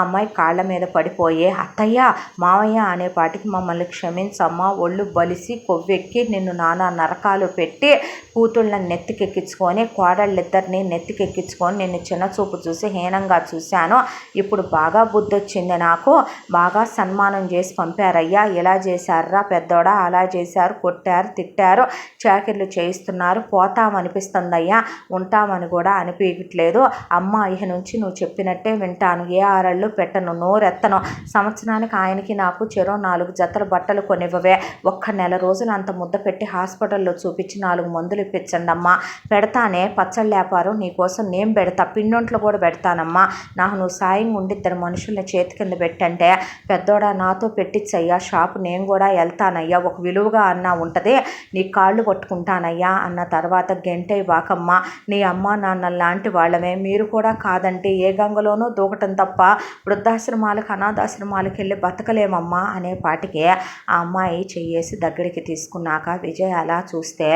[SPEAKER 1] అమ్మాయి కాళ్ళ మీద పడిపోయి అత్తయ్య మామయ్య అనేపాటికి మమ్మల్ని క్షమించమ్మా, ఒళ్ళు బలిసి కొవ్వెక్కి నిన్ను నానా నరకాలు పెట్టి కూతుళ్ళని నెత్తికెక్కించుకొని కోడళ్ళిద్దరిని నెత్తికెక్కించుకొని నిన్ను చిన్న చూపు చూసి హీనంగా చూశాను, ఇప్పుడు బాగా బుద్ధి వచ్చింది నాకు, బాగా సన్మానం చేసి పంపారయ్యా, ఇలా చేశారా పెద్దోడా అలా చేశారు, కొట్టారు తిట్టారు చాకిర్లు చేయిస్తున్నారు, పోతామనిపిస్తుందయ్యా ఉంటామని కూడా అనిపించట్లేదు, అమ్మ ఇహ నుంచి నువ్వు చెప్పినట్టే వింటాను, ఏ ఆరళ్ళు పెట్టను నోరెత్తను, సంవత్సరానికి ఆయనకి నాకు చెరో 4 జతల బట్టలు కొనివ్వవే, ఒక్క నెల రోజులు అంత ముద్ద పెట్టి హాస్పిటల్లో చూపించి 4 మందులు ఇప్పించండి అమ్మా, పెడతానే పచ్చళ్ళ వ్యాపారం నీకోసం నేను పెడతా, పిండొంట్లు కూడా పెడతానమ్మా, నాకు నువ్వు సాయం ఉండి 2 మనుషుల్ని చేతి కింద పెట్టంటే పెద్దోడా నాతో పెట్టించయ్యా, షాపు నేను కూడా వెళ్తానయ్యా, ఒక విలువగా అన్నా ఉంటుంది, నీ కాళ్ళు పట్టుకుంటానయ్యా అన్న తర్వాత గంటే వాకమ్మ నీ అమ్మ నాన్న లాంటి వాళ్ళమే, మీరు కూడా కాదంటే ఏ గంగలోనూ దూకటం తప్ప వృద్ధాశ్రమాలకు అనాథాశ్రమాలకు వెళ్ళి బతకలేమమ్మా అనే పాటికి ఆ అమ్మాయి చెయ్యేసి దగ్గరికి తీసుకున్నాక విజయ్ అలా చూస్తే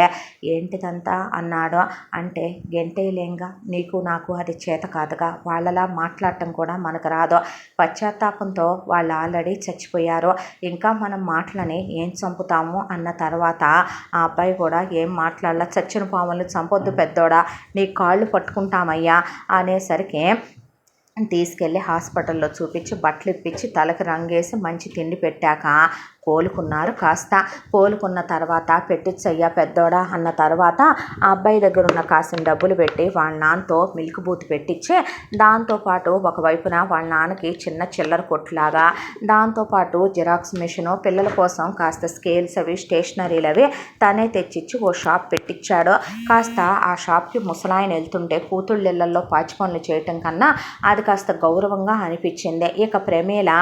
[SPEAKER 1] ఏంటిదంతా అన్నాడు. అంటే గంటేలేంగా నీకు నాకు అది చేత కాదుగా, వాళ్ళలా మాట్లాడటం కూడా మనకు రాదు, పశ్చాత్తాపంతో వాళ్ళు ఆల్రెడీ చచ్చిపోయారు, ఇంకా మనం మాటలని ఏం చంపుతాము అన్న తర్వాత ఆ అబ్బాయి కూడా ఏం మాట్లాడాల, చచ్చిన పాములను చంపొద్దు పెద్దోడా నీ కాళ్ళు పట్టుకుంటామయ్యా అనేసరికి తీసుకెళ్ళి హాస్పిటల్లో చూపించి బట్టలు ఇప్పించి తలకి రంగేసి మంచి తిండి పెట్టాక కోలుకున్నారు. కాస్త కోలుకున్న తర్వాత పెట్టించయ్యా పెద్దోడా అన్న తర్వాత ఆ అబ్బాయి దగ్గర ఉన్న కాసిన డబ్బులు పెట్టి వాళ్ళ నాన్నతో మిల్క్ బూత్ పెట్టించి దాంతోపాటు ఒకవైపున వాళ్ళ నాన్నకి చిన్న చిల్లర కొట్లాగా, దాంతోపాటు జిరాక్స్ మిషను, పిల్లల కోసం కాస్త స్కేల్స్ అవి స్టేషనరీలు అవి తనే తెచ్చిచ్చి ఓ షాప్ పెట్టించాడు. కాస్త ఆ షాప్కి ముసలాయన వెళ్తుంటే కూతుళ్ళ ఇళ్లలో పాచి పనులు చేయటం కన్నా అది కాస్త గౌరవంగా అనిపించింది. ఇక ప్రమీల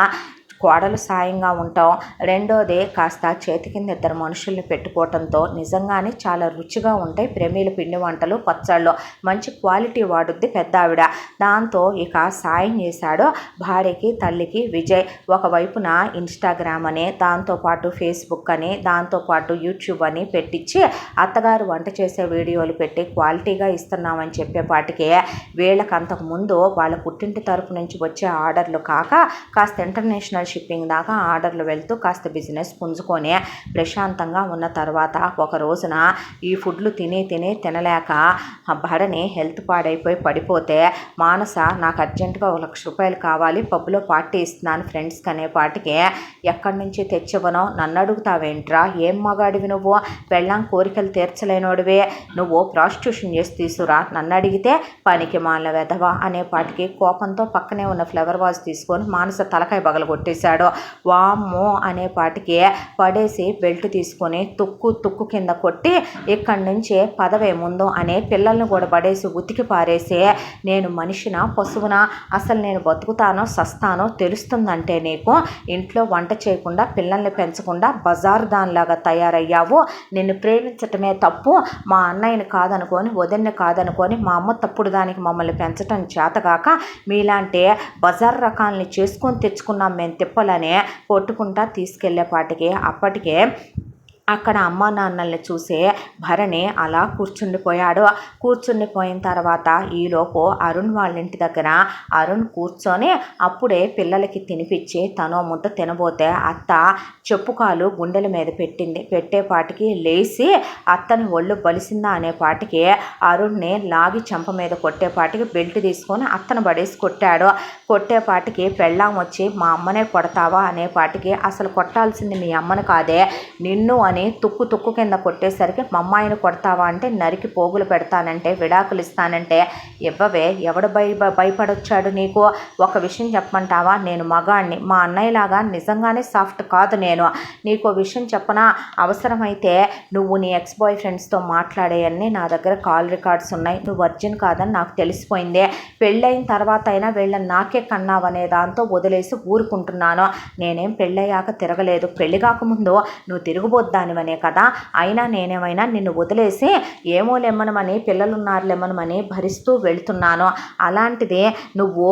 [SPEAKER 1] కోడలు సాయంగా ఉంటాం, రెండోది కాస్త చేతి కింద ఇద్దరు మనుషుల్ని పెట్టుకోవటంతో నిజంగానే చాలా రుచిగా ఉంటాయి ప్రమీల పిండి వంటలు, పచ్చళ్ళు. మంచి క్వాలిటీ వాడుద్ది పెద్ద ఆవిడ. దాంతో ఇక సాయం చేశాడు భార్యకి, తల్లికి విజయ్. ఒకవైపున ఇన్స్టాగ్రామ్ అని, దాంతోపాటు ఫేస్బుక్ అని, దాంతోపాటు యూట్యూబ్ అని పెట్టించి అత్తగారు వంట చేసే వీడియోలు పెట్టి క్వాలిటీగా ఇస్తున్నామని చెప్పేపాటికే వీళ్ళకి అంతకుముందు వాళ్ళ పుట్టింటి తరపు నుంచి వచ్చే ఆర్డర్లు కాక కాస్త ఇంటర్నేషనల్ షిప్పింగ్ దాకా ఆర్డర్లు వెళ్తూ కాస్త బిజినెస్ పుంజుకొని ప్రశాంతంగా ఉన్న తర్వాత ఒక రోజున ఈ ఫుడ్లు తినలేక భరణి హెల్త్ పాడైపోయి పడిపోతే మానస నాకు అర్జెంటుగా ₹1,00,000 కావాలి, పబ్లో పార్టీ ఇస్తున్నాను ఫ్రెండ్స్కి అనేపాటికి ఎక్కడి నుంచి తెచ్చివనో నన్ను అడుగుతావేంట్రా, ఏం మగాడివి నువ్వు, పెళ్ళాం కోరికలు తీర్చలేనోడివే, నువ్వు ప్రాస్టిట్యూషన్ చేసి తీసుకురా, నన్ను అడిగితే పనికి మాల వెధవా అనేపాటికి కోపంతో పక్కనే ఉన్న ఫ్లవర్ వాజ్ తీసుకొని మానస తలకాయ పగలగొట్టేశాడు. వామ్మో అనేపాటికి పడేసి బెల్ట్ తీసుకొని తుక్కు కింద కొట్టి ఇక్కడి నుంచి పదవే ముందు అనే పిల్లల్ని కూడా పడేసి ఉతికి పారేసి నేను మనిషినా పశువునా, అసలు నేను బతుకుతానో సస్తానో తెలుస్తుందంటే నీకు, ఇంట్లో వంట చేయకుండా పిల్లల్ని పెంచకుండా బజారు దానిలాగా తయారయ్యావు, నిన్ను ప్రేమించటమే తప్పు, మా అన్నయ్యని కాదనుకొని వదిన్ని కాదనుకొని మా అమ్మ తప్పుడు దానికి మమ్మల్ని పెంచటం చేతగాక మీలాంటి బజార్ రకాలని చేసుకొని తెచ్చుకున్నాం మేము తిప్పలని కొట్టుకుంటా తీసుకెళ్లేపాటికి అప్పటికే అక్కడ అమ్మా నాన్నల్ని చూసే భరణి అలా కూర్చుండిపోయిన తర్వాత ఈలోపు అరుణ్ వాళ్ళ ఇంటి దగ్గర అరుణ్ కూర్చొని అప్పుడే పిల్లలకి తినిపించి తనో ముద్ద తినబోతే అత్త చెప్పుకాలు గుండెల మీద పెట్టేపాటికి లేచి అత్తని ఒళ్ళు బలిసిందా అనేపాటికి అరుణ్ని లాగి చెంప మీద కొట్టేపాటికి బెల్ట్ తీసుకొని అత్తను పడేసి కొట్టేపాటికి పెళ్ళాం వచ్చి మా అమ్మనే కొడతావా అనేపాటికి అసలు కొట్టాల్సింది మీ అమ్మని కాదే నిన్ను అని తుక్కు కింద కొట్టేసరికి మా అమ్మాయిని కొడతావా అంటే నరికి పోగులు పెడతానంటే విడాకులు ఇస్తానంటే ఇవ్వవే, ఎవడు భయపడొచ్చాడు నీకు, ఒక విషయం చెప్పమంటావా, నేను మగాణ్ణి, మా అన్నయ్యలాగా నిజంగానే సాఫ్ట్ కాదు నేను, నీకు విషయం చెప్పనా, అవసరమైతే నువ్వు నీ ఎక్స్ బాయ్ ఫ్రెండ్స్తో మాట్లాడేయన్నీ నా దగ్గర కాల్ రికార్డ్స్ ఉన్నాయి, నువ్వు వర్జిన్ కాదని నాకు తెలిసిపోయిందే, పెళ్ళైన తర్వాత అయినా వీళ్ళని నాకే కన్నావనే దాంతో వదిలేసి ఊరుకుంటున్నాను, నేనేం పెళ్ళయ్యాక తిరగలేదు, పెళ్లి కాకముందు నువ్వు తిరుగుబోద్దానివనే కదా, అయినా నేనేమైనా నిన్ను వదిలేసి ఏమో లెమ్మనమని పిల్లలున్నారు లెమ్మనమని భరిస్తూ వెళ్తున్నాను, అలాంటిది నువ్వు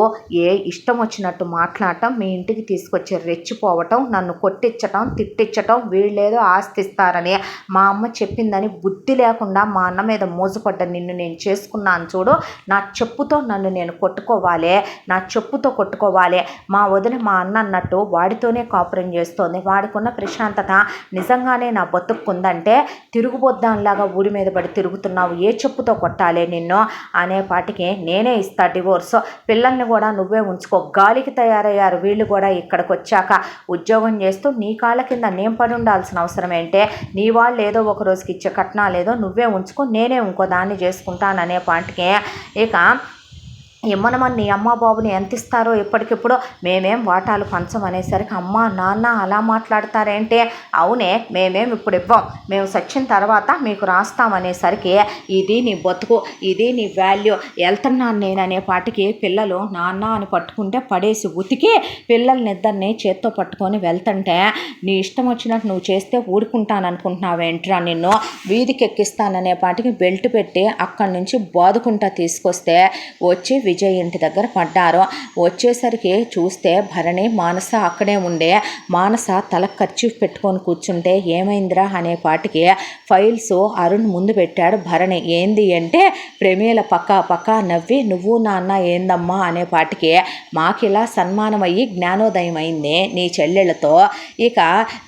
[SPEAKER 1] ఇష్టం వచ్చినట్టు మాట్లాడటం, మీ ఇంటికి తీసుకొచ్చి రెచ్చిపోవటం, నన్ను కొట్టించటం తిట్టించటం, వీళ్ళేదో ఆస్తిస్తారని మా అమ్మ చెప్పిందని బుద్ధి లేకుండా మా అన్న మీద మోజుపడ్డ నిన్ను నేను చేసుకున్నాను చూడు, నా చెప్పుతో నన్ను నేను కొట్టుకోవాలి, నా చెప్పుతో కొట్టుకోవాలి, మా వదిన మా అన్న అన్నట్టు వాడితోనే కాపురం చేస్తోంది, వాడికున్న ప్రశాంతత నిజంగానే నా బతుక్కుందంటే తిరుగుబొద్దాంలాగా ఊరి మీద పడి తిరుగుతున్నావు, ఏ చెప్పుతో కొట్టాలి నిన్ను అనేపాటికి నేనే ఇస్తా డివోర్స్, పిల్లల్ని కూడా నువ్వే ఉంచుకో, గాలికి తయారయ్యారు వీళ్ళు కూడా ఇక్కడికి వచ్చాక, ఉద్యోగం చేస్తూ నీ కాళ్ళ కింద నేను పడి ఉండాల్సిన అవసరం ఏంటే, నీ వాళ్ళు ఏదో ఒక రోజుకి ఇచ్చే కట్నాలేదో నువ్వే ఉంచుకో, నేనే ఇంకో దాన్ని చేసుకుంటాననే పాటికి ఇక ఇమ్మనమని నీ అమ్మ బాబుని ఎంత ఇస్తారో ఇప్పటికిప్పుడు మేమేం వాటాలు పంచం అనేసరికి అమ్మ నాన్న అలా మాట్లాడతారేంటే, అవునే మేమేం ఇప్పుడు ఇవ్వం, మేము సచ్చిన తర్వాత మీకు రాస్తామనేసరికి ఇది నీ బతుకు, ఇది నీ వాల్యూ, వెళ్తున్నాను నేను అనేపాటికి పిల్లలు నాన్న అని పట్టుకుంటే పడేసి ఉతికి పిల్లల్నిద్దరిని చేత్తో పట్టుకొని వెళ్తుంటే నీ ఇష్టం వచ్చినట్టు నువ్వు చేస్తే ఊరుకుంటాననుకుంటున్నావేంట్రా, నిన్ను వీధికి ఎక్కిస్తాననేపాటికి బెల్ట్ పెట్టి అక్కడి నుంచి బాదుకుంటా తీసుకొస్తే వచ్చి విజయ్ ఇంటి దగ్గర పడ్డారు. వచ్చేసరికి చూస్తే భరణి మానస అక్కడే ఉండే, మానస తల ఖర్చు పెట్టుకొని కూర్చుంటే ఏమైందిరా అనేపాటికి ఫైల్స్ అరుణ్ ముందు పెట్టాడు భరణి. ఏంది అంటే ప్రమీల పక్క నవ్వి నువ్వు నాన్న ఏందమ్మా అనేపాటికి మాకిలా సన్మానం అయ్యి జ్ఞానోదయం అయింది నీ చెల్లెళ్ళతో, ఇక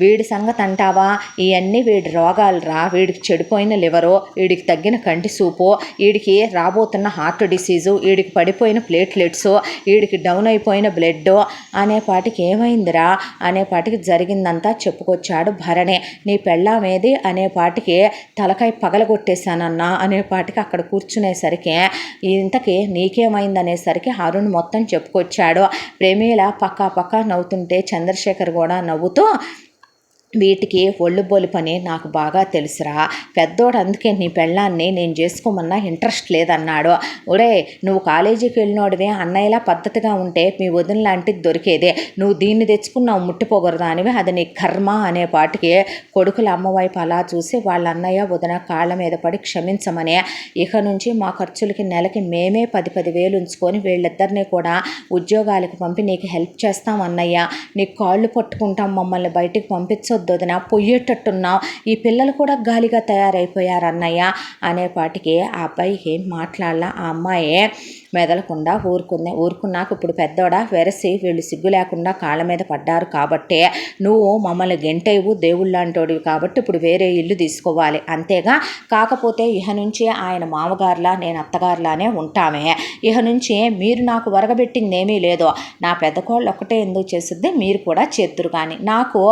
[SPEAKER 1] వీడి సంగతి అంటావా, ఇవన్నీ వీడి రోగాలు రా, వీడికి చెడిపోయిన లివరు, వీడికి తగ్గిన కంటి సూపు, వీడికి రాబోతున్న హార్ట్ డిసీజు, వీడికి పడిపోయిన ప్లేట్లెట్స్, వీడికి డౌన్ అయిపోయిన బ్లడ్ అనేపాటికి ఏమైందిరా అనేపాటికి జరిగిందంతా చెప్పుకొచ్చాడు భరణి. నీ పెళ్ళామేది అనేపాటికి తలకాయ పగలగొట్టేశానన్నా అనేపాటికి అక్కడ కూర్చునేసరికి ఇంతకీ నీకేమైందనేసరికి అరుణ్ మొత్తం చెప్పుకొచ్చాడు. ప్రమీల పక్కా నవ్వుతుంటే చంద్రశేఖర్ కూడా నవ్వుతూ, వీటికి ఒళ్ళు బొలి పని నాకు బాగా తెలుసురా, పెద్దోడు అందుకే నీ పెళ్ళాన్ని నేను చేసుకోమన్నా ఇంట్రెస్ట్ లేదన్నాడు. ఒరే నువ్వు కాలేజీకి వెళ్ళినోడివే, అన్నయ్యలా పద్ధతిగా ఉంటే మీ వదిన లాంటిది దొరికేదే, నువ్వు దీన్ని తెచ్చుకున్నావు ముట్టిపోగొరదానివి, అది నీ కర్మ అనేపాటికి కొడుకుల అమ్మవైపు అలా చూసి వాళ్ళ అన్నయ్య వదిన కాళ్ళ మీద పడి క్షమించమని, ఇక నుంచి మా ఖర్చులకి నెలకి మేమే 10,000 ఉంచుకొని వీళ్ళిద్దరినీ కూడా ఉద్యోగాలకు పంపి నీకు హెల్ప్ చేస్తాం అన్నయ్య, నీ కాళ్ళు పట్టుకుంటాం, మమ్మల్ని బయటికి పంపించొద్దు వదిన, పొయ్యేటట్టున్నావు, ఈ పిల్లలు కూడా గాలిగా తయారైపోయారు అన్నయ్య అనేపాటికి ఆ అబ్బాయికి ఏం మాట్లాడాల. ఆ అమ్మాయి మెదలకుండా ఊరుకున్నాక ఇప్పుడు పెద్దోడా వెరసి వీళ్ళు సిగ్గు లేకుండా కాళ్ళ మీద పడ్డారు కాబట్టి నువ్వు మమ్మల్ని గెంటేవు దేవుళ్ళంటోడివి కాబట్టి ఇప్పుడు వేరే ఇల్లు తీసుకోవాలి అంతేగా, కాకపోతే ఇహ నుంచి ఆయన మామగారులా నేను అత్తగారులానే ఉంటామే, ఇహ నుంచి మీరు నాకు వరగబెట్టిందేమీ లేదు, నా పెద్ద కోళ్ళు ఒక్కటే ఎందుకు చేస్తుంది, మీరు కూడా చేద్దురు కానీ, నాకు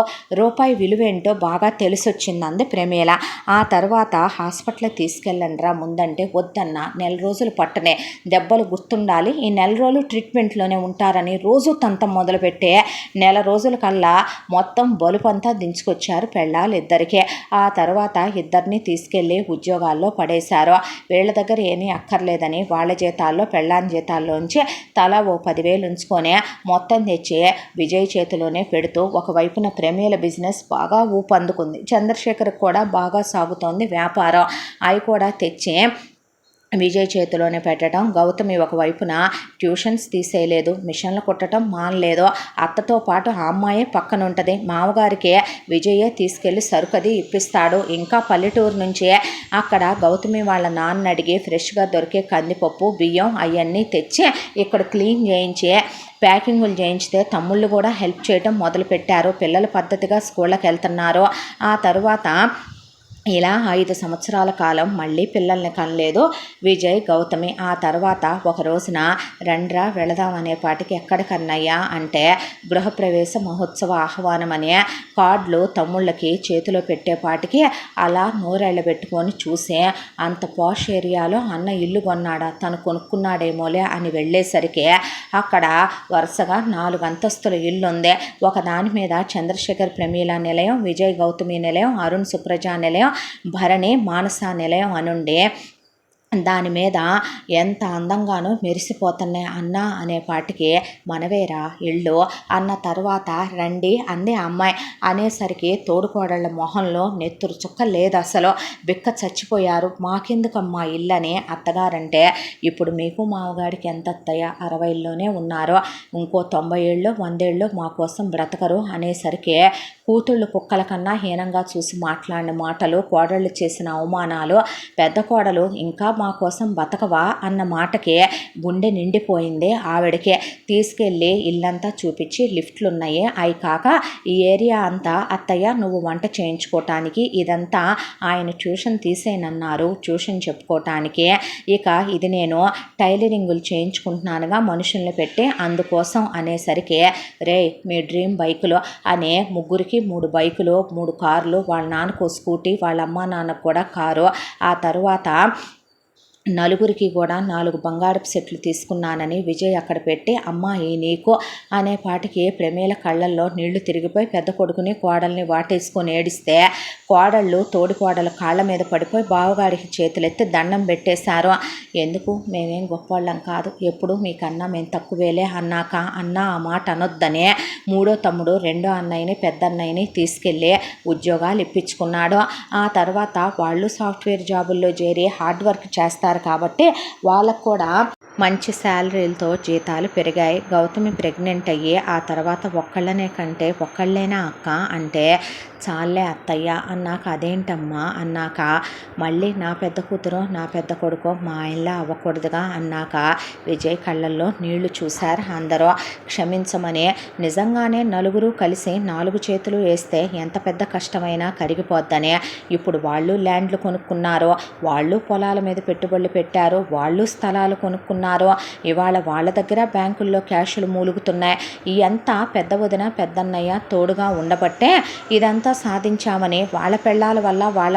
[SPEAKER 1] రూపాయి విలువేంటో బాగా తెలిసొచ్చింది అంది ప్రమీల. ఆ తర్వాత హాస్పిటల్కి తీసుకెళ్ళండిరా ముందంటే వద్దన్న, నెల రోజులు పట్టనే, దెబ్బలు గుర్తుండాలి, ఈ నెల రోజులు ట్రీట్మెంట్లోనే ఉంటారని రోజు తంతం మొదలుపెట్టే నెల రోజుల కల్లా మొత్తం బలుపంతా దించుకొచ్చారు పెళ్ళాలు ఇద్దరికే. ఆ తర్వాత ఇద్దరిని తీసుకెళ్ళి ఉద్యోగాల్లో పడేశారు. వీళ్ళ దగ్గర ఏమీ అక్కర్లేదని వాళ్ళ జీతాల్లో పెళ్ళాని జీతాల్లోంచి తలా ఓ 10,000 ఉంచుకొని మొత్తం తెచ్చి విజయ్ చేతిలోనే పెడుతూ ఒకవైపున ప్రమీల బిజినెస్ బాగా ఊపందుకుంది. చంద్రశేఖర్ కూడా బాగా సాగుతోంది వ్యాపారం. అవి కూడా తెచ్చి విజయ్ చేతిలోనే పెట్టడం. గౌతమి ఒకవైపున ట్యూషన్స్ తీసేయలేదు, మిషన్లు కుట్టడం మానలేదు, అత్తతో పాటు ఆ అమ్మాయే పక్కన ఉంటుంది, మామగారికి విజయే తీసుకెళ్ళి సరుకది ఇప్పిస్తాడు. ఇంకా పల్లెటూరు నుంచే అక్కడ గౌతమి వాళ్ళ నాన్న అడిగి ఫ్రెష్గా దొరికే కందిపప్పు బియ్యం అవన్నీ తెచ్చి ఇక్కడ క్లీన్ చేయించి ప్యాకింగులు చేయించితే తమ్ముళ్ళు కూడా హెల్ప్ చేయడం మొదలుపెట్టారు. పిల్లలు పద్ధతిగా స్కూళ్ళకి వెళ్తున్నారు. ఆ తరువాత ఇలా 5 సంవత్సరాల కాలం మళ్ళీ పిల్లల్ని కనలేదు విజయ్ గౌతమి. ఆ తర్వాత ఒక రోజున రండ్రా వెళదామనే పాటికి ఎక్కడికన్నయ్యా అంటే గృహప్రవేశ మహోత్సవ ఆహ్వానం అనే కార్డులు తమ్ముళ్ళకి చేతిలో పెట్టేపాటికి అలా నోరెళ్ళబెట్టుకొని చూసే, అంత పాష్ ఏరియాలో అన్న ఇల్లు కొన్నాడా, తను కొనుక్కున్నాడేమోలే అని వెళ్ళేసరికి అక్కడ వరుసగా 4 అంతస్తుల ఇల్లు ఉంది. ఒకదాని మీద చంద్రశేఖర్ ప్రమీల నిలయం, విజయ్ గౌతమి నిలయం, అరుణ్ సుప్రజ నిలయం, భరణి మానస నిలయం అనుండే దాని మీద ఎంత అందంగానో మెరిసిపోతున్నాయి అన్న అనేపాటికి మనవేరా ఇళ్ళు అన్న తర్వాత రండి అంది అమ్మాయి. అనేసరికి తోడుకోడళ్ళ మొహంలో నెత్తురు చుక్క లేదు, అసలు బిక్క చచ్చిపోయారు. మాకెందుకమ్మా ఇల్లని అత్తగారంటే, ఇప్పుడు మీకు మామగారికి ఎంత అత్తయ్య 60లోనే ఉన్నారు, ఇంకో 90 ఏళ్ళు 100 ఏళ్ళు మా కోసం బ్రతకరు అనేసరికి కూతుళ్ళు కుక్కల కన్నా హీనంగా చూసి మాట్లాడిన మాటలు, కోడళ్ళు చేసిన అవమానాలు, పెద్ద కోడలు ఇంకా మా కోసం బతకవా అన్న మాటకే గుండె నిండిపోయింది ఆవిడకే. తీసుకెళ్ళి ఇల్లంతా చూపించి లిఫ్ట్లు ఉన్నాయి, అవి కాక ఈ ఏరియా అంతా అత్తయ్య నువ్వు వంట చేయించుకోవటానికి, ఇదంతా ఆయన ట్యూషన్ తీసేనన్నారు ట్యూషన్ చెప్పుకోవటానికి, ఇక ఇది నేను టైలరింగులు చేయించుకుంటున్నానుగా మనుషుల్ని పెట్టి అందుకోసం అనేసరికి రే మీ డ్రీమ్ బైకులు అనే ముగ్గురికి 3 బైకులు 3 కార్లు, వాళ్ళ నాన్నకు స్కూటీ, వాళ్ళ అమ్మ నాన్నకు కూడా కారు, ఆ తరువాత నలుగురికి కూడా 4 బంగారపు సెట్లు తీసుకున్నానని విజయ్ అక్కడ పెట్టి అమ్మాయి నీకు అనేపాటికి ప్రమీల కళ్ళల్లో నీళ్లు తిరిగిపోయి పెద్ద కొడుకుని కోడల్ని వాటేసుకొని ఏడిస్తే కోడళ్ళు తోడి కోడలు కాళ్ళ మీద పడిపోయి బావగాడికి చేతులెత్తి దండం పెట్టేశారు. ఎందుకు మేమేం గొప్పవాళ్ళం కాదు, ఎప్పుడు మీకన్నా మేము తక్కువేలే అన్నాక అన్న ఆ మాట అనొద్దనే మూడో తమ్ముడు రెండో అన్నయ్యని పెద్ద అన్నయ్యని తీసుకెళ్ళి ఉద్యోగాలు ఇప్పించుకున్నాడు. ఆ తర్వాత వాళ్ళు సాఫ్ట్వేర్ జాబుల్లో చేరి హార్డ్ వర్క్ చేస్తారు కాబట్టి వాళ్ళకు కూడా మంచి శాలరీలతో జీతాలు పెరిగాయి. గౌతమి ప్రెగ్నెంట్ అయ్యి ఆ తర్వాత ఒక్కళ్ళనే కంటే ఒక్కళ్ళేనా అక్క అంటే చాలే అత్తయ్య అన్నాక అదేంటమ్మా అన్నాక మళ్ళీ నా పెద్ద కూతురు నా పెద్ద కొడుకు మా ఆయనలా అవ్వకూడదుగా అన్నాక విజయ్ కళ్ళల్లో నీళ్లు చూశారు అందరూ. క్షమించమని నిజంగానే నలుగురు కలిసి 4 చేతులు వేస్తే ఎంత పెద్ద కష్టమైనా కరిగిపోద్దని ఇప్పుడు వాళ్ళు ల్యాండ్లు కొనుక్కున్నారు, వాళ్ళు పొలాల మీద పెట్టుబడులు పెట్టారు, వాళ్ళు స్థలాలు కొనుక్కున్నారు. ఇవాళ వాళ్ళ దగ్గర బ్యాంకుల్లో క్యాషులు మూలుగుతున్నాయి. ఇదంతా పెద్ద వదిన పెద్దన్నయ్య తోడుగా ఉండబట్టే ఇదంతా సాధించామని వాళ్ళ పెళ్ళాల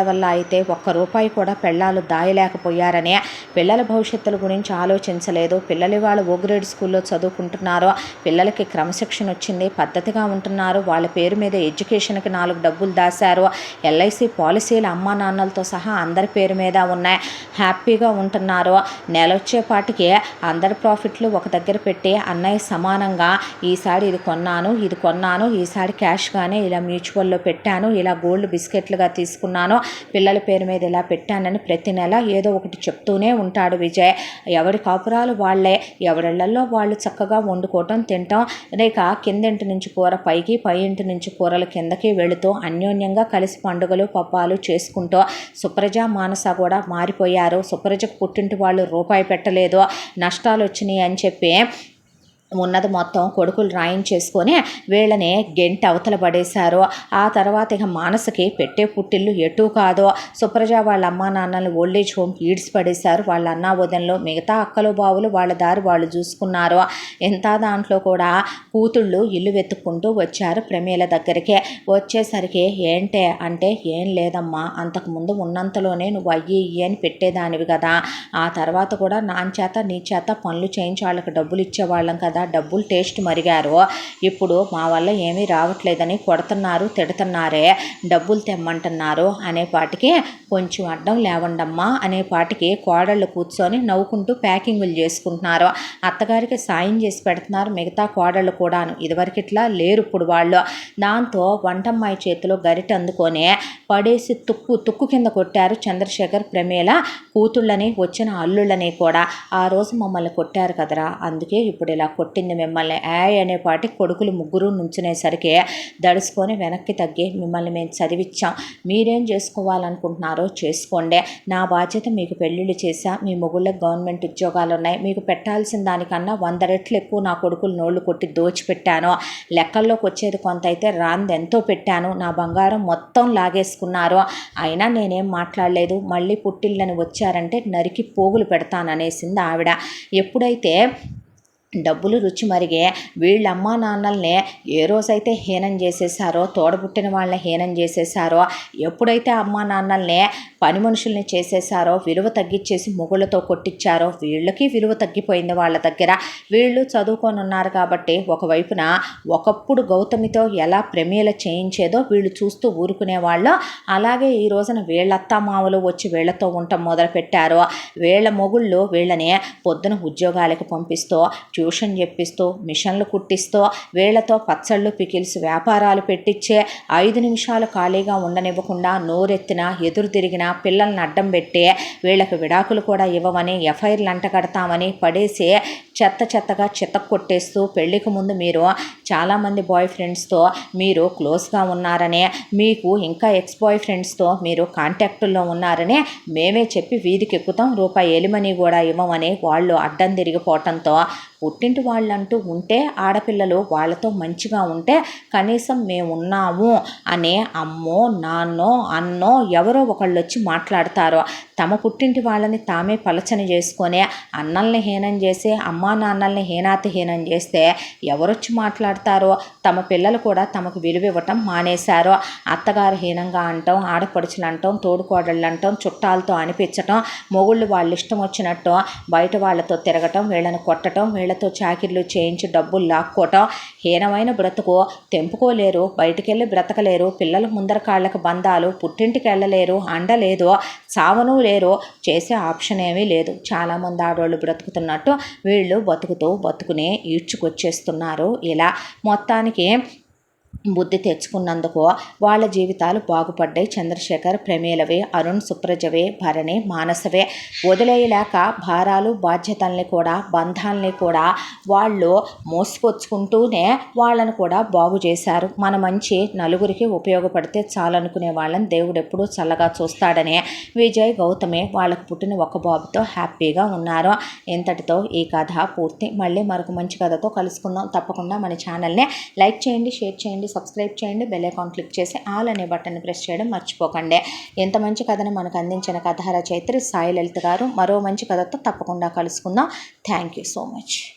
[SPEAKER 1] వల్ల అయితే ఒక్క రూపాయి కూడా పెళ్ళాలు దాయలేకపోయారని పిల్లల భవిష్యత్తుల గురించి ఆలోచించలేదు. పిల్లలు వాళ్ళు ఓ గ్రేడ్ స్కూల్లో చదువుకుంటున్నారు, పిల్లలకి క్రమశిక్షణ వచ్చింది, పద్ధతిగా ఉంటున్నారు, వాళ్ళ పేరు మీద ఎడ్యుకేషన్కి 4 డబ్బులు దాశారు, ఎల్ఐసి పాలసీలు అమ్మా నాన్నలతో సహా అందరి పేరు మీద ఉన్నాయి, హ్యాపీగా ఉంటున్నారు. నెలొచ్చేపాటికి అందరి ప్రాఫిట్లు ఒక దగ్గర పెట్టి అన్నయ్య సమానంగా ఈసారి ఇది కొన్నాను, ఈసారి క్యాష్గానే ఇలా మ్యూచువల్లో పెట్టాను, ఇలా గోల్డ్ బిస్కెట్లుగా తీసుకున్నాను, పిల్లల పేరు మీద ఇలా పెట్టానని ప్రతి నెల ఏదో ఒకటి చెప్తూనే ఉంటాడు విజయ్. ఎవరి కాపురాలు వాళ్ళే, ఎవరిళ్లలో వాళ్ళు చక్కగా వండుకోవటం తినటం, లేక కిందింటి నుంచి కూర పైకి, పై ఇంటి నుంచి కూరలు కిందకి వెళుతూ అన్యోన్యంగా కలిసి పండుగలు పబ్బాలు చేసుకుంటూ సుప్రజ మానస కూడా మారిపోయారు. సుప్రజకు పుట్టింటి వాళ్ళు రూపాయి పెట్టలేదు, నష్టాలు వచ్చినాయి అని చెప్పి ఉన్నది మొత్తం కొడుకులు రాయించేసుకొని వీళ్ళని గెంటి అవతల పడేశారు. ఆ తర్వాత ఇక మానసకి పెట్టే పుట్టిల్లు ఎటూ కాదో సుప్రజ వాళ్ళ అమ్మా నాన్నలు ఓల్డేజ్ హోమ్ ఈడ్స్ పడేశారు. వాళ్ళ అన్నా వదినలు మిగతా అక్కలు బావులు వాళ్ళ దారి వాళ్ళు చూసుకున్నారు. ఎంత దాంట్లో కూడా కూతుళ్ళు ఇల్లు వెతుక్కుంటూ వచ్చారు ప్రమీల దగ్గరికి. వచ్చేసరికి ఏంటే అంటే ఏం లేదమ్మా, అంతకుముందు ఉన్నంతలోనే నువ్వు అయ్యి అని పెట్టేదానివి కదా, ఆ తర్వాత కూడా నాంచేత నీ చేత పనులు చేయించి వాళ్ళకి డబ్బులు ఇచ్చేవాళ్ళం కదా, డబ్బులు టేస్ట్ మరిగారు, ఇప్పుడు మా వల్ల ఏమీ రావట్లేదని కొడుతున్నారు తిడుతున్నారే, డబ్బులు తెమ్మంటున్నారు అనేపాటికి కొంచెం అడ్డం లేవండమ్మా అనేపాటికి కోడళ్ళు కూర్చొని నవ్వుకుంటూ ప్యాకింగులు చేసుకుంటున్నారు. అత్తగారికి సాయం చేసి పెడుతున్నారు మిగతా కోడళ్ళు కూడాను. ఇదివరకు ఇట్లా లేరు ఇప్పుడు వాళ్ళు. దాంతో వంటమ్మాయి చేతిలో గరిట అందుకొని పడేసి తుక్కు కింద కొట్టారు చంద్రశేఖర్ ప్రమీల కూతుళ్ళని వచ్చిన అల్లుళ్ళని కూడా. ఆ రోజు మమ్మల్ని కొట్టారు కదరా, అందుకే ఇప్పుడు ఇలా కొట్టింది మిమ్మల్ని అనేపాటి కొడుకులు ముగ్గురు నుంచునేసరికి దడుచుకొని వెనక్కి తగ్గి మిమ్మల్ని మేము చదివించాం, మీరేం చేసుకోవాలనుకుంటున్నారో చేసుకోండి, నా బాధ్యత మీకు పెళ్ళిళ్ళు చేశా, మీ మొగుళ్ళకి గవర్నమెంట్ ఉద్యోగాలు ఉన్నాయి, మీకు పెట్టాల్సిన దానికన్నా 100 రెట్లు ఎక్కువ నా కొడుకులు నోళ్ళు కొట్టి దోచిపెట్టాను, లెక్కల్లోకి వచ్చేది కొంత అయితే రాంది ఎంతో పెట్టాను, నా బంగారం మొత్తం లాగేసుకున్నారు, అయినా నేనేం మాట్లాడలేదు, మళ్ళీ పుట్టిళ్ళని వచ్చారంటే నరికి పోగులు పెడతాననేసింది ఆవిడ. ఎప్పుడైతే డబ్బులు రుచి మరిగే వీళ్ళ అమ్మా నాన్నల్ని ఏ రోజైతే హీనం చేసేసారో, తోడబుట్టిన వాళ్ళని హీనం చేసేసారో, ఎప్పుడైతే అమ్మా నాన్నల్ని పని మనుషుల్ని చేసేసారో, విలువ తగ్గించేసి మొగుళ్ళతో కొట్టించారో, వీళ్ళకి విలువ తగ్గిపోయింది వాళ్ళ దగ్గర. వీళ్ళు చదువుకొని ఉన్నారు కాబట్టి ఒకవైపున ఒకప్పుడు గౌతమితో ఎలా ప్రమీల చేయించేదో వీళ్ళు చూస్తూ ఊరుకునేవాళ్ళు, అలాగే ఈ రోజున వీళ్ళత్తామామలు వచ్చి వీళ్ళతో ఉండటం మొదలుపెట్టారు. వీళ్ళ మొగుళ్ళు వీళ్ళని పొద్దున ఉద్యోగాలకు పంపిస్తూ, ట్యూషన్ చెప్పిస్తూ, మిషన్లు కుట్టిస్తూ, వీళ్లతో పచ్చళ్ళు పికిల్స్ వ్యాపారాలు పెట్టించే 5 నిమిషాలు ఖాళీగా ఉండనివ్వకుండా నోరెత్తినా ఎదురు తిరిగినా పిల్లల్ని అడ్డం పెట్టి వీళ్ళకి విడాకులు కూడా ఇవ్వమని ఎఫ్ఐఆర్లు అంటగడతామని పడేసి చెత్తగా కొట్టేస్తూ, పెళ్లికి ముందు మీరు చాలామంది బాయ్ ఫ్రెండ్స్తో మీరు క్లోజ్గా ఉన్నారని, మీకు ఇంకా ఎక్స్ బాయ్ ఫ్రెండ్స్తో మీరు కాంటాక్టుల్లో ఉన్నారని మేమే చెప్పి వీధికి ఎక్కుతాం, రూపాయి ఎలిమనీ కూడా ఇవ్వమని వాళ్ళు అడ్డం తిరిగిపోవటంతో పుట్టింటి వాళ్ళంటూ ఉంటే ఆడపిల్లలు వాళ్ళతో మంచిగా ఉంటే కనీసం మేము ఉన్నాము అనే అమ్మో నాన్నో అన్నో ఎవరో ఒకళ్ళు వచ్చి మాట్లాడతారో, తమ పుట్టింటి వాళ్ళని తామే పలచన చేసుకొని అన్నల్ని హీనం చేసి అమ్మా నాన్నల్ని హీనం చేస్తే ఎవరొచ్చి మాట్లాడతారో, తమ పిల్లలు కూడా తమకు విలువ ఇవ్వటం మానేశారో, అత్తగారు హీనంగా అంటాం, ఆడపడుచులు అంటాం, తోడుకోడళ్ళు అంటాం, చుట్టాలతో అనిపించటం, మొగుళ్ళు వాళ్ళు ఇష్టం వచ్చినట్టు బయట వాళ్ళతో తిరగటం, వీళ్ళని కొట్టడం, వీళ్ళతో చాకిర్లు చేయించి డబ్బులు లాక్కోవటం, హీనమైన బ్రతుకు తెంపుకోలేరు, బయటికెళ్ళి బ్రతకలేరు, పిల్లల ముందర కాళ్ళకు బంధాలు, పుట్టింటికి వెళ్ళలేరు, అండలేదు, చావను లేరు, చేసే ఆప్షన్ ఏమీ లేదు. చాలామంది ఆడవాళ్ళు బ్రతుకుతున్నట్టు వీళ్ళు బతుకుతూ బతుకునే ఈడ్చుకొచ్చేస్తున్నారు. ఇలా మొత్తానికి బుద్ధి తెచ్చుకున్నందుకు వాళ్ళ జీవితాలు బాగుపడ్డాయి. చంద్రశేఖర్, ప్రమీలవే, అరుణ్, సుప్రజవే, భరణి, మానసవే వదిలేయలేక భారాలు బాధ్యతల్ని కూడా బంధాలని కూడా వాళ్ళు మోసుకొచ్చుకుంటూనే వాళ్ళను కూడా బాగు చేశారు. మన మంచి నలుగురికి ఉపయోగపడితే చాలనుకునే వాళ్ళని దేవుడు ఎప్పుడూ చల్లగా చూస్తాడని విజయ్, గౌతమి వాళ్ళకు పుట్టిన ఒక బాబుతో హ్యాపీగా ఉన్నారు. ఇంతటితో ఈ కథ పూర్తి. మళ్ళీ మరొక మంచి కథతో కలుసుకుందాం. తప్పకుండా మన ఛానల్ని లైక్ చేయండి, షేర్ చేయండి, సబ్స్క్రైబ్ చేయండి, బెల్ ఐకాన్ క్లిక్ చేసి ఆల్ అనే బటన్ని ప్రెస్ చేయడం మర్చిపోకండి. ఎంత మంచి కథను మనకు అందించిన కథ రచయిత్రి సాయి లలిత గారు. మరో మంచి కథతో తప్పకుండా కలుసుకుందాం. Thank you so much.